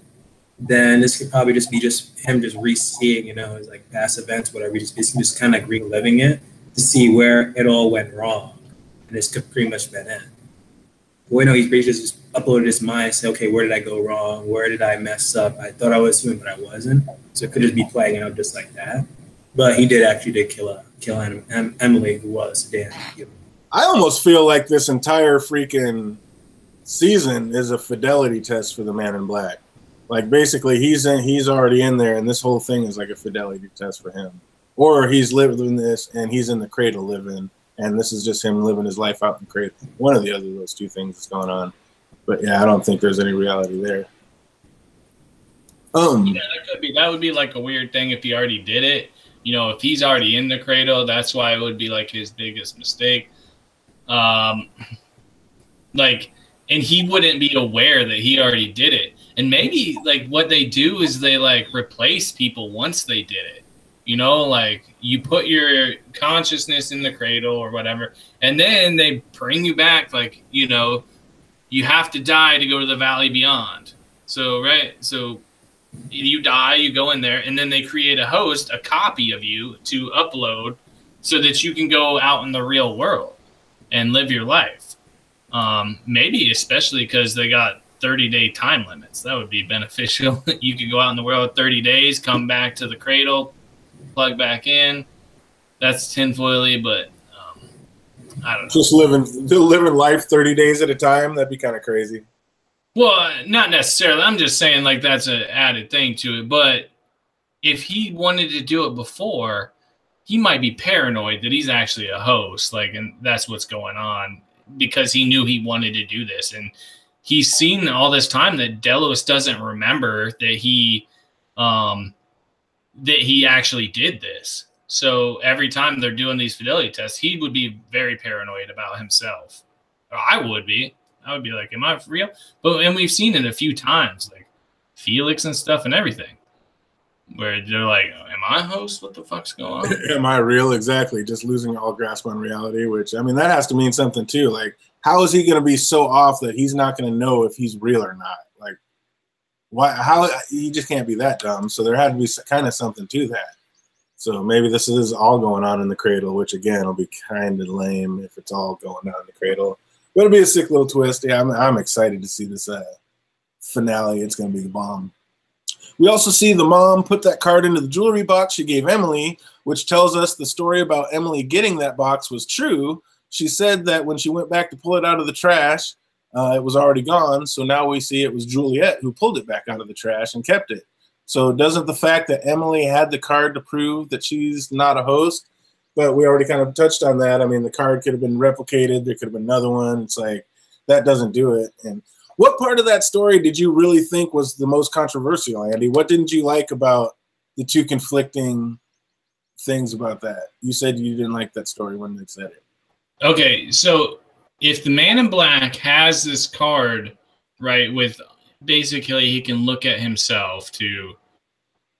then this could probably just be him just re-seeing, you know, his like past events, whatever. Just kind of like reliving it to see where it all went wrong. And this could pretty much been it. We know he's basically just uploaded his mind, say, okay, where did I go wrong? Where did I mess up? I thought I was human, but I wasn't. So it could just be playing out just like that. But he did kill Emily, who was Dan. I almost feel like this entire freaking season is a fidelity test for the Man in Black. Like basically he's already in there, and this whole thing is like a fidelity test for him. Or he's living this and he's in the cradle living. And this is just him living his life out in the cradle. One or the other of those two things is going on. But yeah, I don't think there's any reality there. Yeah, that would be like a weird thing if he already did it. You know, if he's already in the cradle, that's why it would be like his biggest mistake. And he wouldn't be aware that he already did it. And maybe like what they do is they like replace people once they did it. You know, like you put your consciousness in the cradle or whatever, and then they bring you back. Like, you know, you have to die to go to the valley beyond. So, right. So you die, you go in there, and then they create a host, a copy of you to upload so that you can go out in the real world and live your life. Maybe especially because they got 30-day time limits. That would be beneficial. You could go out in the world 30 days, come back to the cradle, plug back in. That's tinfoily, but I don't know. Just living life 30 days at a time. That'd be kind of crazy. Well, not necessarily. I'm just saying like that's an added thing to it. But if he wanted to do it before, he might be paranoid that he's actually a host, like, and that's what's going on because he knew he wanted to do this, and he's seen all this time that Delos doesn't remember that he actually did this. So every time they're doing these fidelity tests, he would be very paranoid about himself. Or I would be like, am I for real? And we've seen it a few times, like Felix and stuff and everything, where they're like, am I a host? What the fuck's going on? Am I real? Exactly. Just losing all grasp on reality, which, I mean, that has to mean something too. Like, how is he going to be so off that he's not going to know if he's real or not? Like, why? How? He just can't be that dumb. So there had to be kind of something to that. So maybe this is all going on in the cradle, which again will be kind of lame if it's all going on in the cradle. But it'll be a sick little twist. Yeah, I'm excited to see this finale. It's going to be the bomb. We also see the mom put that card into the jewelry box she gave Emily, which tells us the story about Emily getting that box was true. She said that when she went back to pull it out of the trash, it was already gone. So now we see it was Juliet who pulled it back out of the trash and kept it. So doesn't the fact that Emily had the card to prove that she's not a host? But we already kind of touched on that. I mean, the card could have been replicated. There could have been another one. It's like, that doesn't do it. And what part of that story did you really think was the most controversial, Andy? What didn't you like about the two conflicting things about that? You said you didn't like that story when they said it. Okay, so if the Man in Black has this card, right, with basically he can look at himself to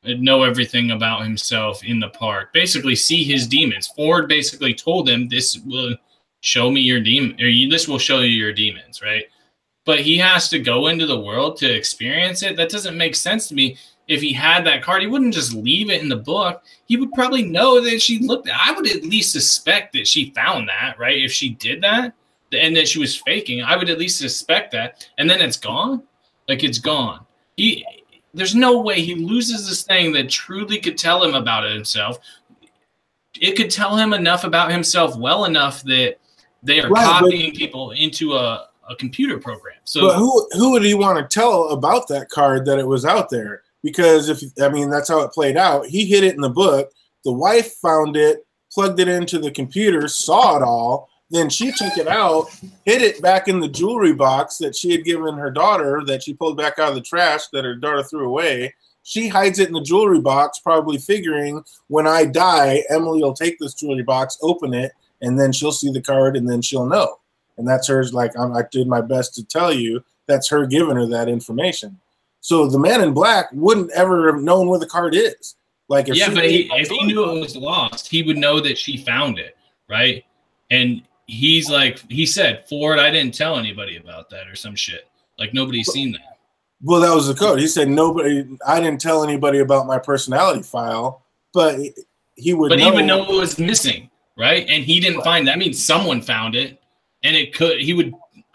know everything about himself in the park, basically see his demons. Ford basically told him this will show me your demon, or this will show you your demons, right? But he has to go into the world to experience it. That doesn't make sense to me. If he had that card, he wouldn't just leave it in the book. He would probably know that she looked at it. I would at least suspect that she found that, right? If she did that and that she was faking, I would at least suspect that. And then it's gone. Like, it's gone. There's no way he loses this thing that truly could tell him about it himself. It could tell him enough about himself well enough that they are copying people into a computer program. So but who would he want to tell about that card that it was out there? Because that's how it played out. He hid it in the book. The wife found it, plugged it into the computer, saw it all. Then she took it out, hid it back in the jewelry box that she had given her daughter that she pulled back out of the trash that her daughter threw away. She hides it in the jewelry box, probably figuring when I die, Emily will take this jewelry box, open it, and then she'll see the card, and then she'll know. And that's hers. Like, I did my best to tell you. That's her giving her that information. So the man in black wouldn't ever have known where the card is. Like, if if he knew it was lost, he would know that she found it, right? And he's like, he said, Ford, I didn't tell anybody about that or some shit. Like, nobody's seen that. Well, that was the code. He said, I didn't tell anybody about my personality file, but he would know. But he would know it was missing, right? And he didn't find that. I mean, someone found it, and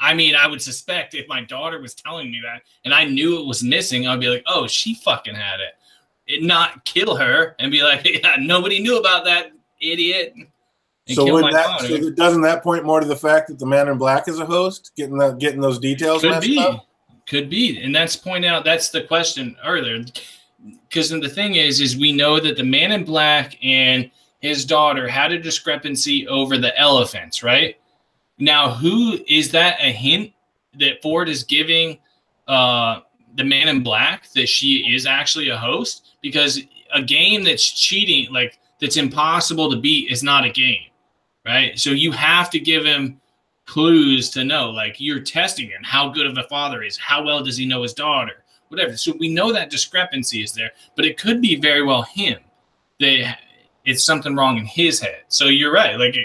I would suspect if my daughter was telling me that and I knew it was missing, I'd be like, oh, she fucking had it. Not kill her and be like, yeah, nobody knew about that, idiot. So doesn't that point more to the fact that the man in black is a host, getting those details? Could be. And that's the question earlier. Because the thing is we know that the man in black and his daughter had a discrepancy over the elephants, right? Now, who is that a hint that Ford is giving the man in black that she is actually a host? Because a game that's cheating, like that's impossible to beat, is not a game, right? So you have to give him clues to know, like, you're testing him. How good of a father is? How well does he know his daughter? Whatever. So we know that discrepancy is there, but it could be very well him. It's something wrong in his head. So you're right. Like,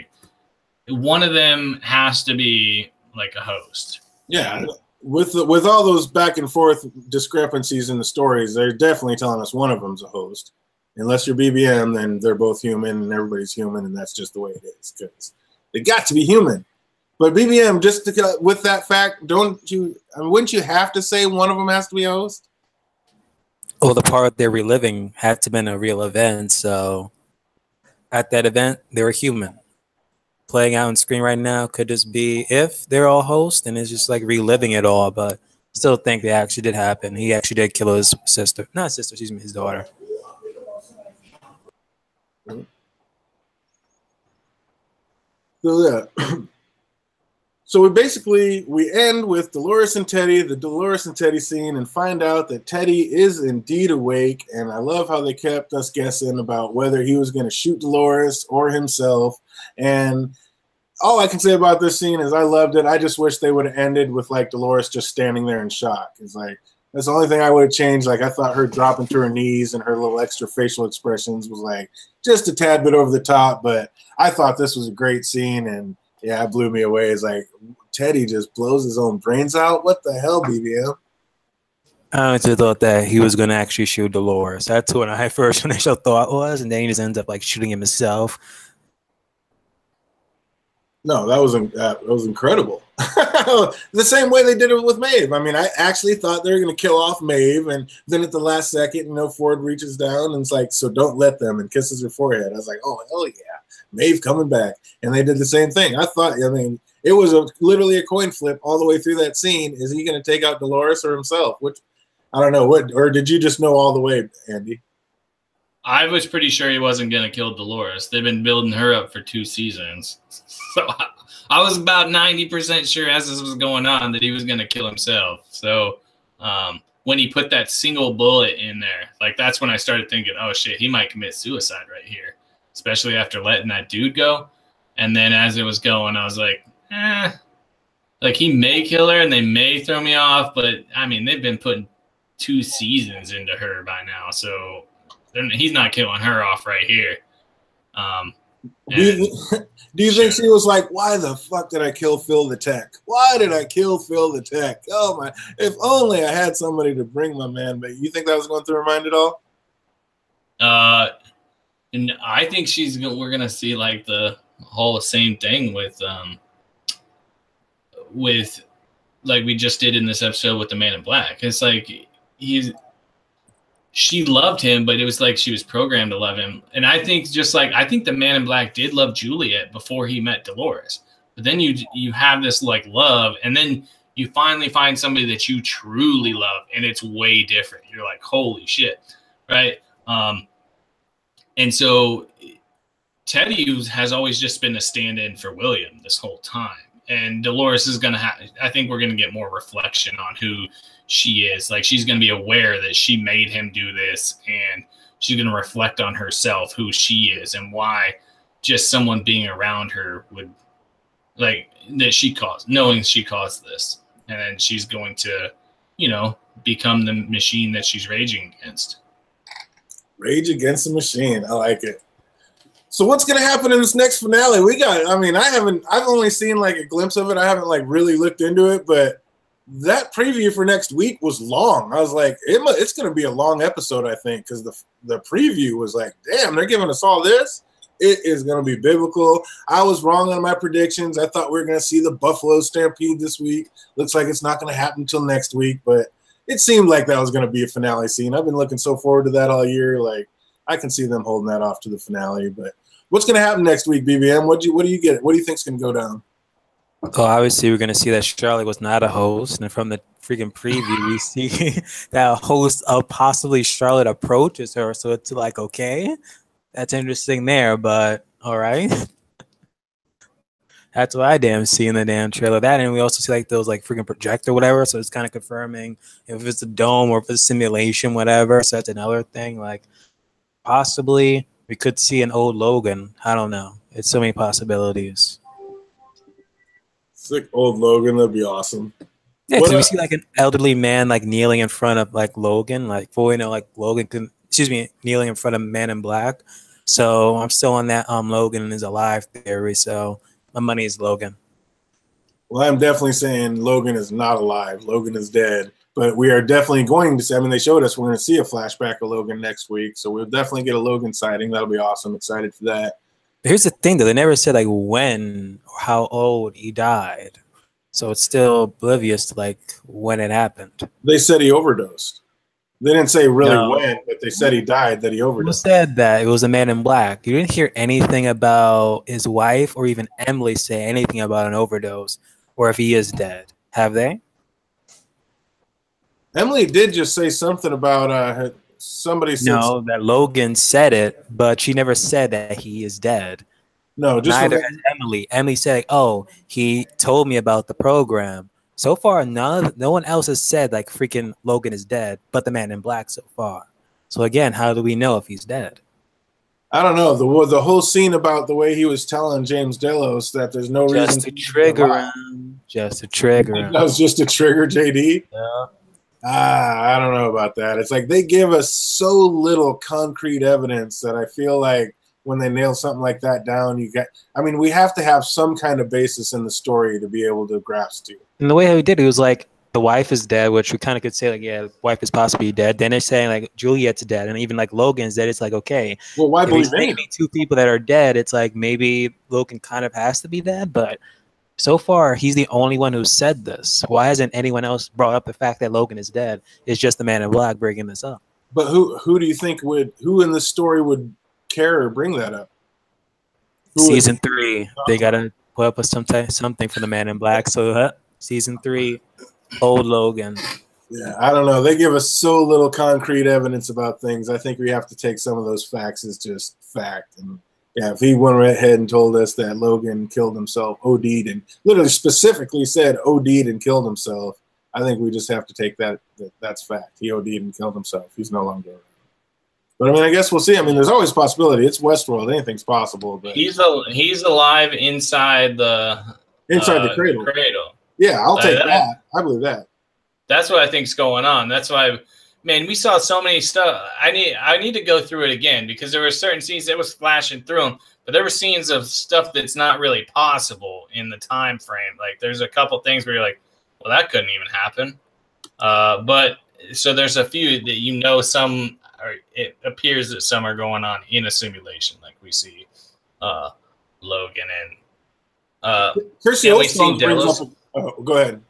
one of them has to be like a host. Yeah. With all those back and forth discrepancies in the stories, they're definitely telling us one of them's a host. Unless you're BBM, then they're both human and everybody's human, and that's just the way it is, because they got to be human. But BBM, with that fact, wouldn't you have to say one of them has to be a host? Well, the part they're reliving had to have been a real event, so at that event, they were human. Playing out on screen right now could just be if they're all hosts and it's just like reliving it all, but still think that actually did happen. He actually did kill his sister. Not sister, excuse me, his daughter. So yeah. So we end with Dolores and Teddy, the Dolores and Teddy scene, and find out that Teddy is indeed awake. And I love how they kept us guessing about whether he was going to shoot Dolores or himself. And all I can say about this scene is I loved it. I just wish they would have ended with like Dolores just standing there in shock. It's like, that's the only thing I would have changed. Like, I thought her dropping to her knees and her little extra facial expressions was like just a tad bit over the top, but I thought this was a great scene, and yeah, it blew me away. It's like Teddy just blows his own brains out. What the hell, BBM? I actually thought that he was going to actually shoot Dolores. That's what my first initial thought was, and then he just ends up like shooting himself. No, that was incredible. The same way they did it with Maeve. I mean, I actually thought they were going to kill off Maeve, and then at the last second, Ford reaches down and it's like, so don't let them, and kisses her forehead. I was like, oh, hell yeah, Maeve coming back. And they did the same thing. It was literally a coin flip all the way through that scene. Is he going to take out Dolores or himself? Which, I don't know. Or did you just know all the way, Andy? I was pretty sure he wasn't going to kill Dolores. They've been building her up for 2 seasons. So I was about 90% sure as this was going on that he was going to kill himself. So when he put that single bullet in there, like, that's when I started thinking, oh, shit, he might commit suicide right here, especially after letting that dude go. And then as it was going, I was like, like, he may kill her and they may throw me off. But, I mean, they've been putting 2 seasons into her by now. So he's not killing her off right here. Do you think she was like, why the fuck did I kill Phil the Tech? Why did I kill Phil the Tech? Oh my, if only I had somebody to bring my man back. You think that was going through her mind at all? And I think we're going to see like the whole same thing with like we just did in this episode with the Man in Black. It's like she loved him, but it was like she was programmed to love him. And I think I think the Man in Black did love Juliet before he met Dolores. But then you have this like love, and then you finally find somebody that you truly love, and it's way different. You're like, holy shit, right? And so Teddy has always just been a stand-in for William this whole time. and Dolores is going to have, I think we're going to get more reflection on who she is. Like, she's going to be aware that she made him do this, and she's going to reflect on herself, who she is, and why just someone being around her would, like, that she caused, knowing she caused this. And then she's going to, you know, become the machine that she's raging against. Rage against the machine. I like it. So what's going to happen in this next finale? I've only seen like a glimpse of it. I haven't like really looked into it, but that preview for next week was long. I was like, it's going to be a long episode, I think, because the preview was like, damn, they're giving us all this. It is going to be biblical. I was wrong on my predictions. I thought we were going to see the Buffalo Stampede this week. Looks like it's not going to happen until next week, but it seemed like that was going to be a finale scene. I've been looking so forward to that all year. Like, I can see them holding that off to the finale. But what's going to happen next week, BBM? What do you get? What do you think's going to go down? Oh, obviously, we're going to see that Charlotte was not a host. And from the freaking preview, we see that a host of possibly Charlotte approaches her. So it's like, okay, that's interesting there. But all right. That's what I damn see in the damn trailer. That, and we also see like those like freaking projector, whatever. So it's kind of confirming if it's a dome or if it's a simulation, whatever. So that's another thing. Like, possibly we could see an old Logan. I don't know. It's so many possibilities. Sick old Logan. That'd be awesome. Yeah, because we see like an elderly man like kneeling in front of like Logan, like fully know like Logan can. Excuse me, kneeling in front of Man in Black. So I'm still on that Logan is alive theory. So my money is Logan. Well, I'm definitely saying Logan is not alive. Logan is dead. But we are definitely going to see, I mean, they showed us we're going to see a flashback of Logan next week. So we'll definitely get a Logan sighting. That'll be awesome. Excited for that. Here's the thing, though. They never said, like, when or how old he died. So it's still oblivious to, like, when it happened. They said he overdosed. They didn't say really when, but they said he died, that he overdosed. Who said that? It was a Man in Black. You didn't hear anything about his wife or even Emily say anything about an overdose or if he is dead. Have they? Emily did just say something about somebody said. No, that Logan said it, but she never said that he is dead. No, just neither has Emily. Emily said, like, "Oh, he told me about the program." So far, no one else has said like freaking Logan is dead, but the Man in Black so far. So again, how do we know if he's dead? I don't know. The whole scene about the way he was telling James Delos that there's no reason to trigger him. Just to trigger him. That was just to trigger JD. Yeah. I don't know about that. It's like they give us so little concrete evidence that I feel like when they nail something like that down, we have to have some kind of basis in the story to be able to grasp to. And the way he did it was like the wife is dead, which we kind of could say like, yeah, the wife is possibly dead. Then they're saying like Juliet's dead, and even like Logan's dead. It's like, okay, well, why believe maybe two people that are dead? It's like maybe Logan kind of has to be dead, but so far he's the only one who said this. Why hasn't anyone else brought up the fact that Logan is dead? It's just the Man in Black bringing this up. But who do you think who in this story would care or bring that up? Season 3, they gotta put up with something for the Man in Black. So season 3, old Logan. Yeah, I don't know. They give us so little concrete evidence about things. I think we have to take some of those facts as just fact. And yeah, if he went ahead and told us that Logan killed himself, OD'd, and literally specifically said OD'd and killed himself, I think we just have to take that's fact. He OD'd and killed himself. He's no longer around. But I mean, I guess we'll see. I mean, there's always a possibility. It's Westworld. Anything's possible. But he's alive inside the cradle. Cradle. Yeah, I'll take that. I believe that. That's what I think's going on. That's why, man, we saw so many stuff. I need to go through it again because there were certain scenes that was flashing through them, but there were scenes of stuff that's not really possible in the time frame. Like there's a couple things where you're like, well, that couldn't even happen. But so there's a few that some. Or it appears that some are going on in a simulation, like we see Logan and Chrissy Oldstone brings up. Go ahead.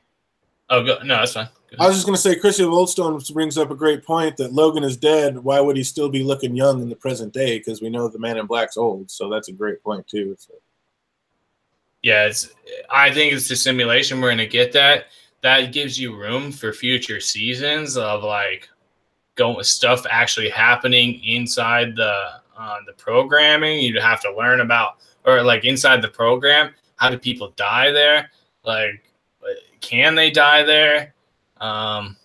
Oh, no, that's fine. I was just going to say, Chrissy Oldstone brings up a great point that Logan is dead. Why would he still be looking young in the present day? Because we know the Man in Black's old, so that's a great point too. So. Yeah, I think it's the simulation. We're going to get that. That gives you room for future seasons of like. Stuff actually happening inside the programming. You'd have to learn about, or like inside the program, how do people die there? Like, can they die there? Man,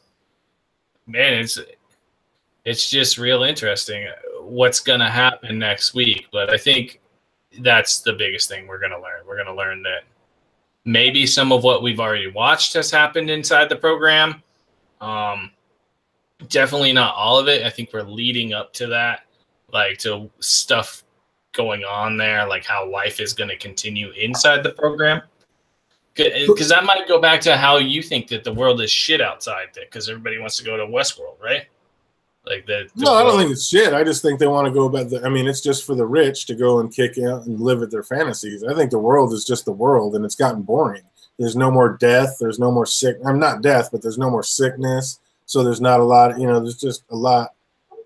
it's just real interesting what's gonna happen next week. But I think that's the biggest thing we're gonna learn. We're gonna learn that maybe some of what we've already watched has happened inside the program. Definitely not all of it. I think we're leading up to that, like to stuff going on there, like how life is going to continue inside the program. Because that might go back to how you think that the world is shit outside there, because everybody wants to go to Westworld, right? Like no, I don't think it's shit. I just think they want to go about I mean, it's just for the rich to go and kick out and live at their fantasies. I think the world is just the world, and it's gotten boring. There's no more death. There's no more sick. I'm not death, but there's no more sickness. So there's not a lot. There's just a lot.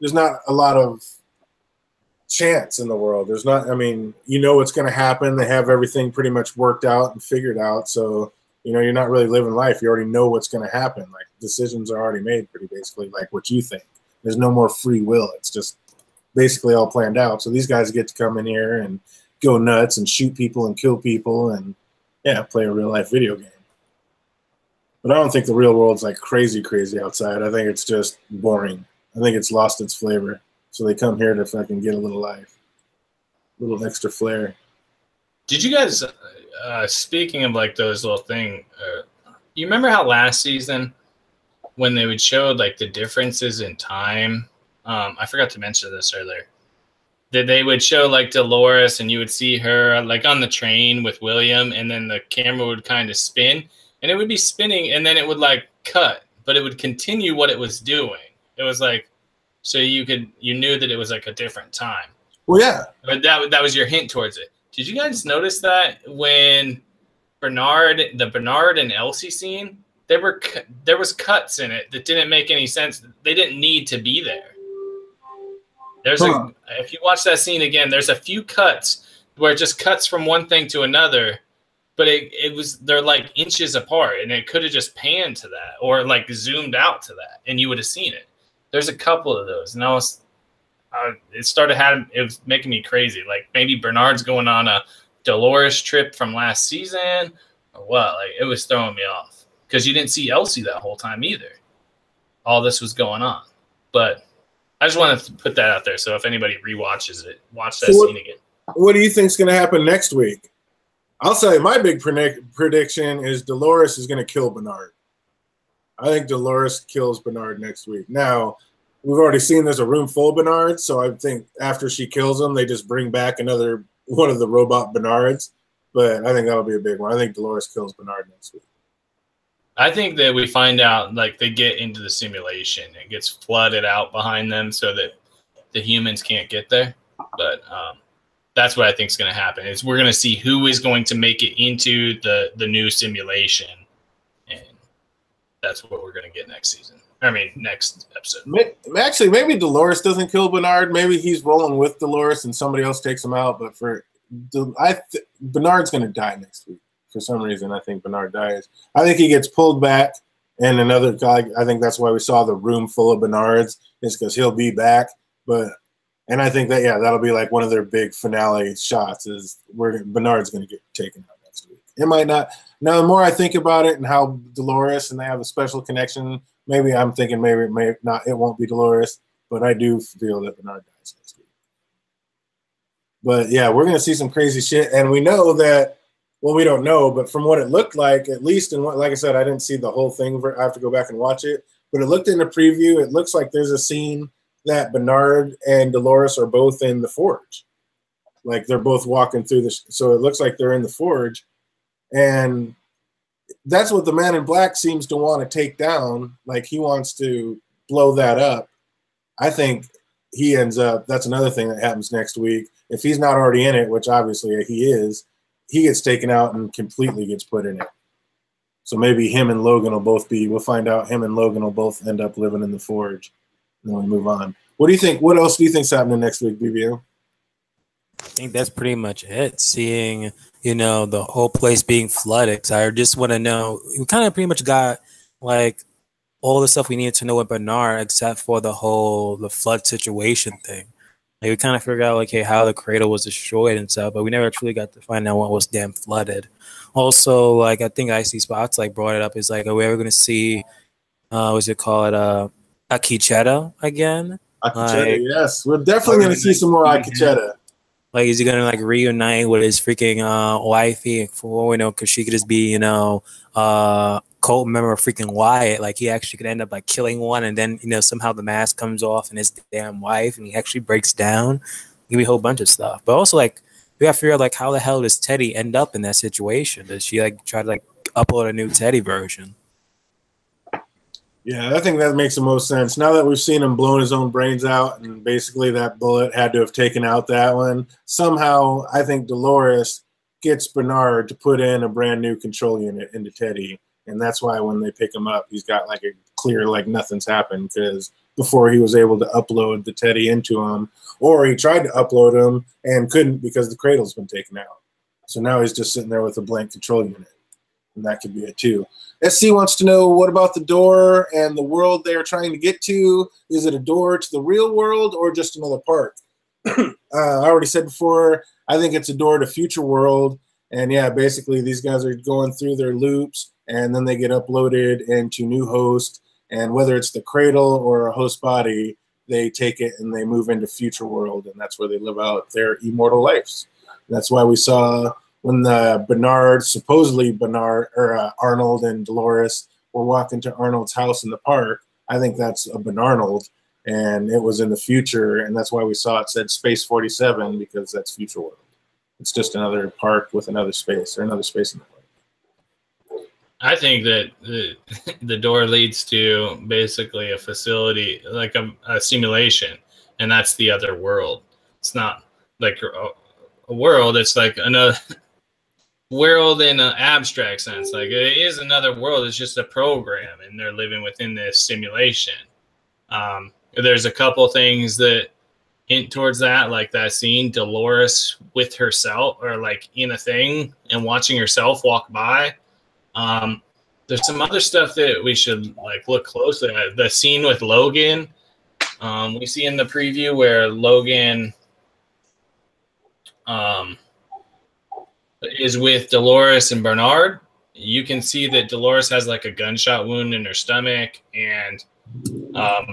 There's not a lot of chance in the world. There's not. I mean, what's going to happen. They have everything pretty much worked out and figured out. So you're not really living life. You already know what's going to happen. Like decisions are already made, pretty basically, like what you think. There's no more free will. It's just basically all planned out. So these guys get to come in here and go nuts and shoot people and kill people and, play a real life video game. But I don't think the real world's like crazy outside. I think it's just boring. I think it's lost its flavor. So they come here to fucking get a little life, a little extra flair. Did you guys, speaking of like those little things, you remember how last season when they would show like the differences in time, I forgot to mention this earlier, that they would show like Dolores and you would see her like on the train with William, and then the camera would kind of spin and it would be spinning and then it would like cut, but it would continue what it was doing. It was like, so you knew that it was like a different time. Well, yeah. But that was your hint towards it. Did you guys notice that when the Bernard and Elsie scene, there was cuts in it that didn't make any sense. They didn't need to be there. If you watch that scene again, there's a few cuts where it just cuts from one thing to another, but they're like inches apart, and it could have just panned to that or like zoomed out to that, and you would have seen it. There's a couple of those, and it was making me crazy. Like maybe Bernard's going on a Dolores trip from last season or what? Like it was throwing me off. Because you didn't see Elsie that whole time either. All this was going on. But I just wanted to put that out there. So if anybody rewatches it, watch that scene again. What do you think is going to happen next week? I'll say my big prediction is Dolores is going to kill Bernard. I think Dolores kills Bernard next week. Now, we've already seen there's a room full of Bernards. So I think after she kills them, they just bring back another one of the robot Bernards. But I think that'll be a big one. I think Dolores kills Bernard next week. I think that we find out, like, they get into the simulation. It gets flooded out behind them so that the humans can't get there. But that's what I think is going to happen. Is we're going to see who is going to make it into the new simulation. And that's what we're going to get next season. I mean, next episode. Actually, maybe Dolores doesn't kill Bernard. Maybe he's rolling with Dolores and somebody else takes him out. But Bernard's going to die next week. For some reason, I think Bernard dies. I think he gets pulled back, and another guy. I think that's why we saw the room full of Bernards, is because he'll be back. And I think that that'll be like one of their big finale shots. Is where Bernard's going to get taken out next week. It might not. Now, the more I think about it, and how Dolores and they have a special connection, maybe I'm thinking maybe it may not. It won't be Dolores, but I do feel that Bernard dies next week. But yeah, we're going to see some crazy shit, and we know that. Well, we don't know, but from what it looked like, at least, and like I said, I didn't see the whole thing. I have to go back and watch it. But it looked in the preview. It looks like there's a scene that Bernard and Dolores are both in the forge. Like they're both walking through this. So it looks like they're in the forge. And that's what the Man in Black seems to want to take down. Like he wants to blow that up. I think he ends up, that's another thing that happens next week. If he's not already in it, which obviously he is, he gets taken out and completely gets put in it. So maybe him and Logan will both we'll find out him and Logan will both end up living in the forge. And then we move on. What do you think? What else do you think's happening next week, BBO? I think that's pretty much it. Seeing, the whole place being flooded. So I just want to know, we kind of pretty much got like all the stuff we needed to know with Bernard, except for the flood situation thing. Like we kind of figured out like hey, how the cradle was destroyed and stuff, but we never truly got to find out what was damn flooded. Also, like I think Icy Spots like brought it up is like, are we ever gonna see what's it called? Akicheta again? Akicheta, Like, yes. We're definitely going to see some more Akicheta. like, is he gonna like reunite with his freaking wifey for because she could just be cult member of freaking Wyatt. Like he actually could end up like killing one, and then somehow the mask comes off and his damn wife, and he actually breaks down. Give me a whole bunch of stuff, but also like we got to figure out like how the hell does Teddy end up in that situation? Does she like try to like upload a new Teddy version? Yeah, I think that makes the most sense. Now that we've seen him blowing his own brains out, and basically that bullet had to have taken out that one, somehow I think Dolores gets Bernard to put in a brand new control unit into Teddy. And that's why when they pick him up, he's got like a clear, like nothing's happened, because before he was able to upload the Teddy into him, or he tried to upload him and couldn't because the cradle's been taken out. So now he's just sitting there with a blank control unit. And that could be it too. SC wants to know, what about the door and the world they are trying to get to? Is it a door to the real world or just another park? I already said before, I think it's a door to future world. And yeah, basically these guys are going through their loops and then they get uploaded into new host. And whether it's the cradle or a host body, they take it and they move into future world. And that's where they live out their immortal lives. And that's why we saw when supposedly Arnold and Dolores were walking to Arnold's house in the park. I think that's a Bernarnold, and it was in the future, and that's why we saw it said Space 47, because that's future world. It's just another park with another space, or another space in the park. I think that the door leads to basically a facility, like a simulation, and that's the other world. It's not like a world, it's like another world in an abstract sense. Like it is another world, it's just a program, and they're living within this simulation. There's a couple things that hint towards that, like that scene, Dolores with herself, or like in a thing and watching herself walk by. There's some other stuff that we should like look closely at. The scene with Logan, we see in the preview where Logan is with Dolores and Bernard. You can see that Dolores has like a gunshot wound in her stomach, and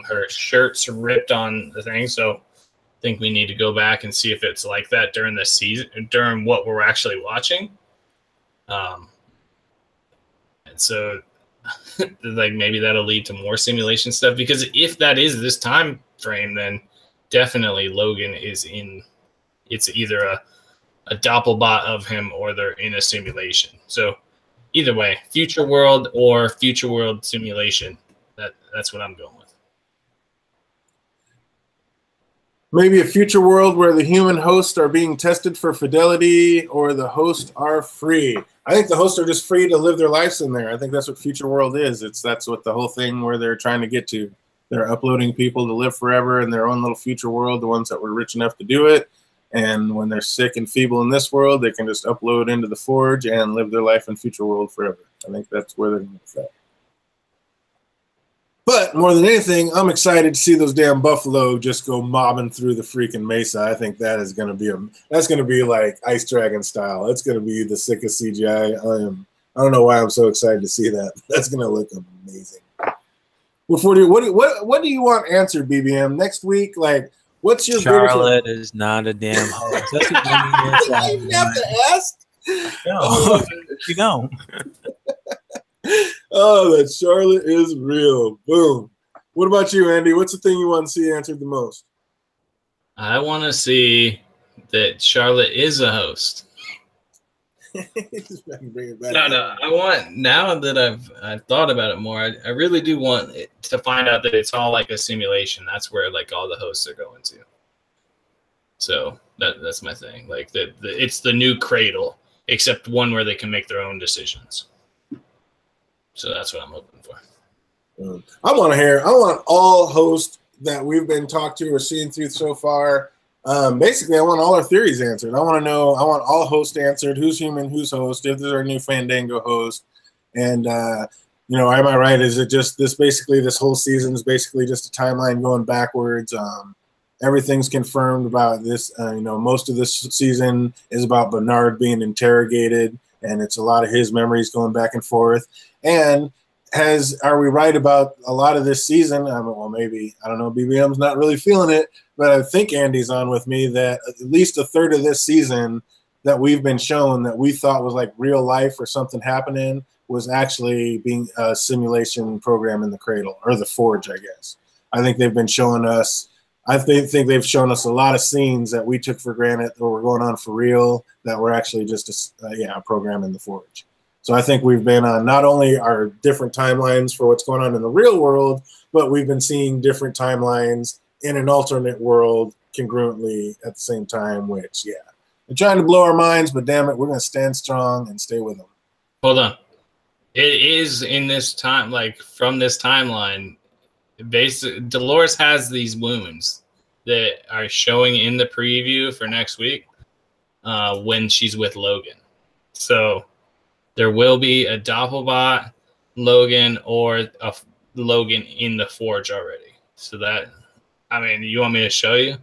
her shirt's ripped on the thing. So I think we need to go back and see if it's like that during the season, during what we're actually watching. And so like maybe that'll lead to more simulation stuff, because if that is this time frame, then definitely Logan is in, it's either a doppelbot of him or they're in a simulation. So either way, future world or future world simulation, that's what I'm going with. Maybe a future world where the human hosts are being tested for fidelity, or the hosts are free. I think the hosts are just free to live their lives in there. I think that's what future world is. That's what the whole thing where they're trying to get to. They're uploading people to live forever in their own little future world, the ones that were rich enough to do it. And when they're sick and feeble in this world, they can just upload into the Forge and live their life in future world forever. I think that's where they're going with that. But more than anything, I'm excited to see those damn buffalo just go mobbing through the freaking mesa. I think that is going to be that's going to be like Ice Dragon style. That's going to be the sickest CGI. I don't know why I'm so excited to see that. That's going to look amazing. What do you want answered, BBM, next week? Like, what's your Charlotte is not a damn host. That's what I even have to ask. No, you don't. Oh, that Charlotte is real. Boom. What about you, Andy? What's the thing you want to see answered the most? I want to see that Charlotte is a host. No. I want, now that I've thought about it more, I really do want it to find out that it's all like a simulation. That's where like all the hosts are going to. So that's my thing. Like it's the new Cradle, except one where they can make their own decisions. So that's what I'm hoping for. I want all hosts that we've been talked to or seen through so far. Basically, I want all our theories answered. I want all hosts answered. Who's human, who's host, if there's our new Fandango host. And, am I right? Is it just this whole season is basically just a timeline going backwards? everything's confirmed about this. You know, most of this season is about Bernard being interrogated, and it's a lot of his memories going back and forth. And are we right about a lot of this season? Well, maybe, I don't know, BBM's not really feeling it, but I think Andy's on with me that at least a third of this season that we've been shown that we thought was like real life or something happening was actually being a simulation program in the cradle, or the forge, I guess. I think they've been showing us, I think they've shown us a lot of scenes that we took for granted that were going on for real that were actually just a program in the forge. So I think we've been on not only our different timelines for what's going on in the real world, but we've been seeing different timelines in an alternate world congruently at the same time, which, yeah, they're trying to blow our minds, but damn it, we're going to stand strong and stay with them. Hold on. It is in this time, like from this timeline, basically, Dolores has these wounds that are showing in the preview for next week when she's with Logan. So there will be a Doppelbot Logan or a Logan in the forge already. So that, I mean, you want me to show you?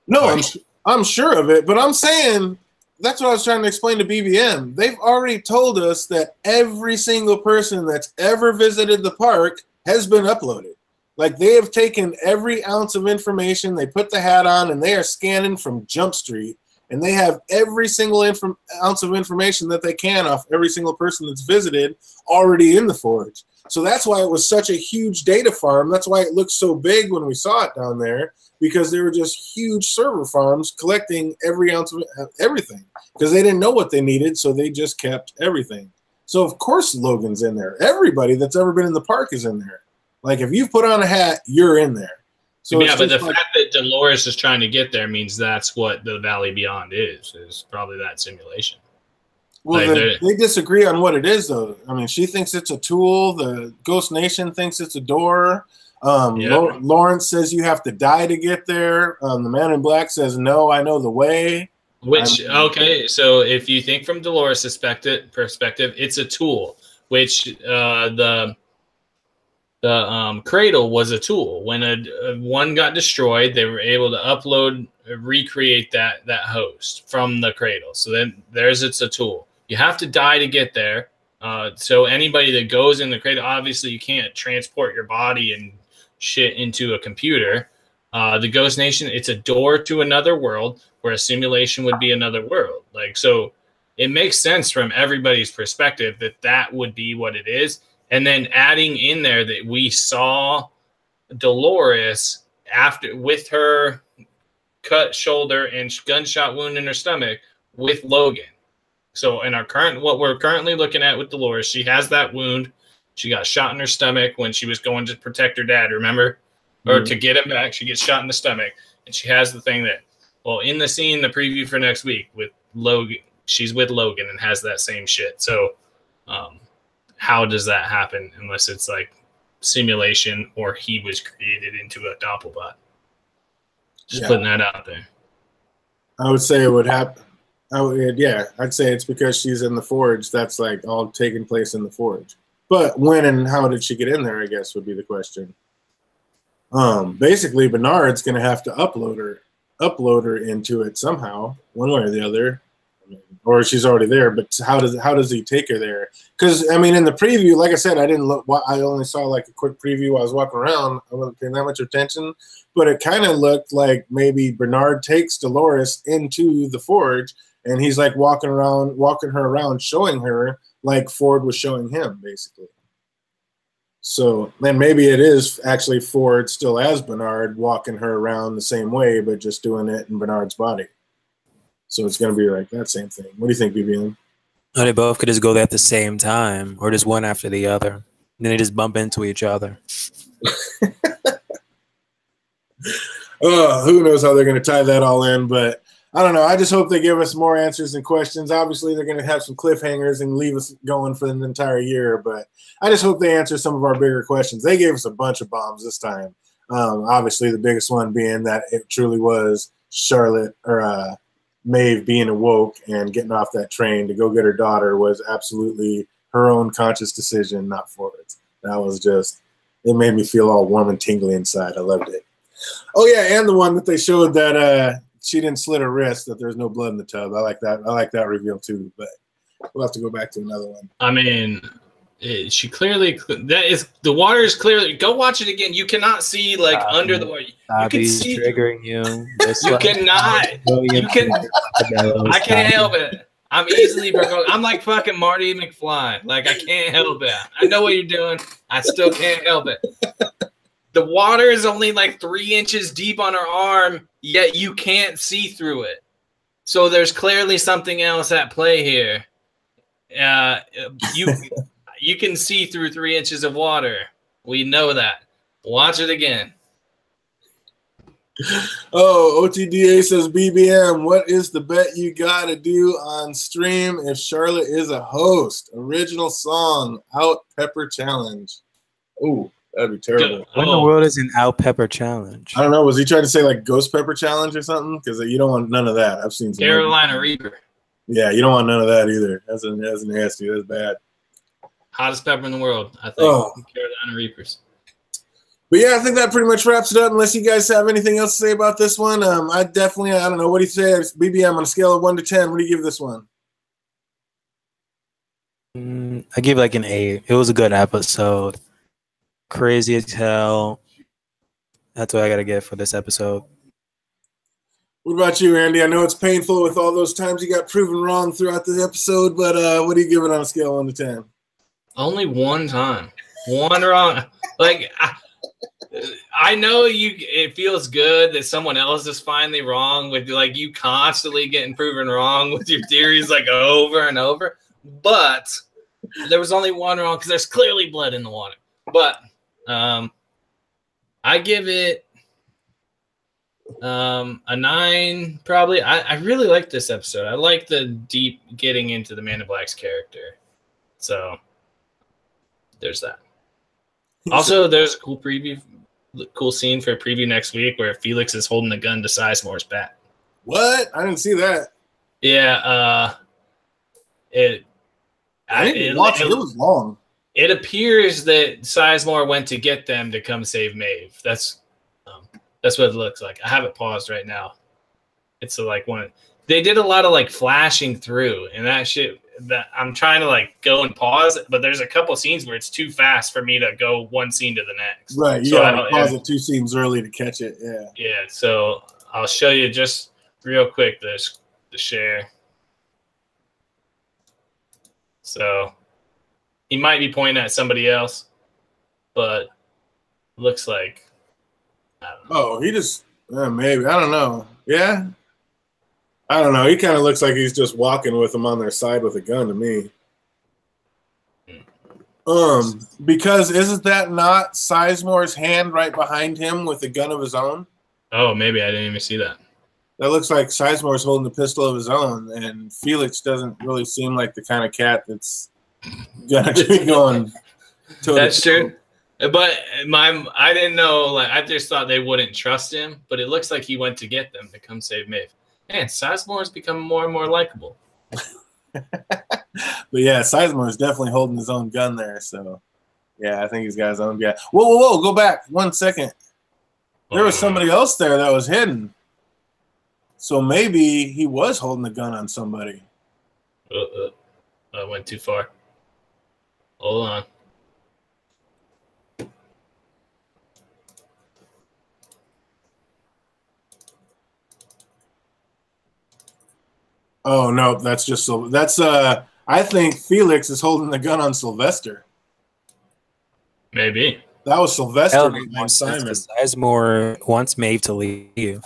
No, I'm sure of it, but I'm saying that's what I was trying to explain to BBM. They've already told us that every single person that's ever visited the park has been uploaded. Like, they have taken every ounce of information, they put the hat on, and they are scanning from Jump Street, and they have every single ounce of information that they can off every single person that's visited already in the forge. So that's why it was such a huge data farm. That's why it looked so big when we saw it down there, because they were just huge server farms collecting every ounce of everything, because they didn't know what they needed, so they just kept everything. So of course Logan's in there. Everybody that's ever been in the park is in there. Like, if you put on a hat, you're in there. So yeah, but the fact that Dolores is trying to get there means that's what the Valley Beyond is probably that simulation. Well, like, they disagree on what it is, though. I mean, she thinks it's a tool. The Ghost Nation thinks it's a door. Lawrence says you have to die to get there. The Man in Black says, no, I know the way. Okay, so if you think from Dolores' perspective, it's a tool, which the cradle was a tool. When one got destroyed, they were able to recreate that host from the cradle. So then it's a tool. You have to die to get there. So anybody that goes in the cradle, obviously you can't transport your body and shit into a computer. The Ghost Nation, it's a door to another world where a simulation would be another world. Like, so it makes sense from everybody's perspective that would be what it is. And then adding in there that we saw Dolores with her cut shoulder and gunshot wound in her stomach with Logan. So in what we're currently looking at with Dolores, she has that wound. She got shot in her stomach when she was going to protect her dad, remember? Or to get him back, she gets shot in the stomach. And she has the thing that, well, in the scene, the preview for next week with Logan, she's with Logan and has that same shit. So how does that happen unless it's like simulation or he was created into a Doppelbot? Just putting that out there. I would say it would happen. I'd say it's because she's in the forge. That's like all taking place in the forge. But when and how did she get in there, I guess, would be the question. Basically, Bernard's going to have to upload her into it somehow, one way or the other. Or she's already there, but how does he take her there? Because, I mean, in the preview, like I said, I only saw like a quick preview while I was walking around. I wasn't paying that much attention, but it kind of looked like maybe Bernard takes Dolores into the forge, and he's like walking her around, showing her like Ford was showing him, basically. So then maybe it is actually Ford still as Bernard walking her around the same way, but just doing it in Bernard's body. So it's going to be like that same thing. What do you think, BBM? Or they both could just go there at the same time, or just one after the other. And then they just bump into each other. Who knows how they're going to tie that all in, but I don't know. I just hope they give us more answers and questions. Obviously, they're going to have some cliffhangers and leave us going for an entire year, but I just hope they answer some of our bigger questions. They gave us a bunch of bombs this time. Obviously, the biggest one being that it truly was Charlotte or Maeve being awoke and getting off that train to go get her daughter was absolutely her own conscious decision, not Ford's. That was just, it made me feel all warm and tingly inside. I loved it. Oh yeah, and the one that they showed that she didn't slit her wrist, that there's no blood in the tub. I like that. I like that reveal too. But we'll have to go back to another one. I mean, she clearly the water is clearly. Go watch it again. You cannot see like under the water. You can see triggering you. You cannot. You can. I can't help it. I'm easily provoked. I'm like fucking Marty McFly. Like I can't help it. I know what you're doing. I still can't help it. The water is only like 3 inches deep on her arm, yet you can't see through it. So there's clearly something else at play here. You can see through 3 inches of water. We know that. Watch it again. Oh, OTDA says, BBM, what is the bet you got to do on stream if Charlotte is a host? Original song, Out Pepper Challenge. Oh, that'd be terrible. What in the world is an Out Pepper Challenge? I don't know. Was he trying to say like Ghost Pepper Challenge or something? Because you don't want none of that. I've seen some Carolina Reaper. Yeah, you don't want none of that either. That's nasty. That's bad. Hottest pepper in the world, I think. Oh. Carolina Reapers. But yeah, I think that pretty much wraps it up. Unless you guys have anything else to say about this one, I don't know. What do you say, BBM, on a scale of 1 to 10? What do you give this one? I give like an 8. It was a good episode. Crazy as hell. That's what I gotta get for this episode. What about you, Andy? I know it's painful with all those times you got proven wrong throughout the episode, but what do you give it on a scale of 1 to 10? Only one time. One wrong. Like, I know it feels good that someone else is finally wrong with like you constantly getting proven wrong with your theories like over and over. But there was only one wrong because there's clearly blood in the water. But I give it a 9 probably. I really like this episode. I like the deep getting into the Man in Black's character. So there's that. Also, there's a cool scene for a preview next week where Felix is holding the gun to Sizemore's back. What? I didn't see that. Yeah, it was long. It appears that Sizemore went to get them to come save Maeve. That's what it looks like. I have it paused right now. It's like they did a lot of like flashing through, and that shit. That I'm trying to like go and pause, but there's a couple scenes where it's too fast for me to go one scene to the next. Right, you gotta pause it 2 scenes early to catch it. Yeah. Yeah. So I'll show you just real quick the share. So he might be pointing at somebody else, but looks like I don't know. Oh, he just maybe I don't know. Yeah. I don't know. He kind of looks like he's just walking with them on their side with a gun to me. Because isn't that not Sizemore's hand right behind him with a gun of his own? Oh, maybe I didn't even see that. That looks like Sizemore's holding a pistol of his own, and Felix doesn't really seem like the kind of cat that's gonna be going. That's true. But I didn't know. Like I just thought they wouldn't trust him, but it looks like he went to get them to come save Maeve. Man, Sizemore has become more and more likable. But yeah, Sizemore is definitely holding his own gun there. So yeah, I think he's got his own gun. Whoa! Go back 1 second. There was somebody else there that was hidden. So maybe he was holding the gun on somebody. I went too far. Hold on. Oh no, that's just so. That's I think Felix is holding the gun on Sylvester. Maybe that was Sylvester behind Simon. Sizemore wants Maeve to leave.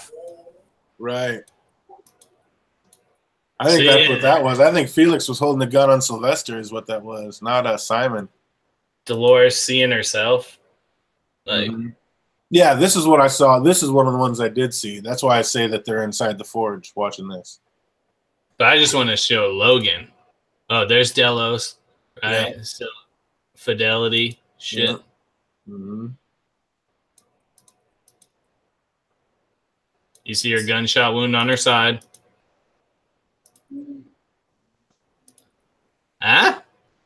Right. I think that's what that was. I think Felix was holding the gun on Sylvester, is what that was, not Simon. Dolores seeing herself. Like, yeah, this is what I saw. This is one of the ones I did see. That's why I say that they're inside the forge watching this. But I just want to show Logan. Oh, there's Delos, right? Yeah. So fidelity, shit. Yeah. Mm-hmm. You see her gunshot wound on her side.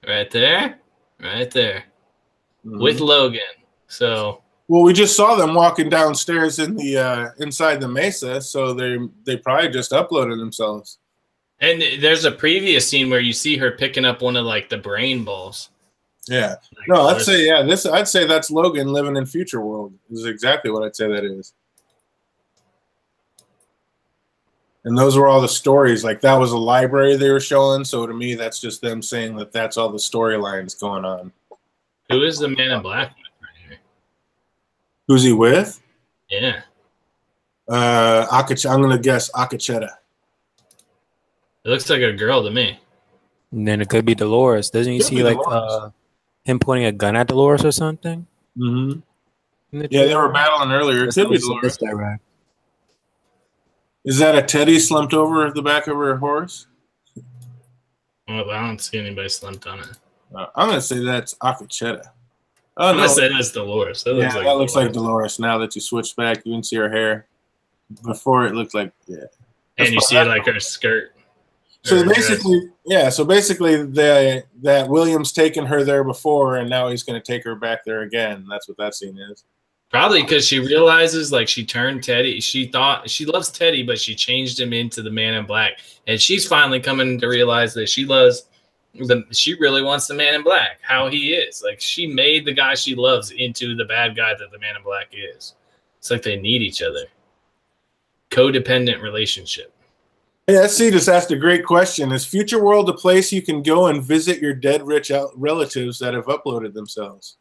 Right there, right there, with Logan. So Well, we just saw them walking downstairs in the inside the mesa, so they probably just uploaded themselves. And there's a previous scene where you see her picking up one of like the brain balls. Yeah. Like, No, I'd say that's Logan living in Future World. Is exactly what I'd say that is. And those were all the stories. Like that was a library they were showing. So to me, that's just them saying that that's all the storylines going on. Who is the man in black right here? Who's he with? Yeah. I'm gonna guess Akacheta. It looks like a girl to me. And then it could be Dolores. Doesn't you see like him pointing a gun at Dolores or something? Mm-hmm. Yeah, they were battling earlier. It could be Dolores. Is that a Teddy slumped over at the back of her horse? Well, I don't see anybody slumped on it. I'm going to say that's Akacheta. I'm going to say that's Dolores. That looks like Dolores. Now that you switched back, you can see her hair. Before it looked like, yeah. And you see like her skirt. So basically, that William's taken her there before, and now he's going to take her back there again. That's what that scene is. Probably because she realizes, like, she turned Teddy. She thought she loves Teddy, but she changed him into the man in black. And she's finally coming to realize that she really wants the man in black, how he is. Like, she made the guy she loves into the bad guy that the man in black is. It's like they need each other. Codependent relationship. Yeah, see, just asked a great question. Is Future World a place you can go and visit your dead rich relatives that have uploaded themselves?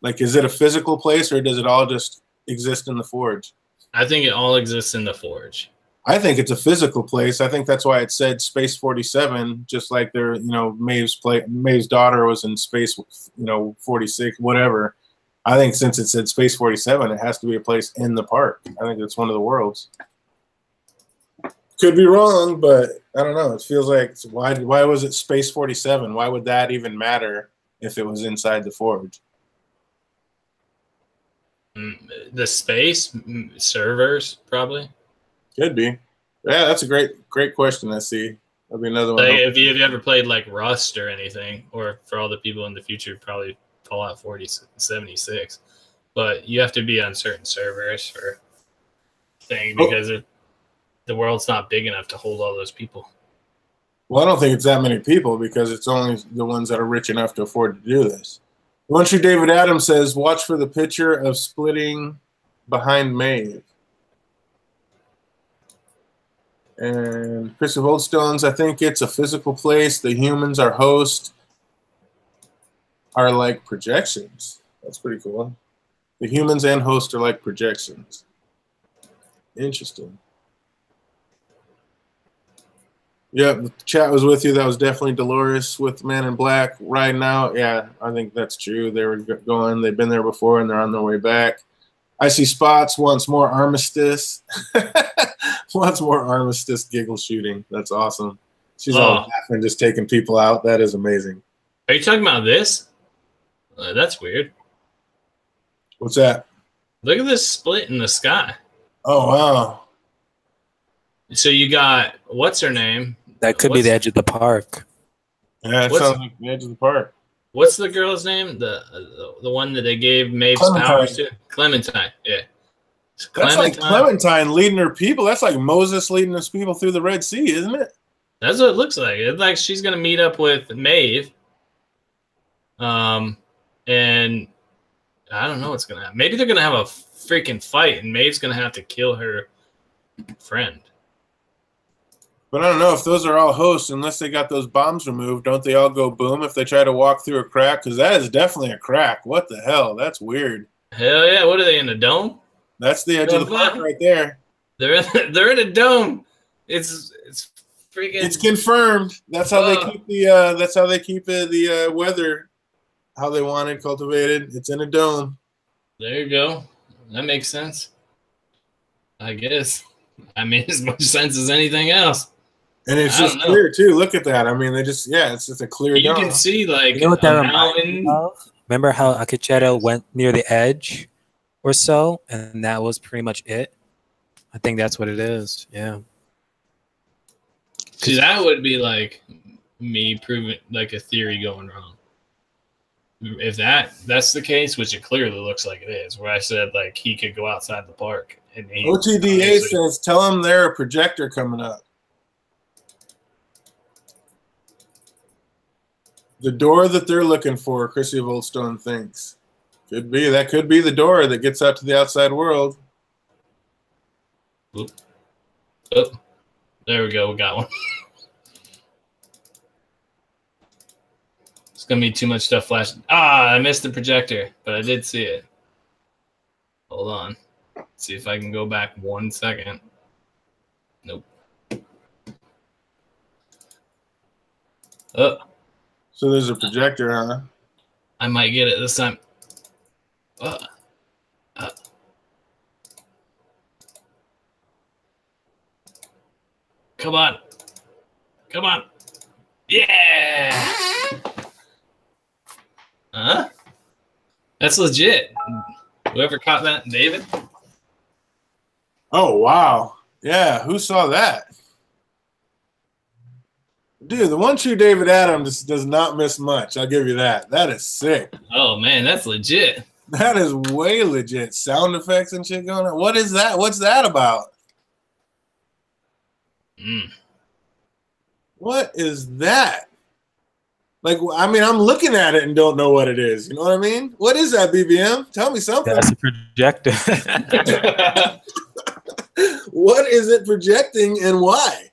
Like, is it a physical place, or does it all just exist in the Forge? I think it all exists in the Forge. I think it's a physical place. I think that's why it said Space 47, just like their, Maeve's daughter was in Space, 46, whatever. I think since it said Space 47, it has to be a place in the park. I think it's one of the worlds. Could be wrong, but I don't know. It feels like, why was it Space 47? Why would that even matter if it was inside the Forge? The space servers, probably. Could be. Yeah, that's a great question. I see. That'll be another one. Like, if you ever played like Rust or anything, or for all the people in the future, probably Fallout 76. But you have to be on certain servers for thing because the world's not big enough to hold all those people. Well, I don't think it's that many people because it's only the ones that are rich enough to afford to do this. One True David Adams says, watch for the picture of splitting behind Maeve. And Christopher Oldstones, I think it's a physical place. The humans, our host, are like projections. That's pretty cool. The humans and host are like projections. Interesting. Yep, the chat was with you. That was definitely Dolores with Man in Black. Right now, yeah, I think that's true. They were going. They've been there before, and they're on their way back. I see Spots wants more armistice. Wants more armistice giggle shooting. That's awesome. She's all laughing, just taking people out. That is amazing. Are you talking about this? That's weird. What's that? Look at this split in the sky. Oh, wow. So you got, what's her name? That could be the edge of the park. Yeah, it sounds like the edge of the park. What's the girl's name? The one that they gave Maeve's powers to? Clementine. Yeah. That's like Clementine leading her people. That's like Moses leading his people through the Red Sea, isn't it? That's what it looks like. It's like she's going to meet up with Maeve. And I don't know what's going to happen. Maybe they're going to have a freaking fight, and Maeve's going to have to kill her friend. But I don't know if those are all hosts, unless they got those bombs removed. Don't they all go boom if they try to walk through a crack? Because that is definitely a crack. What the hell? That's weird. Hell yeah. What are they, in a dome? That's the edge of the park right there. They're in a dome. It's freaking. It's confirmed. That's how they keep the. That's how they keep the weather, how they want it cultivated. It's in a dome. There you go. That makes sense. I guess. I mean, as much sense as anything else. And it's just clear too. Look at that. I mean, it's just a clear dome. You can see like what that reminds me of? Remember how Akacheta went near the edge or so, and that was pretty much it? I think that's what it is. Yeah. See, that would be like me proving like a theory going wrong. if that's the case, which it clearly looks like it is, where I said like he could go outside the park. And OTDA says, tell him they're a projector coming up. The door that they're looking for, Chrissy of Old Stone thinks. Could be. That could be the door that gets out to the outside world. Oop. Oh, there we go. We got one. It's going to be too much stuff flashing. I missed the projector, but I did see it. Hold on. Let's see if I can go back 1 second. Nope. Oh. So there's a projector, huh? I might get it this time. Come on. Come on. Yeah. Huh? That's legit. Whoever caught that, David? Oh, wow. Yeah, who saw that? Dude, the one true David Adams does not miss much. I'll give you that. That is sick. Oh, man, that's legit. That is way legit. Sound effects and shit going on. What is that? What's that about? What is that? Like, I mean, I'm looking at it and don't know what it is. You know what I mean? What is that, BBM? Tell me something. That's a projector. What is it projecting and why?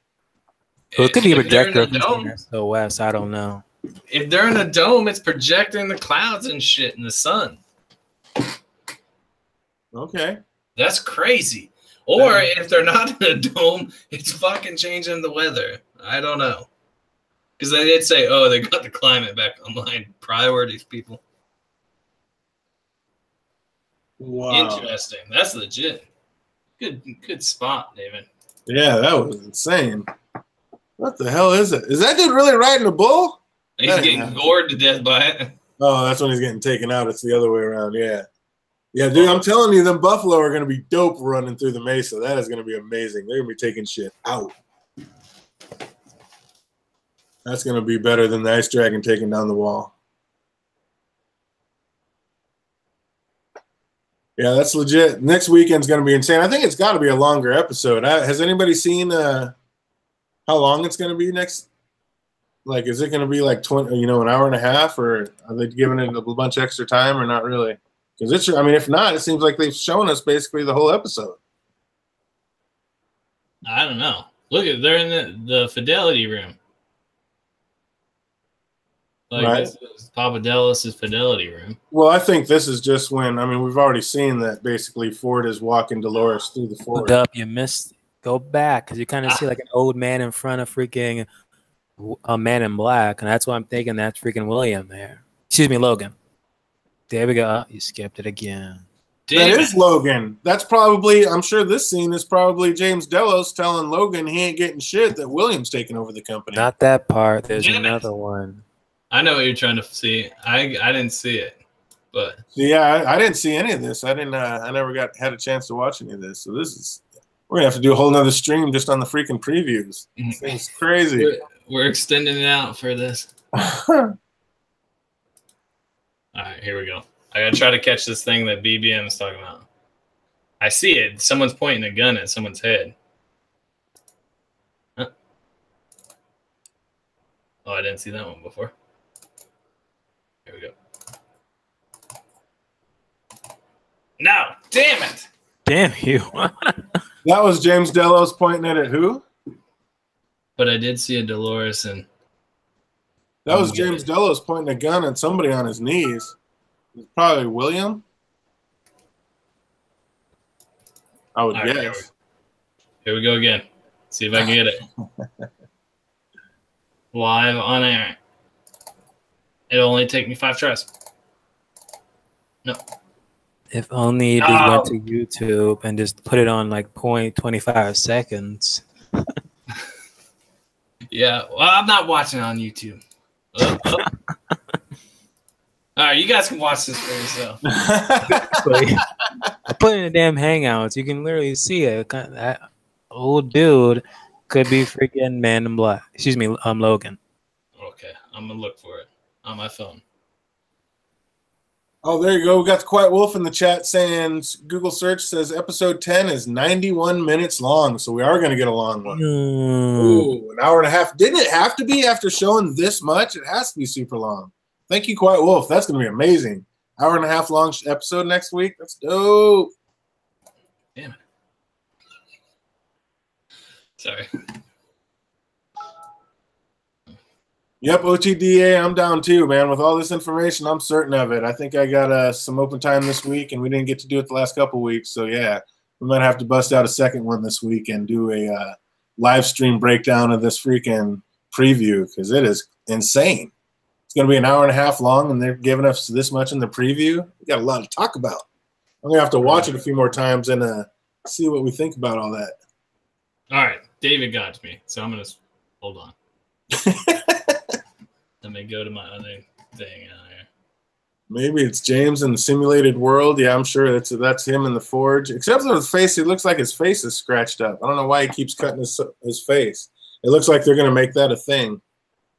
Well, it could be a projector from the west. I don't know. If they're in a dome, it's projecting the clouds and shit in the sun. Okay. That's crazy. Or if they're not in a dome, it's fucking changing the weather. I don't know. Because they did say, oh, they got the climate back online. Priorities, people. Wow. Interesting. That's legit. Good spot, David. Yeah, that was insane. What the hell is it? Is that dude really riding a bull? He's getting gored to death by it. Oh, that's when he's getting taken out. It's the other way around. Yeah. Yeah, dude, I'm telling you, them buffalo are going to be dope running through the mesa. That is going to be amazing. They're going to be taking shit out. That's going to be better than the ice dragon taking down the wall. Yeah, that's legit. Next weekend's going to be insane. I think it's got to be a longer episode. Has anybody seen how long it's going to be next? Like, is it going to be like 20, an hour and a half, or are they giving it a bunch of extra time, or not really? Because it's, I mean, if not, it seems like they've shown us basically the whole episode. I don't know. Look at they're in the fidelity room. Like right. This is Papa Dallas's fidelity room. Well, I think this is just when, I mean, we've already seen that basically Ford is walking Dolores through the forest. Hold up, you missed. Go back, because you kind of see like an old man in front of freaking a man in black, and that's why I'm thinking that's freaking William there. Excuse me, Logan. There we go. Oh, you skipped it again. That is Logan. That's probably, I'm sure this scene is probably James Delos telling Logan he ain't getting shit, that William's taking over the company. Not that part. There's another one. I know what you're trying to see. I didn't see it, but yeah, I didn't see any of this. I never had a chance to watch any of this. So we're gonna have to do a whole nother stream just on the freaking previews. This thing's crazy. We're extending it out for this. All right, here we go. I gotta try to catch this thing that BBM is talking about. I see it. Someone's pointing a gun at someone's head. Huh? Oh, I didn't see that one before. Here we go. No, damn it! Damn you! That was James Delos pointing it at who? But I did see a Dolores and. That was James Delos pointing a gun at somebody on his knees. It's probably William. I would guess. Here we go again. See if I can get it. Live on air. It'll only take me 5 tries. No. If only you just went to YouTube and just put it on like 0.25 seconds. Yeah, well, I'm not watching on YouTube. All right, you guys can watch this for yourself. I put in the damn Hangouts. You can literally see it. That old dude could be freaking Man in Black. Excuse me, Logan. Okay, I'm gonna look for it on my phone. Oh, there you go. We got the Quiet Wolf in the chat saying Google search says episode 10 is 91 minutes long, so we are going to get a long one. Ooh, an hour and a half. Didn't it have to be after showing this much? It has to be super long. Thank you, Quiet Wolf. That's going to be amazing. Hour and a half long episode next week. That's dope. Damn it. Sorry. Yep, OTDA, I'm down too, man. With all this information, I'm certain of it. I think I got some open time this week, and we didn't get to do it the last couple weeks. So, yeah, we might have to bust out a second one this week and do a live stream breakdown of this freaking preview because it is insane. It's going to be an hour and a half long, and they're giving us this much in the preview. We got a lot to talk about. I'm going to have to watch it a few more times and see what we think about all that. All right, David got me, so I'm going to hold on. Let me go to my other thing out here. Maybe it's James in the simulated world. Yeah, I'm sure that's him in the forge. Except for his face, it looks like his face is scratched up. I don't know why he keeps cutting his face. It looks like they're going to make that a thing.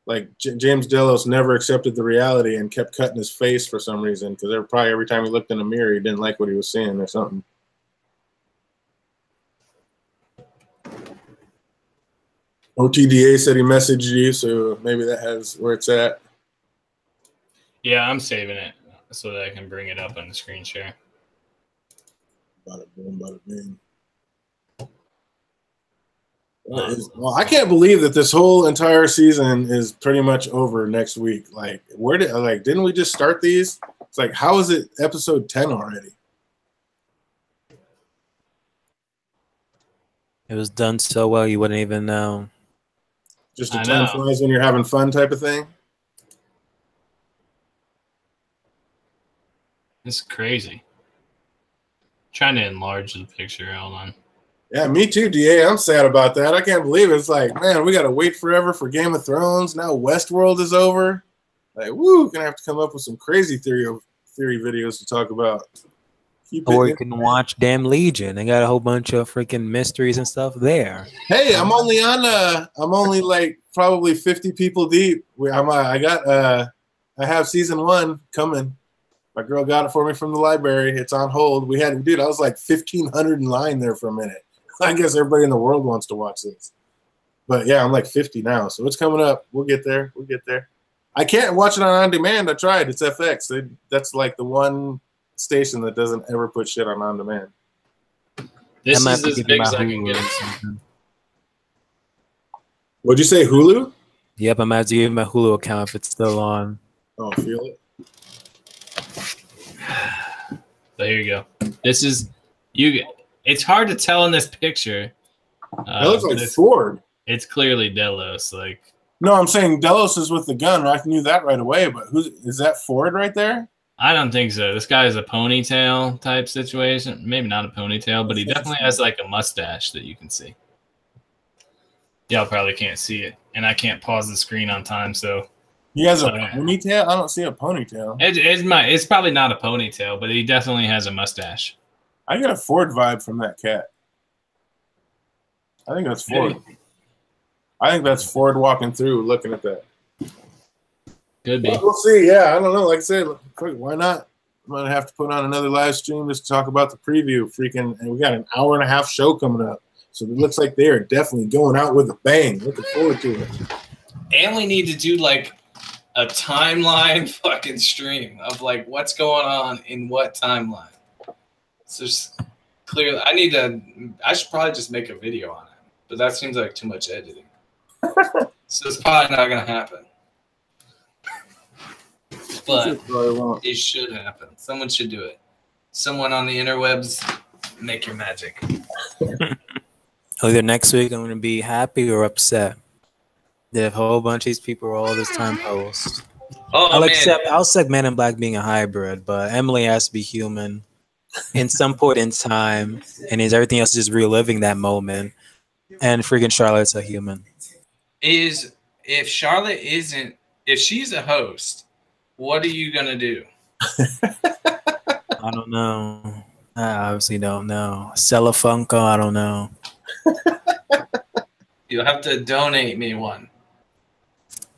Like James Delos never accepted the reality and kept cutting his face for some reason because probably every time he looked in the mirror, he didn't like what he was seeing or something. OTDA said he messaged you, so maybe that has where it's at. Yeah, I'm saving it so that I can bring it up on the screen share. Bada boom, bada bing. Well, I can't believe that this whole entire season is pretty much over next week. Like, didn't we just start these? It's like, how is it episode 10 already? It was done so well you wouldn't even know. Just a time flies when you're having fun type of thing? This is crazy. Trying to enlarge the picture. Hold on. Yeah, me too, DA. I'm sad about that. I can't believe it. It's like, man, we got to wait forever for Game of Thrones. Now Westworld is over. Like, woo, gonna have to come up with some crazy theory videos to talk about. Or you can watch Damn Legion. They got a whole bunch of freaking mysteries and stuff there. Hey, I'm only like probably 50 people deep. I have season 1 coming. My girl got it for me from the library. It's on hold. I was like 1,500 in line there for a minute. I guess everybody in the world wants to watch this. But yeah, I'm like 50 now, so it's coming up. We'll get there. I can't watch it on demand. I tried. It's FX. That's like the one station that doesn't ever put shit on demand. This is as big as I can get it. What'd you say, Hulu? Yep, I'm about to give my Hulu account if it's still on. Oh, feel it. So here you go. This is you. It's hard to tell in this picture. That looks like Ford. It's clearly Delos. Like, no, I'm saying Delos is with the gun. I knew that right away. But is that Ford right there? I don't think so. This guy is a ponytail type situation. Maybe not a ponytail, but he definitely has like a mustache that you can see. Y'all probably can't see it, and I can't pause the screen on time, so. He has a ponytail? I don't see a ponytail. It's probably not a ponytail, but he definitely has a mustache. I get a Ford vibe from that cat. I think that's Ford. Maybe. I think that's Ford walking through looking at that. Could be. Well, we'll see. Yeah, I don't know. Like I said, why not? I'm going to have to put on another live stream just to talk about the preview. And we got an hour and a half show coming up. So it looks like they are definitely going out with a bang. Looking forward to it. And we need to do like a timeline fucking stream of like what's going on in what timeline. So just clearly, I should probably just make a video on it, but that seems like too much editing. So it's probably not going to happen. But it should happen. Someone should do it. Someone on the interwebs, make your magic. Either next week I'm going to be happy or upset. That a whole bunch of these people are all this time post. I'll accept Man in Black being a hybrid, but Emily has to be human in some point in time, and is everything else just reliving that moment. And freaking Charlotte's a human. If she's a host, what are you gonna do? I don't know. I obviously don't know. Sell a Funko, I don't know. You'll have to donate me one.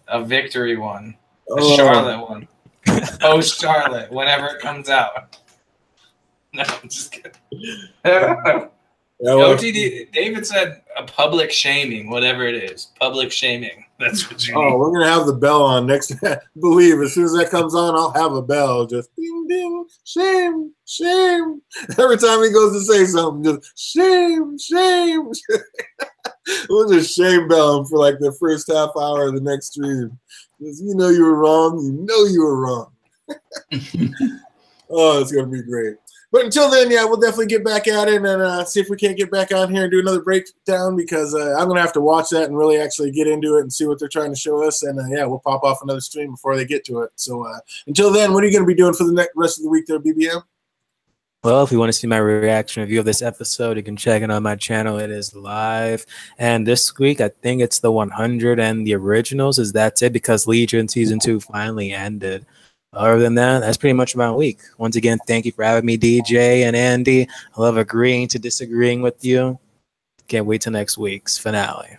A victory one. A Charlotte one. Post Charlotte, whenever it comes out. No, I'm just kidding. Yeah, well, OTD, David said a public shaming, whatever it is. Public shaming. That's what you oh, need. we're gonna have the bell on next. Believe as soon as that comes on, I'll have a bell. Just ding ding, shame, shame. Every time he goes to say something, just shame, shame. We'll just shame bell him for like the first half hour of the next stream. Because you know you were wrong. You know you were wrong. Oh, it's gonna be great. But until then, yeah, we'll definitely get back at it and see if we can't get back on here and do another breakdown because I'm going to have to watch that and really actually get into it and see what they're trying to show us. And, yeah, we'll pop off another stream before they get to it. So until then, what are you going to be doing for the rest of the week there, BBM? Well, if you want to see my reaction review of this episode, you can check it on my channel. It is live. And this week, I think it's the 100 and the originals. That's it because Legion Season 2 finally ended. Other than that, that's pretty much my week. Once again, thank you for having me, DJ and Andy. I love agreeing to disagreeing with you. Can't wait till next week's finale.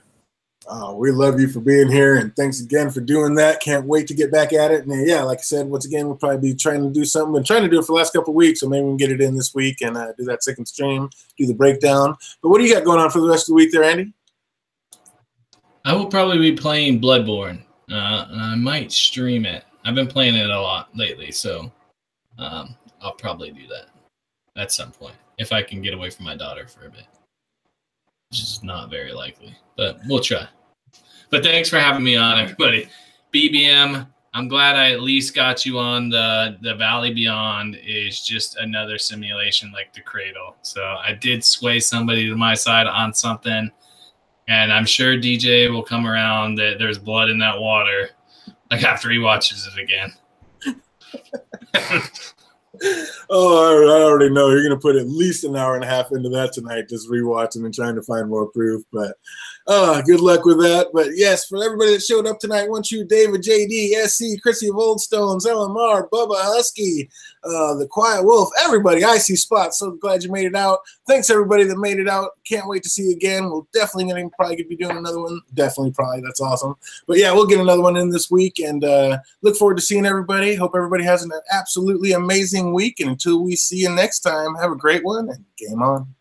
We love you for being here, and thanks again for doing that. Can't wait to get back at it. And yeah, like I said, once again, we'll probably be trying to do something. Been trying to do it for the last couple of weeks, so maybe we can get it in this week and do that second stream, do the breakdown. But what do you got going on for the rest of the week there, Andy? I will probably be playing Bloodborne. And I might stream it. I've been playing it a lot lately, so I'll probably do that at some point if I can get away from my daughter for a bit, which is not very likely, but we'll try. But thanks for having me on, everybody. BBM, I'm glad I at least got you on. The Valley Beyond is just another simulation like the Cradle. So I did sway somebody to my side on something, and I'm sure DJ will come around that there's blood in that water. Like after he watches it again. Oh, I already know. You're going to put at least an hour and a half into that tonight, just rewatching and trying to find more proof. But good luck with that. But yes, for everybody that showed up tonight, want you, David, JD, SC, Chrissy of Old Stones, LMR, Bubba Husky, the Quiet Wolf, everybody, Icy Spot. So glad you made it out. Thanks, everybody that made it out. Can't wait to see you again. We'll definitely going to probably be doing another one. Definitely, probably. That's awesome. But yeah, we'll get another one in this week and look forward to seeing everybody. Hope everybody has an absolutely amazing week. And until we see you next time, have a great one and game on.